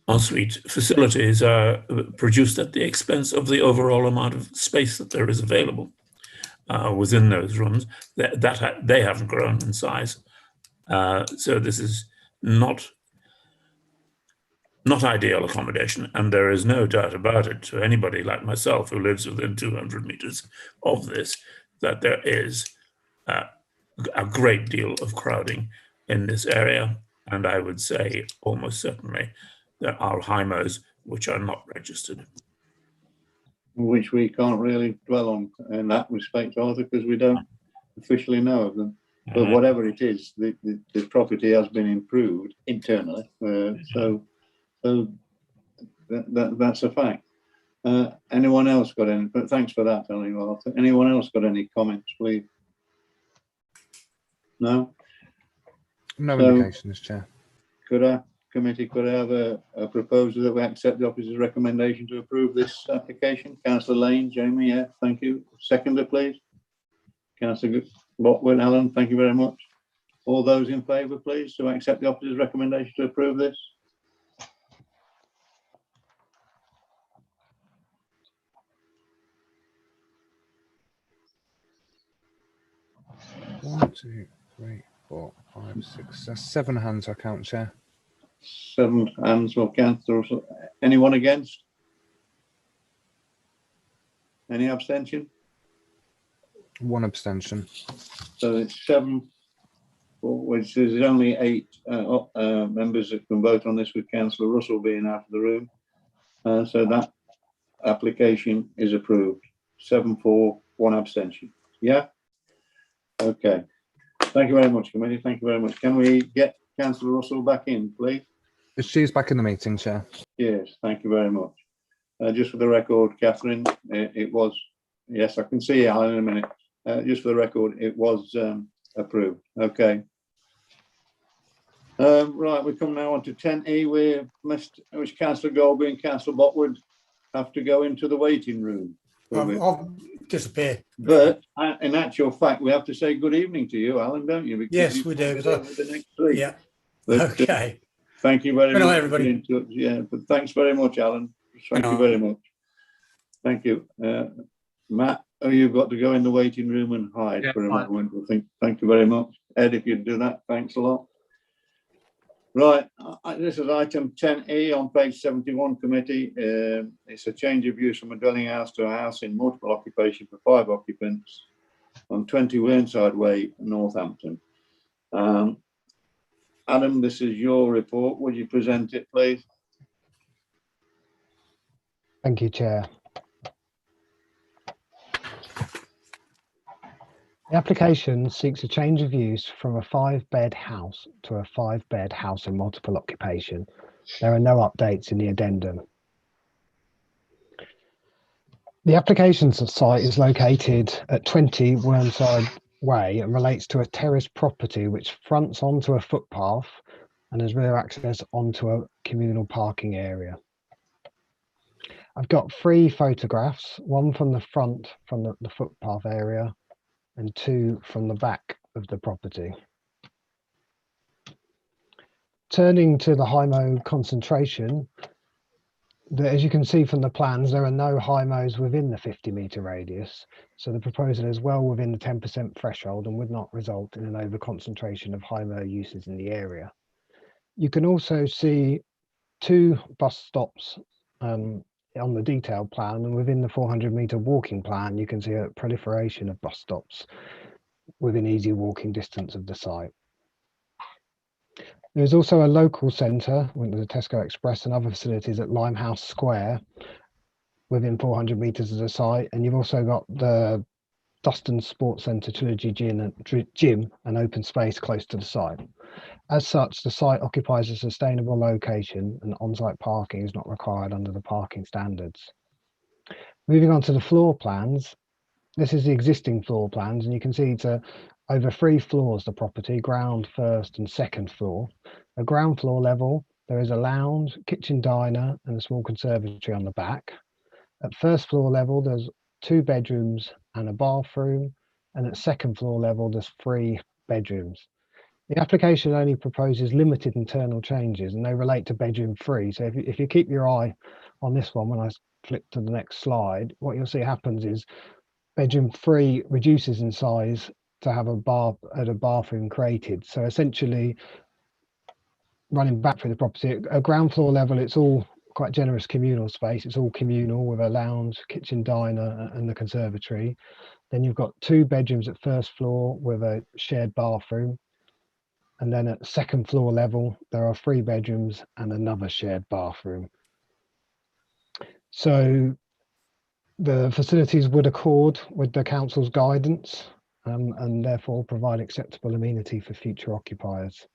ensuite facilities are produced at the expense of the overall amount of space that there is available within those rooms. That they haven't grown in size. So this is not ideal accommodation, and there is no doubt about it to anybody like myself who lives within 200 meters of this, that there is a great deal of crowding in this area. And I would say almost certainly there are HIMOs which are not registered. Which we can't really dwell on in that respect, Arthur, because we don't officially know of them. But whatever it is, the property has been improved internally. So that's a fact. Anyone else got any? But thanks for that, Arthur. Anyone else got any comments, please? No? No indications, Chair. Could I have a proposal that we accept the officer's recommendation to approve this application? Councillor Lane, Jamie, yeah, thank you. Seconder, please. Councillor Botwood, Alan, thank you very much. All those in favour, please, to accept the officer's recommendation to approve this? One, two, three, 4, 5, 6, 7 hands I count, Chair. 7 hands will councillor. Anyone against? Any abstention? 1 abstention. So it's 7, which is only 8 members that can vote on this, with Councillor Russell being out of the room. So that application is approved. 7 for, 1 abstention. Yeah? Okay. Thank you very much, committee. Thank you very much. Can we get Councillor Russell back in, please? She's back in the meeting, Chair. Yes, thank you very much. Just for the record, Catherine, it was, yes, I can see Alan in a minute. Just for the record, it was approved. Okay. Right, we come now on to 10E, which Councillor Golby and Councillor Botwood have to go into the waiting room. I'll disappear. But in actual fact, we have to say good evening to you, Alan, don't you? Because yes, we do. The next 3. Yeah. But, okay. Thank you very much. Good night, everybody. Yeah, but thanks very much, Alan. Thank you very much. Thank you. Matt, you've got to go in the waiting room and hide for a moment. Thank you very much. Ed, if you'd do that, thanks a lot. Right, this is item 10E on page 71, committee. It's a change of use from a dwelling house to a house in multiple occupation for 5 occupants on 20 Whernside Way, Northampton. Adam, this is your report. Would you present it, please? Thank you, Chair. The application seeks a change of use from a 5-bed house to a 5-bed house in multiple occupation. There are no updates in the addendum. The application site is located at 20 Whernside Way and relates to a terraced property which fronts onto a footpath and has rear access onto a communal parking area. I've got 3 photographs, one from the front from the footpath area and 2 from the back of the property. Turning to the HIMO concentration, as you can see from the plans, there are no HIMOs within the 50-metre radius, so the proposal is well within the 10% threshold and would not result in an over-concentration of HIMO uses in the area. You can also see 2 bus stops on the detailed plan, and within the 400-metre walking plan, you can see a proliferation of bus stops within easy walking distance of the site. There is also a local centre with the Tesco Express and other facilities at Limehouse Square within 400 metres of the site, and you've also got the Dustin Sports Centre, Trilogy Gym and open space close to the site. As such, the site occupies a sustainable location and on-site parking is not required under the parking standards. Moving on to the floor plans, this is the existing floor plans, and you can see it's over 3 floors, the property, ground, first and second floor. At ground floor level, there is a lounge, kitchen diner and a small conservatory on the back. At first floor level, there's 2 bedrooms and a bathroom, and at second floor level, there's 3 bedrooms. The application only proposes limited internal changes and they relate to bedroom 3. So if you keep your eye on this one, when I flip to the next slide, what you'll see happens is bedroom 3 reduces in size to have a bathroom created. So essentially, running back through the property, at ground floor level, it's all quite generous communal space. It's all communal with a lounge, kitchen diner and the conservatory. Then you've got 2 bedrooms at first floor with a shared bathroom. And then at second floor level, there are 3 bedrooms and another shared bathroom. So the facilities would accord with the council's guidance and therefore provide acceptable amenity for future occupiers.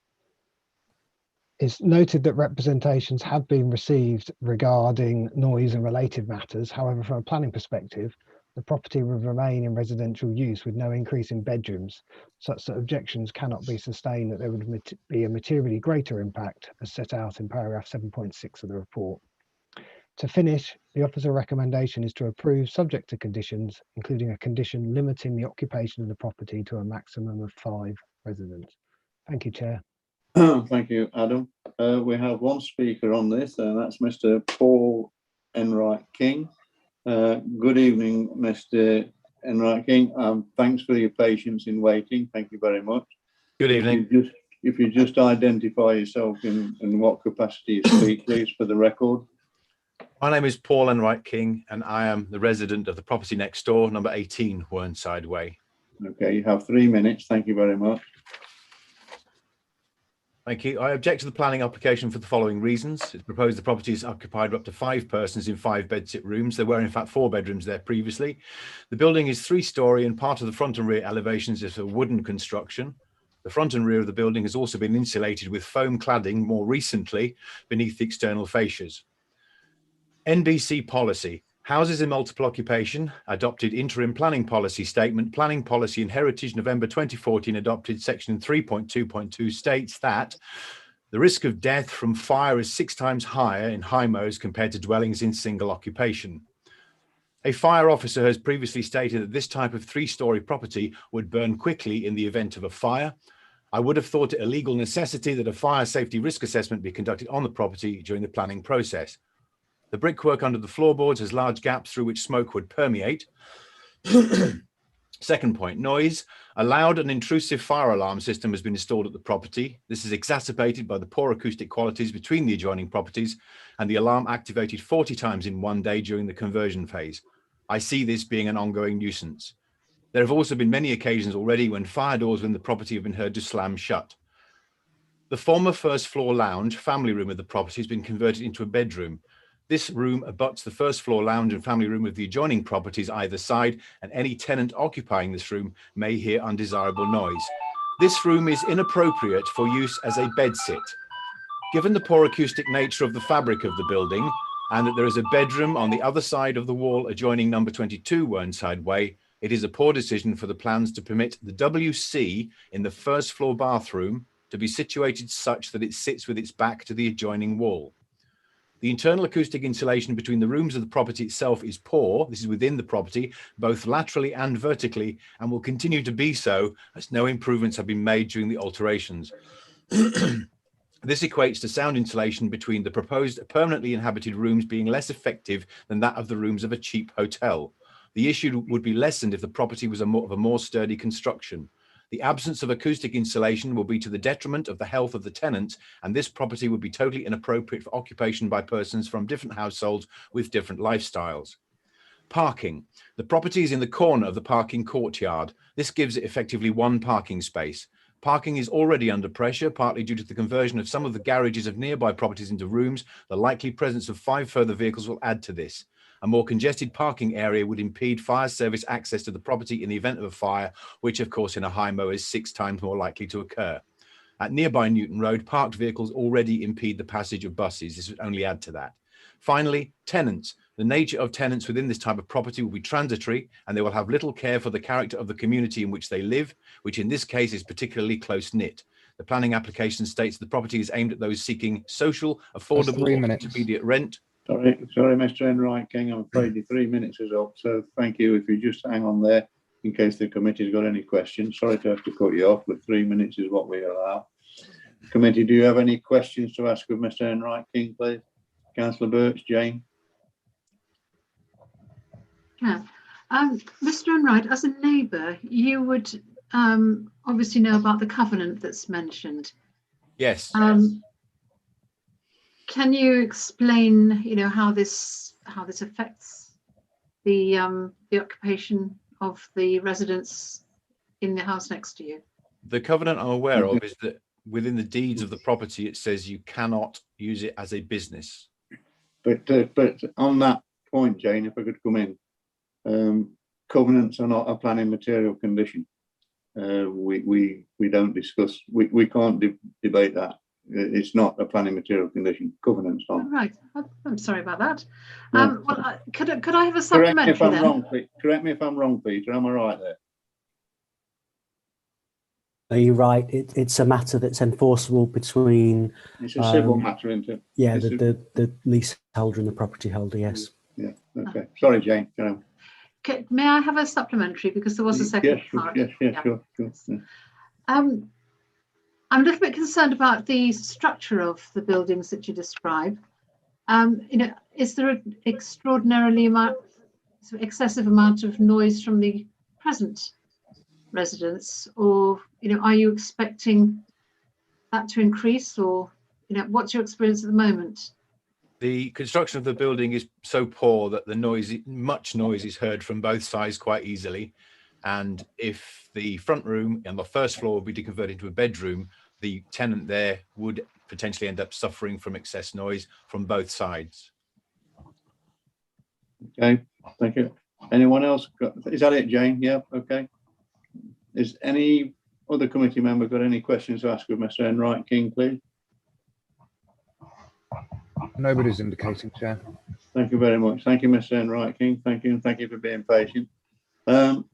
It's noted that representations have been received regarding noise and related matters. However, from a planning perspective, the property would remain in residential use with no increase in bedrooms, such that objections cannot be sustained that there would be a materially greater impact as set out in paragraph 7.6 of the report. To finish, the officer recommendation is to approve subject to conditions, including a condition limiting the occupation of the property to a maximum of 5 residents. Thank you, Chair. Thank you, Adam. We have one speaker on this, and that's Mr. Paul Enright King. Good evening, Mr. Enright King. Thanks for your patience in waiting. Thank you very much. Good evening. If you just identify yourself in what capacity you speak, please, for the record. My name is Paul Enright King, and I am the resident of the property next door, number 18 Whernside Way. Okay, you have 3 minutes. Thank you very much. Thank you. I object to the planning application for the following reasons. It's proposed the property is occupied by up to 5 persons in 5 bedsit rooms. There were in fact 4 bedrooms there previously. The building is 3-storey and part of the front and rear elevations is a wooden construction. The front and rear of the building has also been insulated with foam cladding more recently beneath the external fascias. NBC policy. Houses in multiple occupation adopted interim planning policy statement. Planning policy and heritage November 2014 adopted section 3.2.2 states that the risk of death from fire is 6 times higher in HIMOs compared to dwellings in single occupation. A fire officer has previously stated that this type of 3-storey property would burn quickly in the event of a fire. I would have thought it a legal necessity that a fire safety risk assessment be conducted on the property during the planning process. The brickwork under the floorboards has large gaps through which smoke would permeate. Second point, noise. A loud and intrusive fire alarm system has been installed at the property. This is exacerbated by the poor acoustic qualities between the adjoining properties, and the alarm activated 40 times in one day during the conversion phase. I see this being an ongoing nuisance. There have also been many occasions already when fire doors within the property have been heard to slam shut. The former first floor lounge family room of the property has been converted into a bedroom. This room abuts the first floor lounge and family room of the adjoining properties either side, and any tenant occupying this room may hear undesirable noise. This room is inappropriate for use as a bedsit. Given the poor acoustic nature of the fabric of the building, and that there is a bedroom on the other side of the wall adjoining number 22 Whernside Way, it is a poor decision for the plans to permit the WC in the first floor bathroom to be situated such that it sits with its back to the adjoining wall. The internal acoustic insulation between the rooms of the property itself is poor. This is within the property, both laterally and vertically, and will continue to be so as no improvements have been made during the alterations. This equates to sound insulation between the proposed permanently inhabited rooms being less effective than that of the rooms of a cheap hotel. The issue would be lessened if the property was of a more sturdy construction. The absence of acoustic insulation will be to the detriment of the health of the tenants, and this property would be totally inappropriate for occupation by persons from different households with different lifestyles. Parking. The property is in the corner of the parking courtyard. This gives it effectively one parking space. Parking is already under pressure, partly due to the conversion of some of the garages of nearby properties into rooms. The likely presence of 5 further vehicles will add to this. A more congested parking area would impede fire service access to the property in the event of a fire, which of course in a high mow is 6 times more likely to occur. At nearby Newton Road, parked vehicles already impede the passage of buses. This would only add to that. Finally, tenants. The nature of tenants within this type of property will be transitory, and they will have little care for the character of the community in which they live, which in this case is particularly close-knit. The planning application states the property is aimed at those seeking social, affordable, intermediate rent. Sorry, Mr. Enright King, I'm afraid your 3 minutes is up, so thank you. If you just hang on there in case the committee's got any questions. Sorry to have to cut you off, but 3 minutes is what we allow. Committee, do you have any questions to ask of Mr. Enright King, please? Councillor Birch, Jane. Yeah. Mr. Enright, as a neighbour, you would obviously know about the covenant that's mentioned. Yes. Can you explain, how this affects the occupation of the residents in the house next to you? The covenant I'm aware of is that within the deeds of the property, it says you cannot use it as a business. But on that point, Jane, if I could come in, covenants are not a planning material condition. We don't discuss. We can't debate that. It's not a planning material condition. Covenants on. Right. I'm sorry about that. No. Well, could I have a supplementary Correct me if I'm wrong, Peter. Am I right there? Are you right? It's a matter that's enforceable between. It's a civil matter, isn't it? Yeah, the leaseholder and the property holder. Yes. Yeah. Okay. Sorry, Jane. May I have a supplementary, because there was a second part? Yes, sure. Yeah. I'm a little bit concerned about the structure of the buildings that you describe. Is there an excessive amount of noise from the present residents, or are you expecting that to increase, or what's your experience at the moment? The construction of the building is so poor that much noise is heard from both sides quite easily. And if the front room and the first floor would be converted into a bedroom, the tenant there would potentially end up suffering from excess noise from both sides. Okay, thank you. Anyone else? Is that it, Jane? Yeah, okay. Is any other committee member got any questions to ask of Mr. Enright King, please? Nobody's indicating, Chair. Thank you very much. Thank you, Mr. Enright King. Thank you, and thank you for being patient.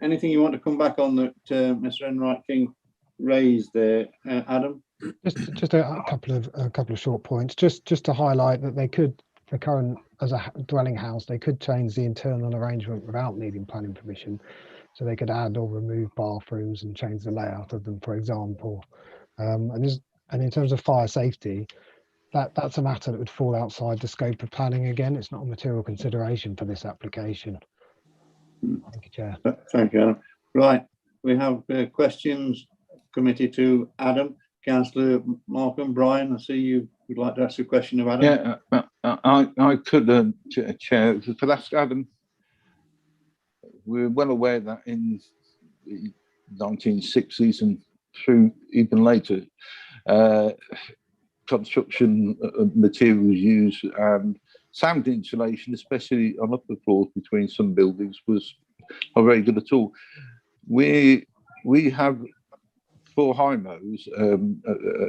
Anything you want to come back on that Mr. Enright King raised there, Adam? Just a couple of short points. Just to highlight that they could, the current as a dwelling house, they could change the internal arrangement without needing planning permission. So they could add or remove bathrooms and change the layout of them, for example. And in terms of fire safety, that's a matter that would fall outside the scope of planning again. It's not a material consideration for this application. Thank you, Chair. Thank you, Adam. Right, we have questions committee to Adam. Councillor Markham, Brian, I see you would like to ask a question of Adam. Yeah, I could, Chair, for ask Adam. We're well aware that in the 1960s and through even later, construction materials used, and sound insulation, especially on upper floors between some buildings, was not very good at all. We have for HIMOs,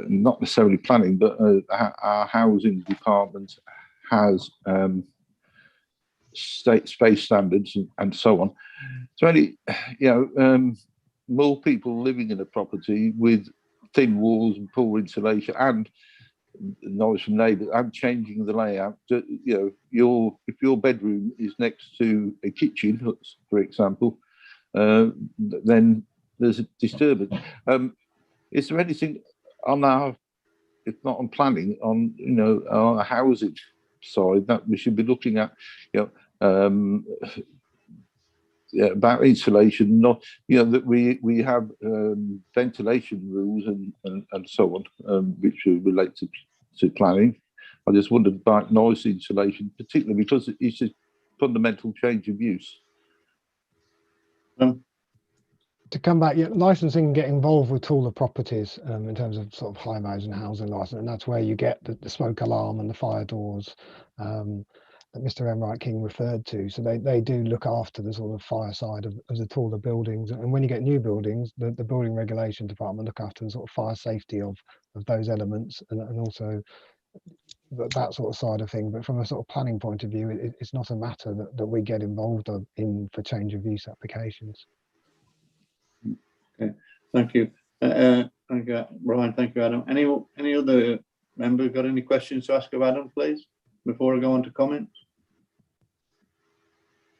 not necessarily planning, but our housing department has state space standards and so on. So only, more people living in a property with thin walls and poor insulation and noise from neighbours and changing the layout. If your bedroom is next to a kitchen, for example, then there's a disturbance. Is there anything on our, if not on planning, on our housing side that we should be looking at? About insulation, not that we have ventilation rules and so on, which relate to planning. I just wondered about noise insulation, particularly because it's a fundamental change of use. To come back, licensing can get involved with taller properties in terms of sort of HIMOs and housing license, and that's where you get the smoke alarm and the fire doors that Mr. Enright King referred to. So they do look after the sort of fire side of the taller buildings. And when you get new buildings, the building regulation department look after the sort of fire safety of those elements and also that sort of side of thing. But from a sort of planning point of view, it's not a matter that we get involved in for change of use applications. Okay, thank you. Thank you, Brian. Thank you, Adam. Any other member got any questions to ask of Adam, please, before I go on to comments?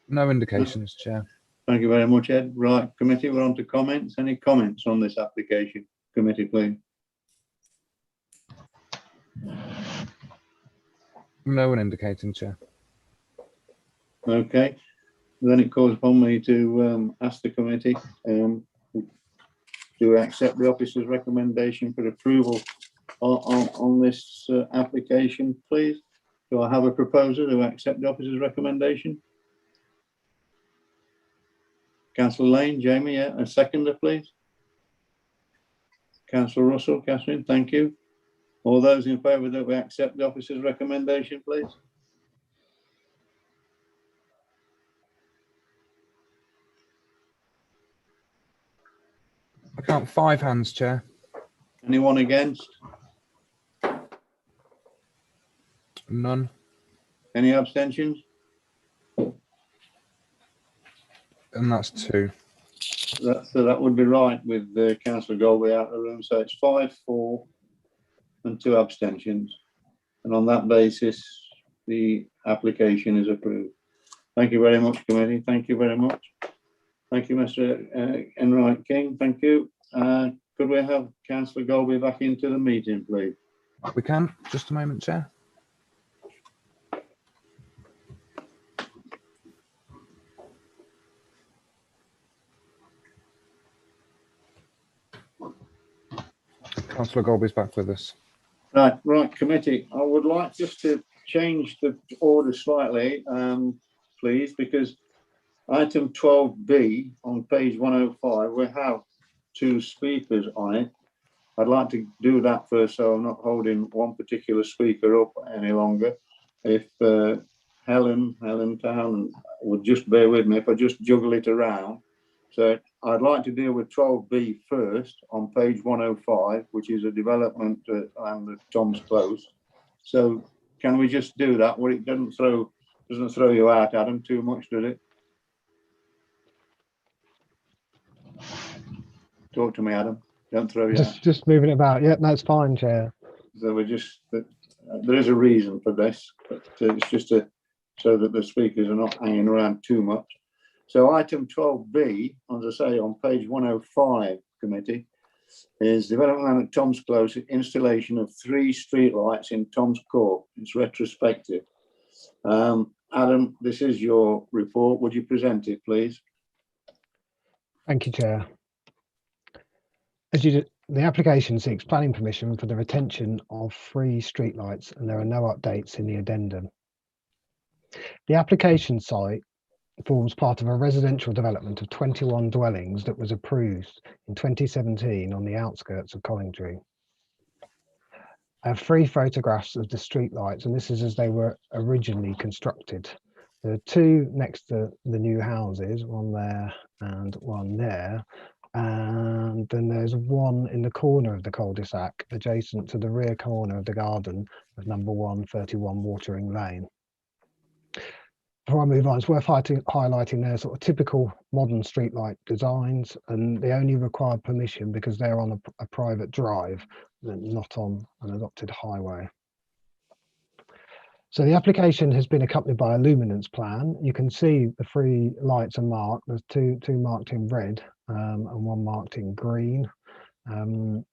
No indications, Chair. Thank you very much, Ed. Right, committee, we're on to comments. Any comments on this application, committee, please? No one indicating, Chair. Okay, then it calls upon me to ask the committee to accept the officer's recommendation for approval on this application, please. Do I have a proposer to accept the officer's recommendation? Councillor Lane, Jamie, yeah, a seconder, please. Councillor Russell, Catherine, thank you. All those in favour that we accept the officer's recommendation, please. I count 5 hands, Chair. Anyone against? None. Any abstentions? And that's 2. So that would be right with Councillor Galway out of the room. So it's 5, 4 and 2 abstentions. And on that basis, the application is approved. Thank you very much, committee. Thank you very much. Thank you, Mr. Enright King. Thank you. Could we have Councillor Galway back into the meeting, please? We can. Just a moment, Chair. Councillor Golby's back with us. Right, committee. I would like just to change the order slightly, please, because item 12B on page 105, we have 2 speakers on it. I'd like to do that first, so I'm not holding one particular speaker up any longer. If Helen Town would just bear with me if I just juggle it around. So I'd like to deal with 12B first on page 105, which is a development land at Tom's Close. So can we just do that? Well, it doesn't throw you out, Adam, too much, does it? Talk to me, Adam. Don't throw you out. Just moving it about. Yeah, that's fine, Chair. So we're just there is a reason for this, but it's just so that the speakers are not hanging around too much. So item 12B, as I say, on page 105, committee, is development land at Tom's Close, installation of 3 street lights in Tom's Court. It's retrospective. Adam, this is your report. Would you present it, please? Thank you, Chair. The application seeks planning permission for the retention of 3 streetlights, and there are no updates in the addendum. The application site forms part of a residential development of 21 dwellings that was approved in 2017 on the outskirts of Coventry. I have 3 photographs of the street lights, and this is as they were originally constructed. There are 2 next to the new houses, one there and one there. And then there's one in the corner of the cul-de-sac, adjacent to the rear corner of the garden of number 131 Watering Lane. Before I move on, it's worth highlighting their sort of typical modern streetlight designs, and they only require permission because they're on a private drive, not on an adopted highway. So the application has been accompanied by a luminance plan. You can see the 3 lights are marked. There's two marked in red and one marked in green. And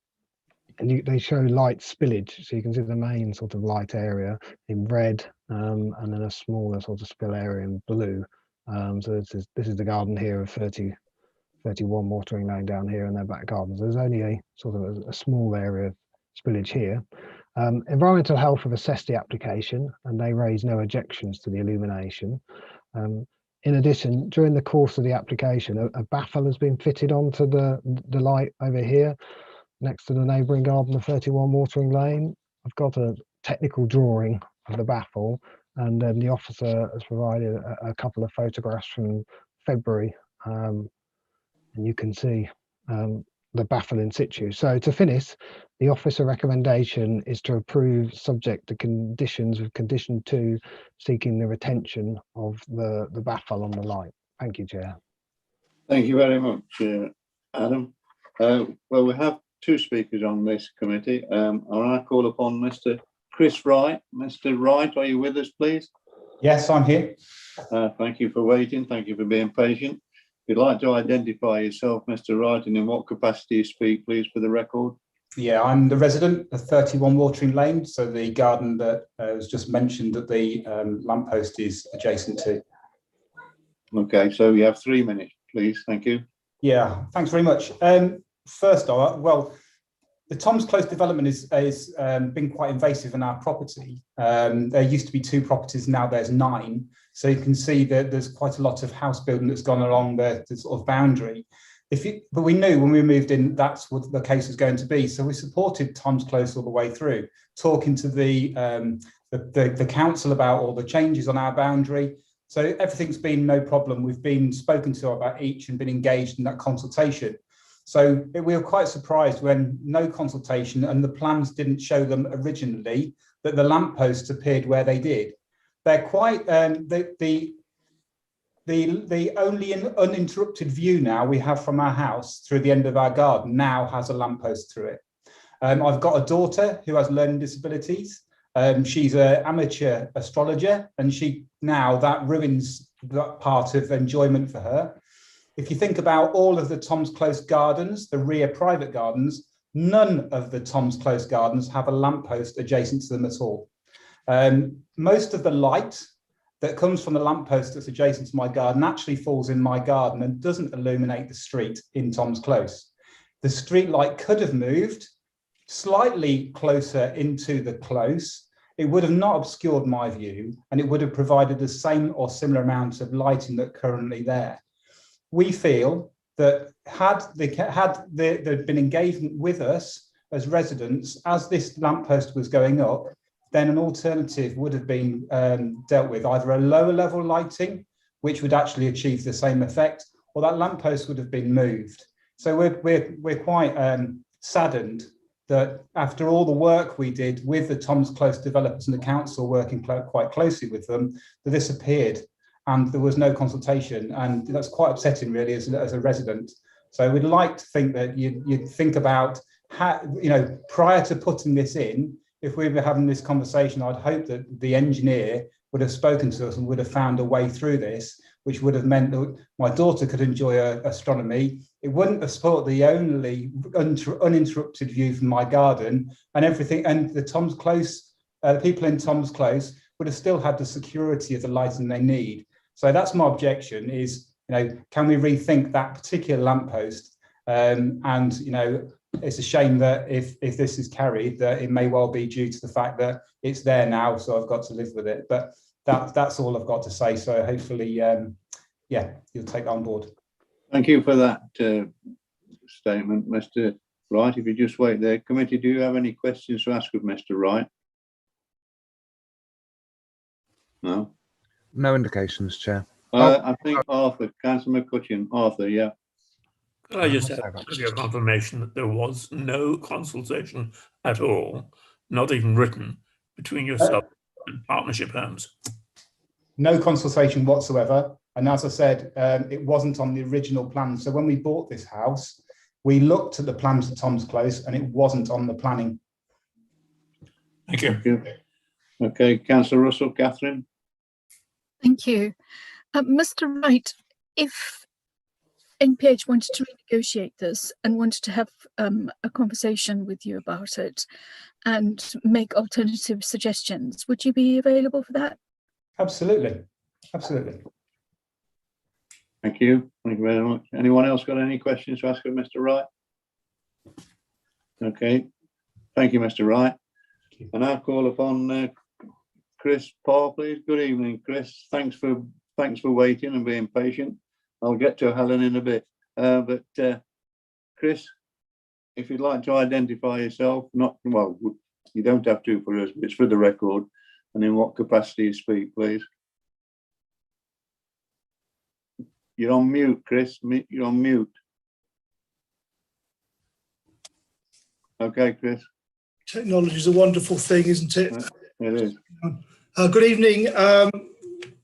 they show light spillage. So you can see the main sort of light area in red and then a smaller sort of spill area in blue. So this is the garden here of 31 Watering Lane down here in their back gardens. There's only a sort of a small area of spillage here. Environmental Health have assessed the application and they raise no objections to the illumination. In addition, during the course of the application, a baffle has been fitted onto the light over here next to the neighbouring garden of 31 Watering Lane. I've got a technical drawing of the baffle, and then the officer has provided a couple of photographs from February, and you can see the baffle in situ. So to finish, the officer recommendation is to approve subject to conditions of condition 2, seeking the retention of the baffle on the light. Thank you, Chair. Thank you very much, Adam. Well, we have 2 speakers on this committee. I call upon Mr. Chris Wright. Mr. Wright, are you with us, please? Yes, I'm here. Thank you for waiting. Thank you for being patient. If you'd like to identify yourself, Mr. Wright, and in what capacity you speak, please, for the record. Yeah, I'm the resident of 31 Watering Lane, so the garden that was just mentioned that the lamppost is adjacent to. Okay, so you have 3 minutes, please. Thank you. Yeah, thanks very much. First off, well, the Tom's Close development is been quite invasive in our property. There used to be 2 properties, now there's 9. So you can see that there's quite a lot of house building that's gone along the sort of boundary. But we knew when we moved in that's what the case was going to be. So we supported Tom's Close all the way through, talking to the council about all the changes on our boundary. So everything's been no problem. We've been spoken to about each and been engaged in that consultation. So we were quite surprised when no consultation and the plans didn't show them originally that the lampposts appeared where they did. They're quite, the only uninterrupted view now we have from our house through the end of our garden now has a lamppost through it. I've got a daughter who has learning disabilities. She's an amateur astrologer and that ruins that part of enjoyment for her. If you think about all of the Tom's Close gardens, the rear private gardens, none of the Tom's Close gardens have a lamppost adjacent to them at all. Most of the light that comes from the lamppost that's adjacent to my garden actually falls in my garden and doesn't illuminate the street in Tom's Close. The street light could have moved slightly closer into the close. It would have not obscured my view and it would have provided the same or similar amount of lighting that currently there. We feel that had there been engagement with us as residents as this lamppost was going up, then an alternative would have been dealt with, either a lower level lighting, which would actually achieve the same effect, or that lamppost would have been moved. So we're quite saddened that after all the work we did with the Tom's Close developers and the council working quite closely with them, that this appeared and there was no consultation, and that's quite upsetting really as a resident. So we'd like to think that you'd think about how, prior to putting this in, if we were having this conversation, I'd hope that the engineer would have spoken to us and would have found a way through this, which would have meant that my daughter could enjoy astronomy. It wouldn't have supported the only uninterrupted view from my garden and everything. And the Tom's Close, the people in Tom's Close would have still had the security of the lighting they need. So that's my objection is, can we rethink that particular lamppost? It's a shame that if this is carried, that it may well be due to the fact that it's there now, so I've got to live with it. But that's all I've got to say. So hopefully, you'll take that on board. Thank you for that statement, Mr. Right, if you just wait there. Committee, do you have any questions to ask of Mr. Wright? No? No indications, Chair. I think Arthur, Councillor McCutcheon, Arthur, yeah. Could I just have your confirmation that there was no consultation at all, not even written, between yourself and Partnership Homes? No consultation whatsoever. And as I said, it wasn't on the original plan. So when we bought this house, we looked at the plans at Tom's Close and it wasn't on the planning. Thank you. Thank you. Okay, Councillor Russell, Catherine. Thank you. Mr. Wright, if NPH wanted to renegotiate this and wanted to have a conversation with you about it and make alternative suggestions, would you be available for that? Absolutely. Absolutely. Thank you. Thank you very much. Anyone else got any questions to ask of Mr. Wright? Okay. Thank you, Mr. Wright. And I'll call upon Chris Parr, please. Good evening, Chris. Thanks for waiting and being patient. I'll get to Helen in a bit. But Chris, if you'd like to identify yourself, well, you don't have to for us, but it's for the record, and in what capacity you speak, please. You're on mute, Chris. You're on mute. Okay, Chris. Technology is a wonderful thing, isn't it? It is. Good evening,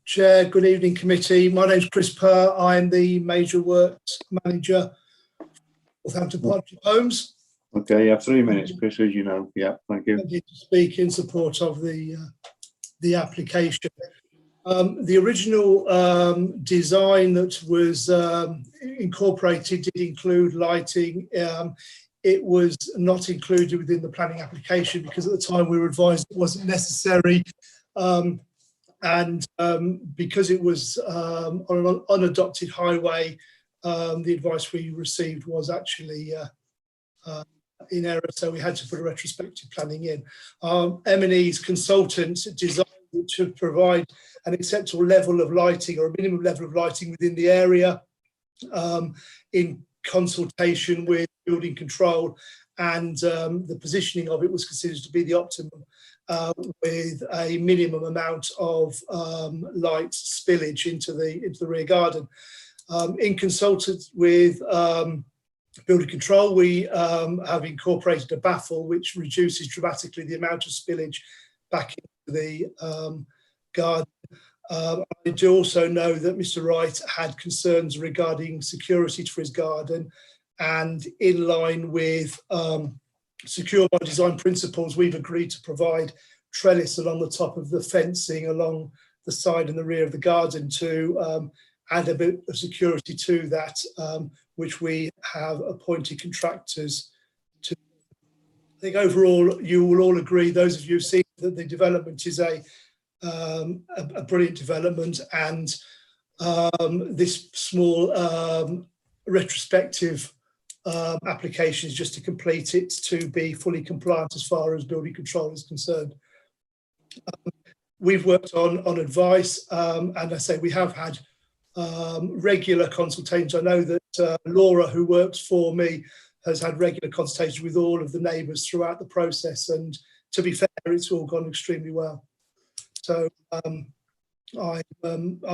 Chair. Good evening, committee. My name's Chris Purr. I'm the Major Works Manager for Northampton Partnership Homes. Okay, you have 3 minutes, Chris, as you know. Yeah, thank you. I need to speak in support of the application. The original design that was incorporated did include lighting. It was not included within the planning application because at the time we were advised it wasn't necessary. Because it was on an unadopted highway, the advice we received was actually in error, so we had to put a retrospective planning in. M&E's consultants designed to provide an acceptable level of lighting or a minimum level of lighting within the area in consultation with building control, and the positioning of it was considered to be the optimum with a minimum amount of light spillage into the rear garden. In consulted with building control, we have incorporated a baffle which reduces dramatically the amount of spillage back into the garden. I do also know that Mr. Wright had concerns regarding security for his garden, and in line with secure by design principles, we've agreed to provide trellis along the top of the fencing along the side and the rear of the garden to add a bit of security to that, which we have appointed contractors to. I think overall you will all agree, those of you who've seen that the development is a brilliant development, and this small retrospective application is just to complete it to be fully compliant as far as building control is concerned. We've worked on advice, and I say we have had regular consultations. I know that Laura, who works for me, has had regular consultations with all of the neighbours throughout the process, and to be fair, it's all gone extremely well. So I'm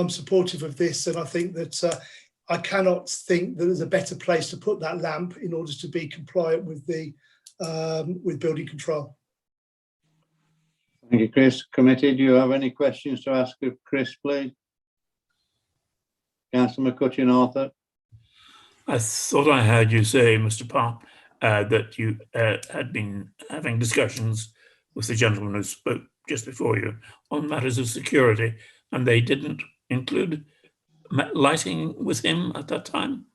supportive of this, and I think that I cannot think that there's a better place to put that lamp in order to be compliant with the with building control. Thank you, Chris. Committee, do you have any questions to ask of Chris, please? Councillor McCutcheon, Arthur. I thought I heard you say, Mr. Parr, that you had been having discussions with the gentleman who spoke just before you on matters of security, and they didn't include lighting with him at that time?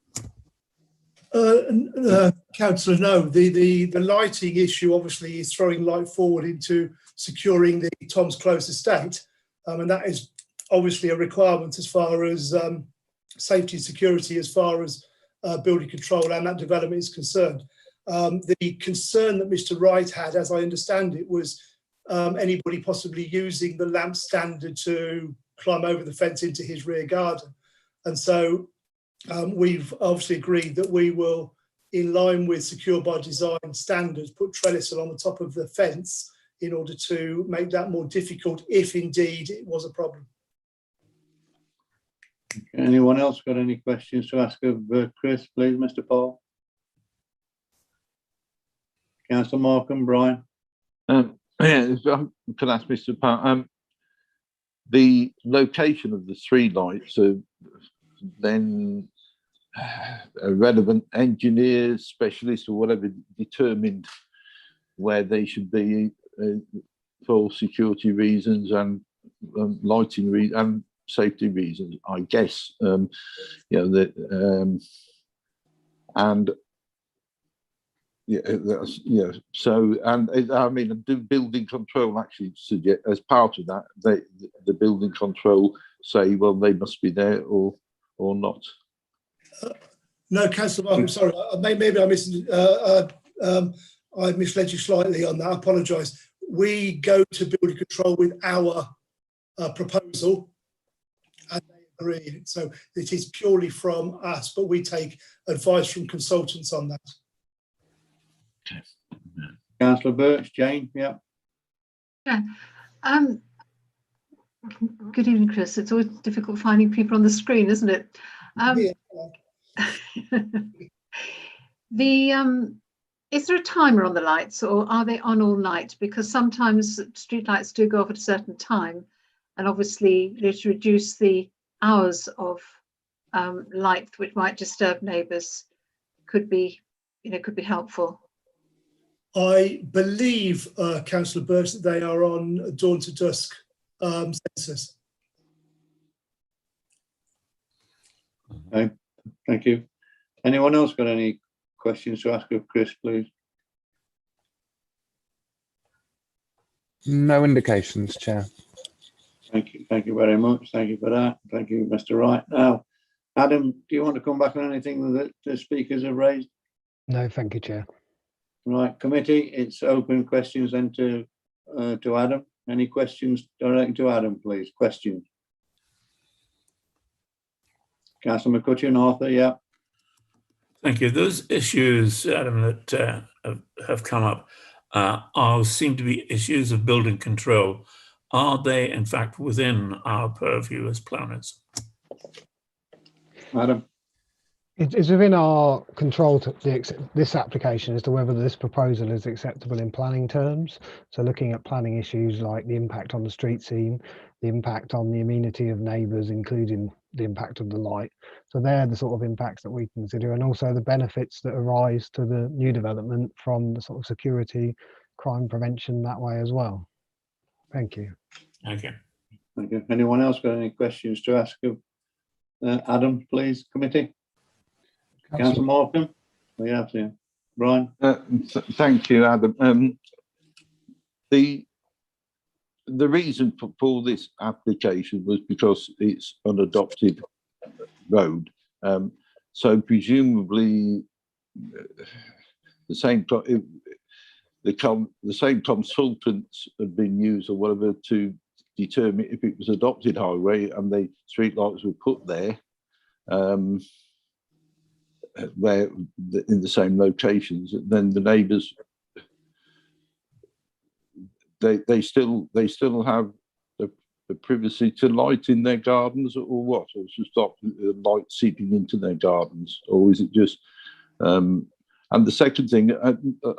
Councillor, no. The lighting issue obviously is throwing light forward into securing the Tom's Close estate, and that is obviously a requirement as far as safety and security, as far as building control and that development is concerned. The concern that Mr. Wright had, as I understand it, was anybody possibly using the lamp standard to climb over the fence into his rear garden. And so we've obviously agreed that we will in line with secure by design standards, put trellis along the top of the fence in order to make that more difficult if indeed it was a problem. Anyone else got any questions to ask of Chris, please, Mr. Paul? Councillor Markham, Brian? Yeah, if I could ask Mr. Park, the location of the three lights are then relevant engineers, specialists or whatever determined where they should be for security reasons and lighting and safety reasons, I guess. You know, that and yeah, that's, yeah. So, and I mean, do building control actually suggest, as part of that, the building control say, well, they must be there or not? No, Councillor Markham, sorry, maybe I misled you slightly on that. I apologise. We go to building control with our proposal, and they agree. So it is purely from us, but we take advice from consultants on that. Councillor Birch, Jane, yeah. Yeah. Good evening, Chris. It's always difficult finding people on the screen, isn't it? Is there a timer on the lights, or are they on all night? Because sometimes street lights do go off at a certain time, and obviously to reduce the hours of light which might disturb neighbours could be, could be helpful. I believe, Councillor Birch, that they are on dawn to dusk sensors. Okay, thank you. Anyone else got any questions to ask of Chris, please? No indications, Chair. Thank you very much. Thank you for that. Thank you, Mr. Wright. Now, Adam, do you want to come back on anything that the speakers have raised? No, thank you, Chair. Right, committee, it's open questions then to Adam. Any questions directed to Adam, please? Questions? Councillor McCutcheon, Arthur, yeah. Thank you. Those issues, Adam, that have come up seem to be issues of building control. Are they, in fact, within our purview as planners? Adam? It's within our control to this application as to whether this proposal is acceptable in planning terms. So looking at planning issues like the impact on the street scene, the impact on the amenity of neighbours, including the impact of the light. So they're the sort of impacts that we consider, and also the benefits that arise to the new development from the sort of security, crime prevention that way as well. Thank you. Okay. Thank you. Anyone else got any questions to ask of Adam, please, committee? Councillor Markham? We have to. Brian? Thank you, Adam. The reason for this application was because it's an adopted road. So presumably the same consultants have been used or whatever to determine if it was adopted highway and the street lights were put there. Where in the same locations, then the neighbours they still have the privacy to light in their gardens, or what, or to stop light seeping into their gardens, or is it just? And the second thing,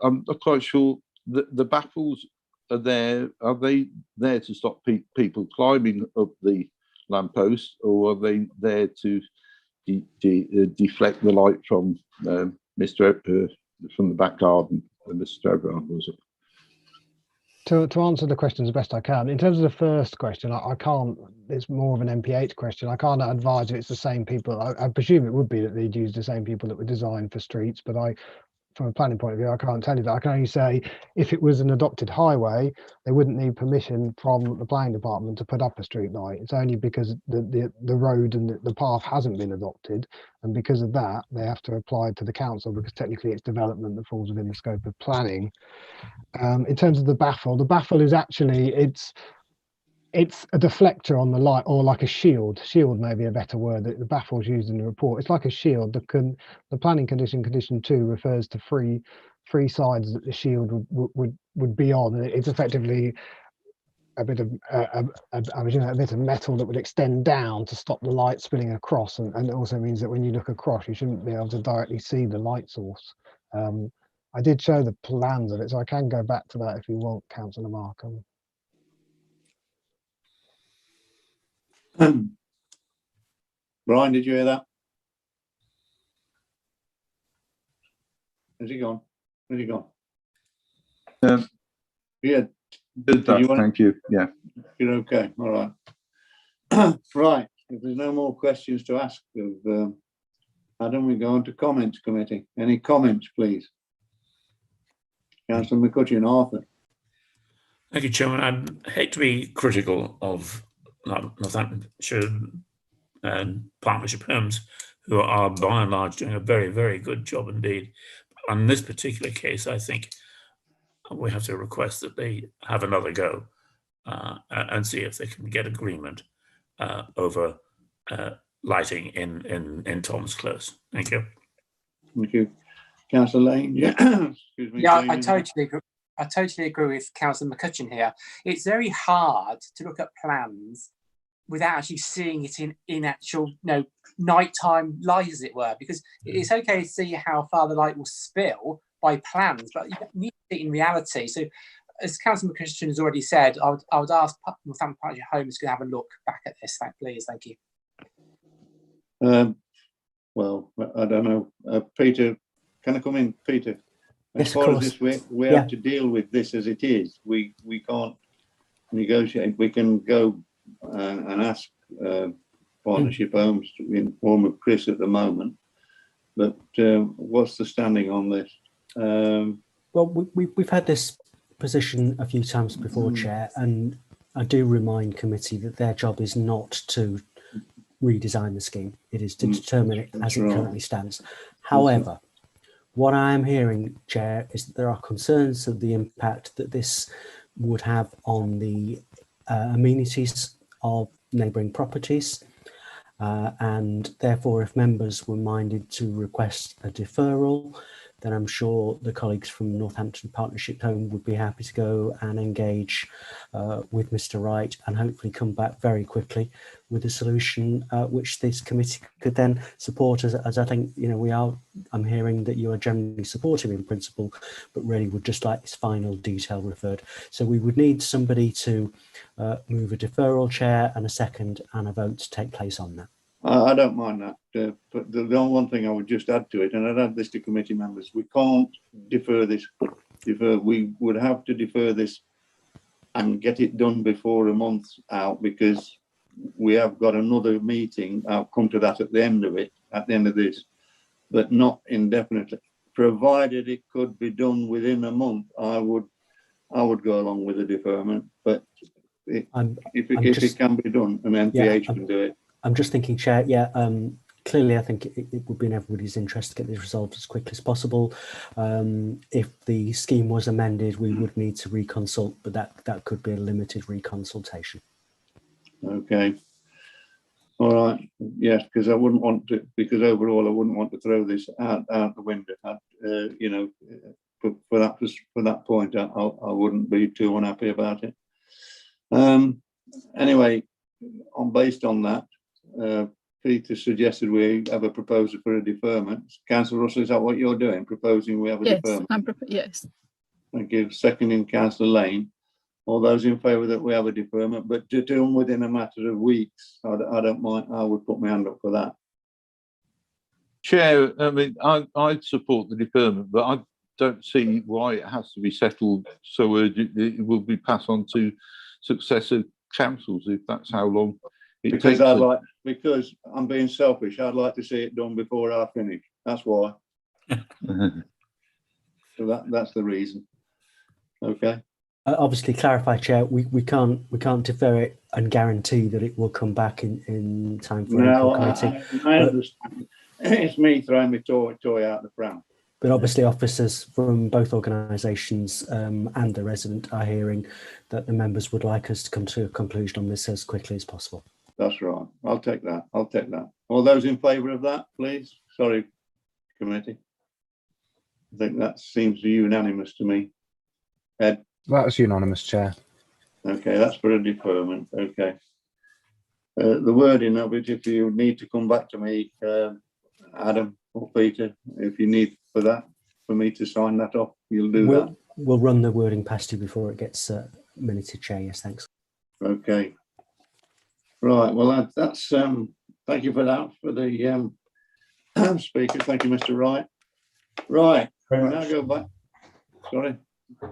I'm not quite sure. The baffles are there. Are they there to stop people climbing up the lamppost, or are they there to deflect the light from from the back garden, Mr. Everard, was it? To answer the question as best I can, in terms of the first question, I can't, it's more of an MPH question. I can't advise if it's the same people. I presume it would be that they'd use the same people that were designed for streets, but from a planning point of view, I can't tell you that. I can only say if it was an adopted highway, they wouldn't need permission from the planning department to put up a street light. It's only because the road and the path hasn't been adopted, and because of that, they have to apply to the council because technically it's development that falls within the scope of planning. In terms of the baffle is actually, it's a deflector on the light, or like a shield. Shield may be a better word. The baffle's used in the report. It's like a shield. The planning condition 2 refers to three sides that the shield would be on. And it's effectively a bit of a bit of metal that would extend down to stop the light spilling across, and it also means that when you look across, you shouldn't be able to directly see the light source. I did show the plans of it, so I can go back to that if you want, Councillor Markham. Brian, did you hear that? Has he gone? Where's he gone? Yeah. Thank you. Yeah. You're okay. All right. Right. If there's no more questions to ask of Adam, we go on to comments committee. Any comments, please? Councillor McCutcheon, Arthur. Thank you, Chairman. I'd hate to be critical of Northamptonshire and Partnership Homes, who are by and large doing a very, very good job indeed. On this particular case, I think we have to request that they have another go and see if they can get agreement over lighting in Tom's Close. Thank you. Thank you. Councillor Lane. Yeah. Excuse me. Yeah, I totally agree with Councillor McCutcheon here. It's very hard to look at plans without actually seeing it in actual nighttime light, as it were, because it's okay to see how far the light will spill by plans, but you need to see it in reality. So, as Councillor McCutcheon has already said, I would ask Northampton Partnership Homes to have a look back at this, please. Thank you. Well, I don't know. Peter, can I come in, Peter? As Yes, far of as course. this, we Yeah. have to deal with this as it is. We can't negotiate. We can go and ask Partnership Homes in form of Chris at the moment. But what's the standing on this? Well, we've had this position a few times before, Chair, and I do remind committee that their job is not to redesign the scheme. It is to determine it as it currently stands. However, what I am hearing, Chair, is that there are concerns of the impact that this would have on the amenities of neighbouring properties. And therefore, if members were minded to request a deferral, then I'm sure the colleagues from Northampton Partnership Home would be happy to go and engage with Mr. Wright and hopefully come back very quickly with a solution which this committee could then support, as I think, we are. I'm hearing that you are generally supportive in principle, but really would just like this final detail referred. So we would need somebody to move a deferral, Chair, and a second and a vote to take place on that. I don't mind that, but the only one thing I would just add to it, and I'd add this to committee members, we can't defer this. We would have to defer this and get it done before a month's out, because we have got another meeting. I'll come to that at the end of it, at the end of this, but not indefinitely. Provided it could be done within a month, I would go along with the deferment. But if it can be done, and NPH can do it. I'm just thinking, Chair, clearly I think it would be in everybody's interest to get this resolved as quickly as possible. If the scheme was amended, we would need to reconsult, but that could be a limited reconsultation. Okay. All right. Yes, because I wouldn't want to, because overall I wouldn't want to throw this out the window. For that point, I wouldn't be too unhappy about it. Anyway, based on that, Peter suggested we have a proposal for a deferment. Councillor Russell, is that what you're doing? Proposing we have a deferment? Yes. Thank you. Seconding Councillor Lane. All those in favour that we have a deferment, but to do them within a matter of weeks, I don't mind. I would put my hand up for that. Chair, I mean, I'd support the deferment, but I don't see why it has to be settled so urgently. It will be passed on to successive councils if that's how long it takes. Because I'm being selfish, I'd like to see it done before I finish. That's why. So that's the reason. Okay. Obviously, clarify, Chair. We can't defer it and guarantee that it will come back in time for No, April committee. I understand. It's me throwing my toy out the pram. But obviously, officers from both organisations and the resident are hearing that the members would like us to come to a conclusion on this as quickly as possible. That's right. I'll take that. I'll take that. All those in favour of that, please. Sorry, committee. I think that seems unanimous to me. Ed? That's unanimous, Chair. Okay, that's for a deferment. Okay. The wording of it, if you need to come back to me, Adam or Peter, if you need for that, for me to sign that off, you'll do that. We'll run the wording past you before it gets minuted, Chair. Yes, thanks. Okay. Right. Well, that's thank you for that for the speaker. Thank you, Mr. Wright. Right. We now go back. Sorry.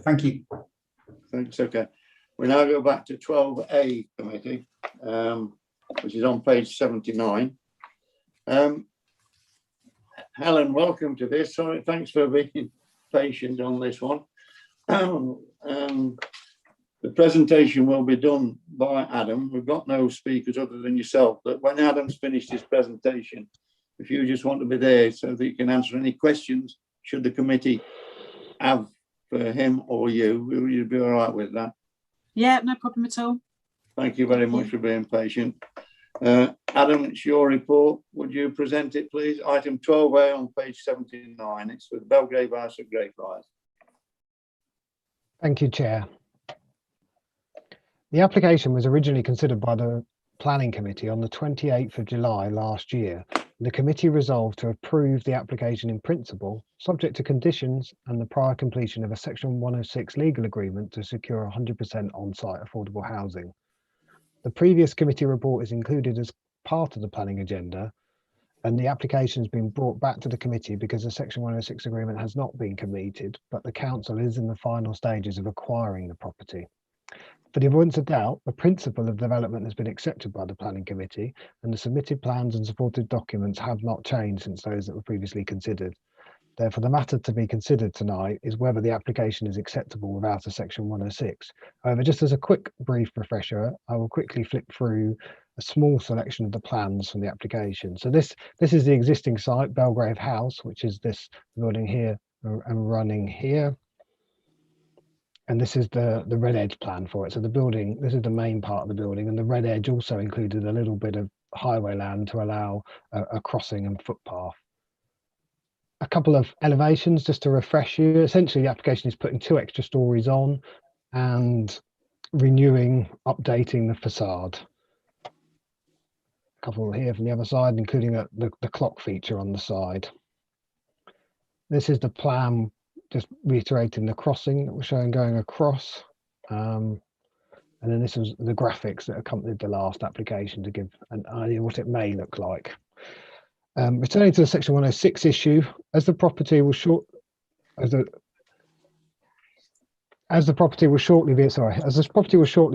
Thank you. Thanks. Okay. We now go back to 12A committee, which is on page 79. Helen, welcome to this. Sorry, thanks for being patient on this one. The presentation will be done by Adam. We've got no speakers other than yourself, but when Adam's finished his presentation, if you just want to be there so that you can answer any questions, should the committee have for him or you, will you be all right with that? Yeah, no problem at all. Thank you very much for being patient. Adam, it's your report. Would you present it, please? Item 12A on page 79. It's for the Belgrave House at Greyfriars. Thank you, Chair. The application was originally considered by the Planning Committee on the 28th of July last year. The committee resolved to approve the application in principle, subject to conditions and the prior completion of a Section 106 legal agreement to secure 100% on-site affordable housing. The previous committee report is included as part of the planning agenda, and the application has been brought back to the committee because the Section 106 agreement has not been completed, but the council is in the final stages of acquiring the property. For the avoidance of doubt, the principle of development has been accepted by the Planning Committee, and the submitted plans and supported documents have not changed since those that were previously considered. Therefore, the matter to be considered tonight is whether the application is acceptable without a Section 106. However, just as a quick brief refresher, I will quickly flip through a small selection of the plans from the application. So this is the existing site, Belgrave House, which is this building here and running here. And this is the red edge plan for it. So the building, this is the main part of the building, and the red edge also included a little bit of highway land to allow a crossing and footpath. A couple of elevations just to refresh you. Essentially, the application is putting 2 extra stories on and renewing, updating the facade. A couple here from the other side, including the clock feature on the side. This is the plan, just reiterating the crossing that we're showing going across. And then this was the graphics that accompanied the last application to give an idea what it may look like. Returning to the Section 106 issue, as the property will shortly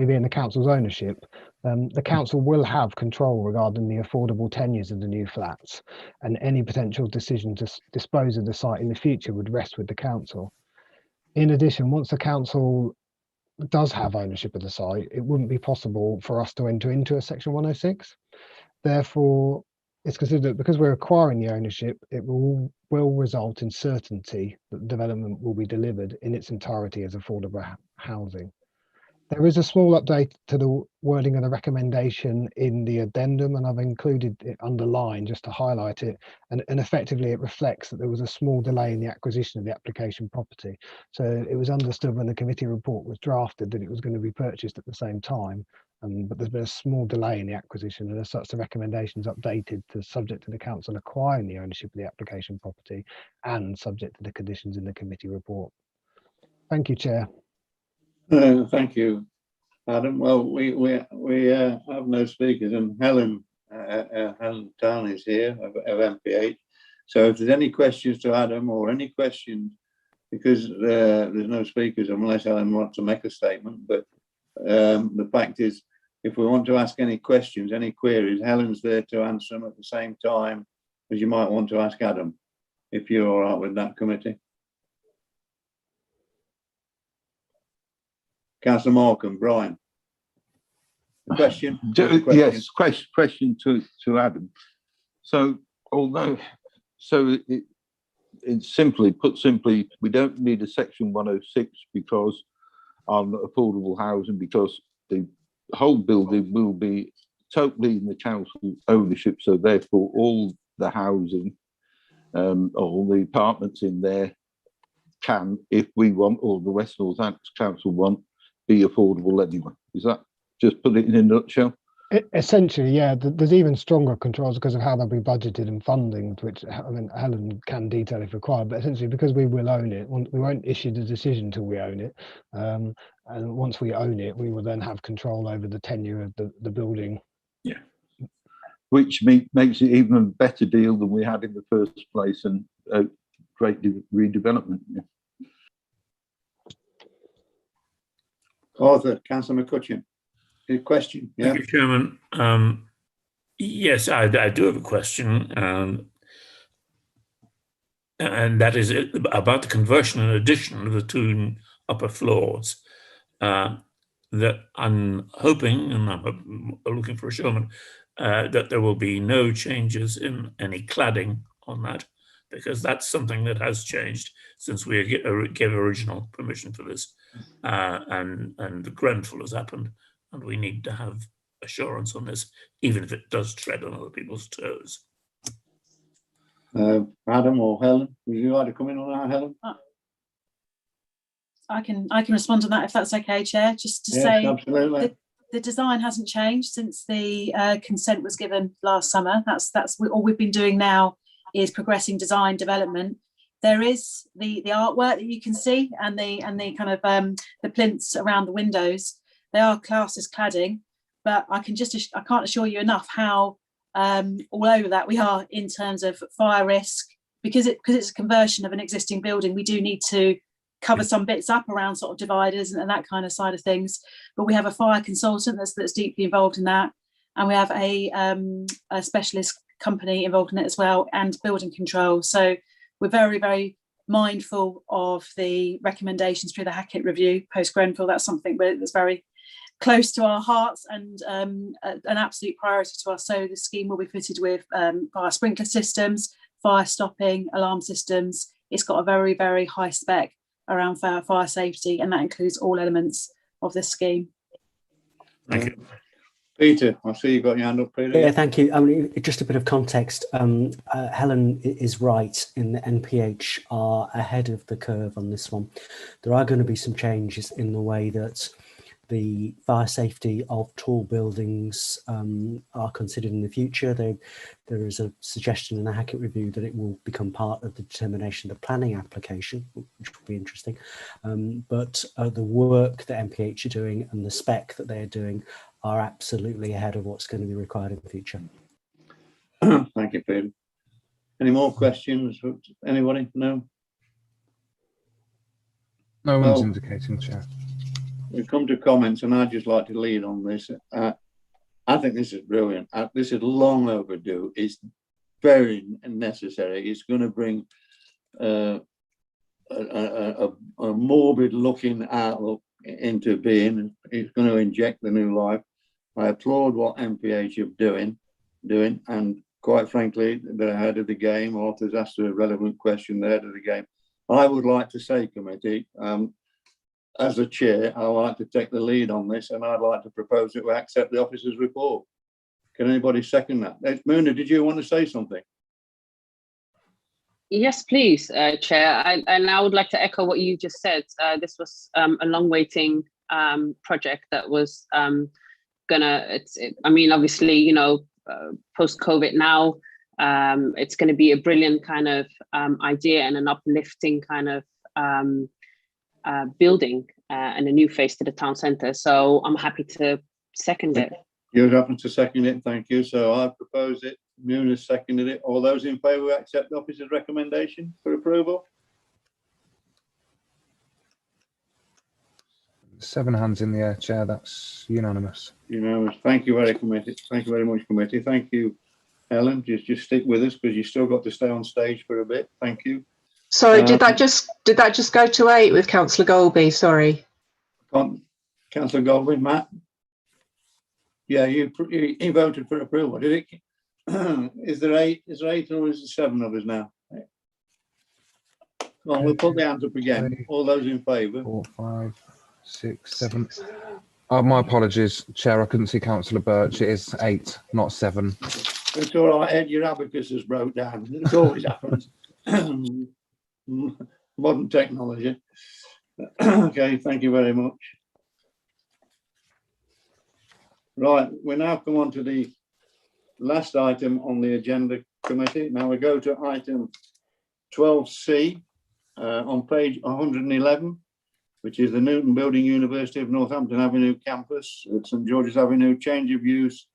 be in the council's ownership, the council will have control regarding the affordable tenures of the new flats, and any potential decision to dispose of the site in the future would rest with the council. In addition, once the council does have ownership of the site, it wouldn't be possible for us to enter into a Section 106. Therefore, it's considered that because we're acquiring the ownership, it will result in certainty that development will be delivered in its entirety as affordable housing. There is a small update to the wording of the recommendation in the addendum, and I've included it underlined just to highlight it. And effectively, it reflects that there was a small delay in the acquisition of the application property. So it was understood when the committee report was drafted that it was going to be purchased at the same time. But there's been a small delay in the acquisition, and as such, the recommendation is updated to subject to the council acquiring the ownership of the application property and subject to the conditions in the committee report. Thank you, Chair. Thank you, Adam. Well, we have no speakers, and Helen Town is here of MPH. So if there's any questions to Adam or any questions, because there's no speakers unless Helen wants to make a statement, but the fact is, if we want to ask any questions, any queries, Helen's there to answer them at the same time as you might want to ask Adam, if you're all right with that, committee. Councillor Markham, Brian. Question? Yes, question to Adam. So, it's simply, we don't need a Section 106 because on affordable housing, because the whole building will be totally in the council ownership. So therefore, all the housing, all the apartments in there can, if we want, or the West Northampton Council want, be affordable anyway. Is that just put it in a nutshell? Essentially, yeah. There's even stronger controls because of how they'll be budgeted and funding, which I mean Helen can detail if required. But essentially, because we will own it, we won't issue the decision until we own it, and once we own it, we will then have control over the tenure of the building. Yeah. Which makes it even a better deal than we had in the first place, and a great redevelopment. Yeah. Arthur, Councillor McCutcheon. Good question. Yeah. Thank you, Chairman. Yes, I do have a question, and that is about the conversion and addition of the 2 upper floors. That I'm hoping, and I'm looking for assurance, that there will be no changes in any cladding on that, because that's something that has changed since we gave original permission for this, and the Grenfell has happened. And we need to have assurance on this, even if it does tread on other people's toes. Adam or Helen, would you like to come in on that, Helen? I can respond to that if that's okay, Chair. Just to Yes, say, absolutely. the design hasn't changed since the consent was given last summer. That's all we've been doing now is progressing design development. There is the artwork that you can see, and the kind of the plinths around the windows. They are classed as cladding, but I can't assure you enough how all over that we are in terms of fire risk, because it's a conversion of an existing building. We do need to cover some bits up around sort of dividers and that kind of side of things. But we have a fire consultant that's deeply involved in that, and we have a specialist company involved in it as well, and building control. So we're very, very mindful of the recommendations through the Hackett review post Grenfell. That's something that's very close to our hearts and an absolute priority to us. So the scheme will be fitted with fire sprinkler systems, fire stopping, alarm systems. It's got a very, very high spec around fire safety, and that includes all elements of the scheme. Thank you. Peter, I see you got your hand up, Peter. Yeah, thank you. I mean, just a bit of context. Helen is right in the NPH are ahead of the curve on this one. There are going to be some changes in the way that the fire safety of tall buildings are considered in the future. There is a suggestion in the Hackett review that it will become part of the determination of the planning application, which will be interesting. But the work that NPH are doing and the spec that they're doing are absolutely ahead of what's going to be required in the future. Thank you, Peter. Any more questions? Anybody? No? No one's indicating, Chair. We come to comments, and I'd just like to lead on this. I think this is brilliant. This is long overdue. It's very necessary. It's going to bring a morbid-looking outlook into being. It's going to inject the new life. I applaud what MPH are doing, and quite frankly, they're ahead of the game. Arthur's asked a relevant question. They're ahead of the game. I would like to say, committee, as a chair, I would like to take the lead on this, and I'd like to propose that we accept the officer's report. Can anybody second that? Muna, did you want to say something? Yes, please, Chair. And I would like to echo what you just said. This was a long-waiting project that was I mean, obviously, you know, post-COVID now, it's going to be a brilliant kind of idea and an uplifting kind of building and a new face to the town centre. So I'm happy to second it. You're happy to second it, thank you. So I propose it. Muna seconded it. All those in favour accept the officer's recommendation for approval? 7 hands in the air, Chair. That's unanimous. Unanimous. Thank you very committee. Thank you very much, committee. Thank you, Helen. Just stick with us because you still got to stay on stage for a bit. Thank you. Sorry, did that just go to 8 with Councillor Golby? Sorry. Councillor Golby, Matt. Yeah, you voted for approval. Did it? Is there 8? Is there 8 or is there 7 of us now? Well, we'll put the hands up again. All those in favour. 4, 5, 6, 7. Oh, my apologies, Chair. I couldn't see Councillor Birch. It is 8, not 7. It's all right, Ed, your abacus has broke down. It always happens. Modern technology. Okay, thank you very much. Right, we now come on to the last item on the agenda committee. Now we go to item 12C on page 111, which is the Newton Building, University of Northampton Avenue campus at St George's Avenue, change of use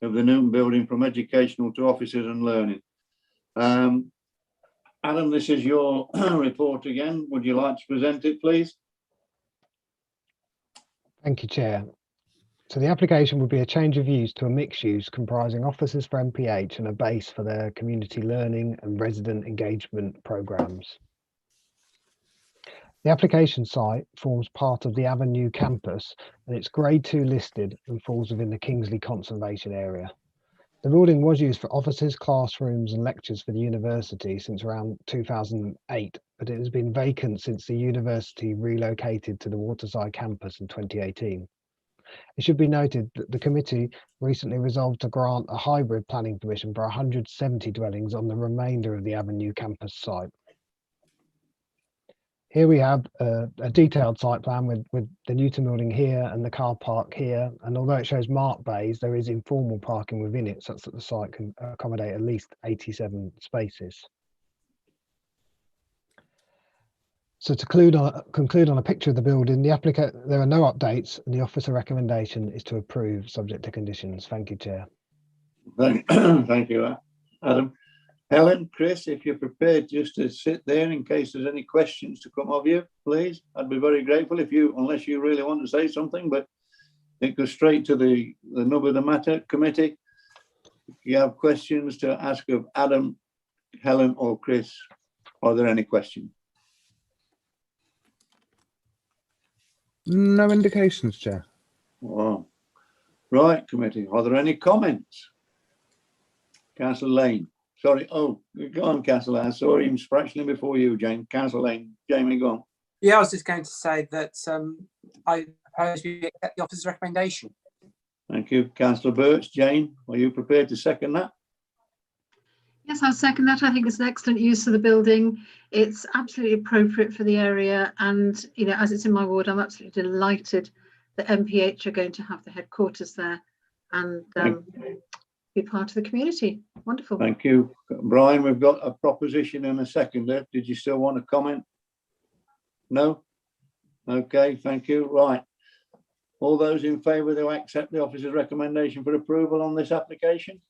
of the Newton Building from educational to offices and learning. Adam, this is your report again. Would you like to present it, please? Thank you, Chair. So the application would be a change of use to a mixed use comprising offices for MPH and a base for their community learning and resident engagement programs. The application site forms part of the Avenue campus and it's grade 2 listed and falls within the Kingsley Conservation Area. The building was used for offices, classrooms and lectures for the university since around 2008, but it has been vacant since the university relocated to the Waterside campus in 2018. It should be noted that the committee recently resolved to grant a hybrid planning permission for 170 dwellings on the remainder of the Avenue campus site. Here we have a detailed site plan with the Newton building here and the car park here. And although it shows marked bays, there is informal parking within it such that the site can accommodate at least 87 spaces. So to conclude on a picture of the building, there are no updates and the officer recommendation is to approve subject to conditions. Thank you, Chair. Thank you, Adam. Helen, Chris, if you're prepared just to sit there in case there's any questions to come of you, please. I'd be very grateful if you, unless you really want to say something, but it goes straight to the nub of the matter. Committee, if you have questions to ask of Adam, Helen or Chris, are there any questions? No indications, Chair. Wow. Right, committee, are there any comments? Councillor Lane. Sorry, oh, go on, Councillor. I saw him fractionally before you, Jane. Councillor Lane, Jamie, go on. Yeah, I was just going to say that I propose we accept the officer's recommendation. Thank you. Councillor Birch, Jane, are you prepared to second that? Yes, I'll second that. I think it's an excellent use of the building. It's absolutely appropriate for the area. And, you know, as it's in my ward, I'm absolutely delighted that MPH are going to have the headquarters there and be part of the community. Wonderful. Thank you. Brian, we've got a proposition and a seconder. Did you still want to comment? No? Okay, thank you. Right. All those in favour to accept the officer's recommendation for approval on this application?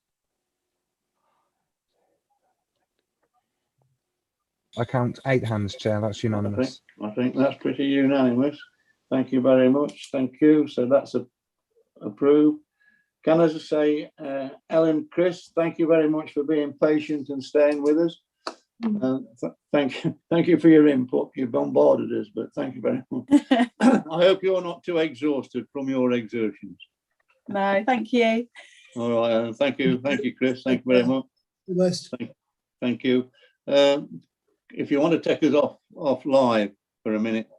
I count 8 hands, Chair. That's unanimous. I think that's pretty unanimous. Thank you very much. Thank you. So that's approved. Can I just say, Ellen, Chris, thank you very much for being patient and staying with us. Thank you for your input. You bombarded us, but thank you very much. I hope you're not too exhausted from your exertions. No, thank you. All right, thank you, Chris. Thank you very much. Thank you. If you want to take us off live for a minute,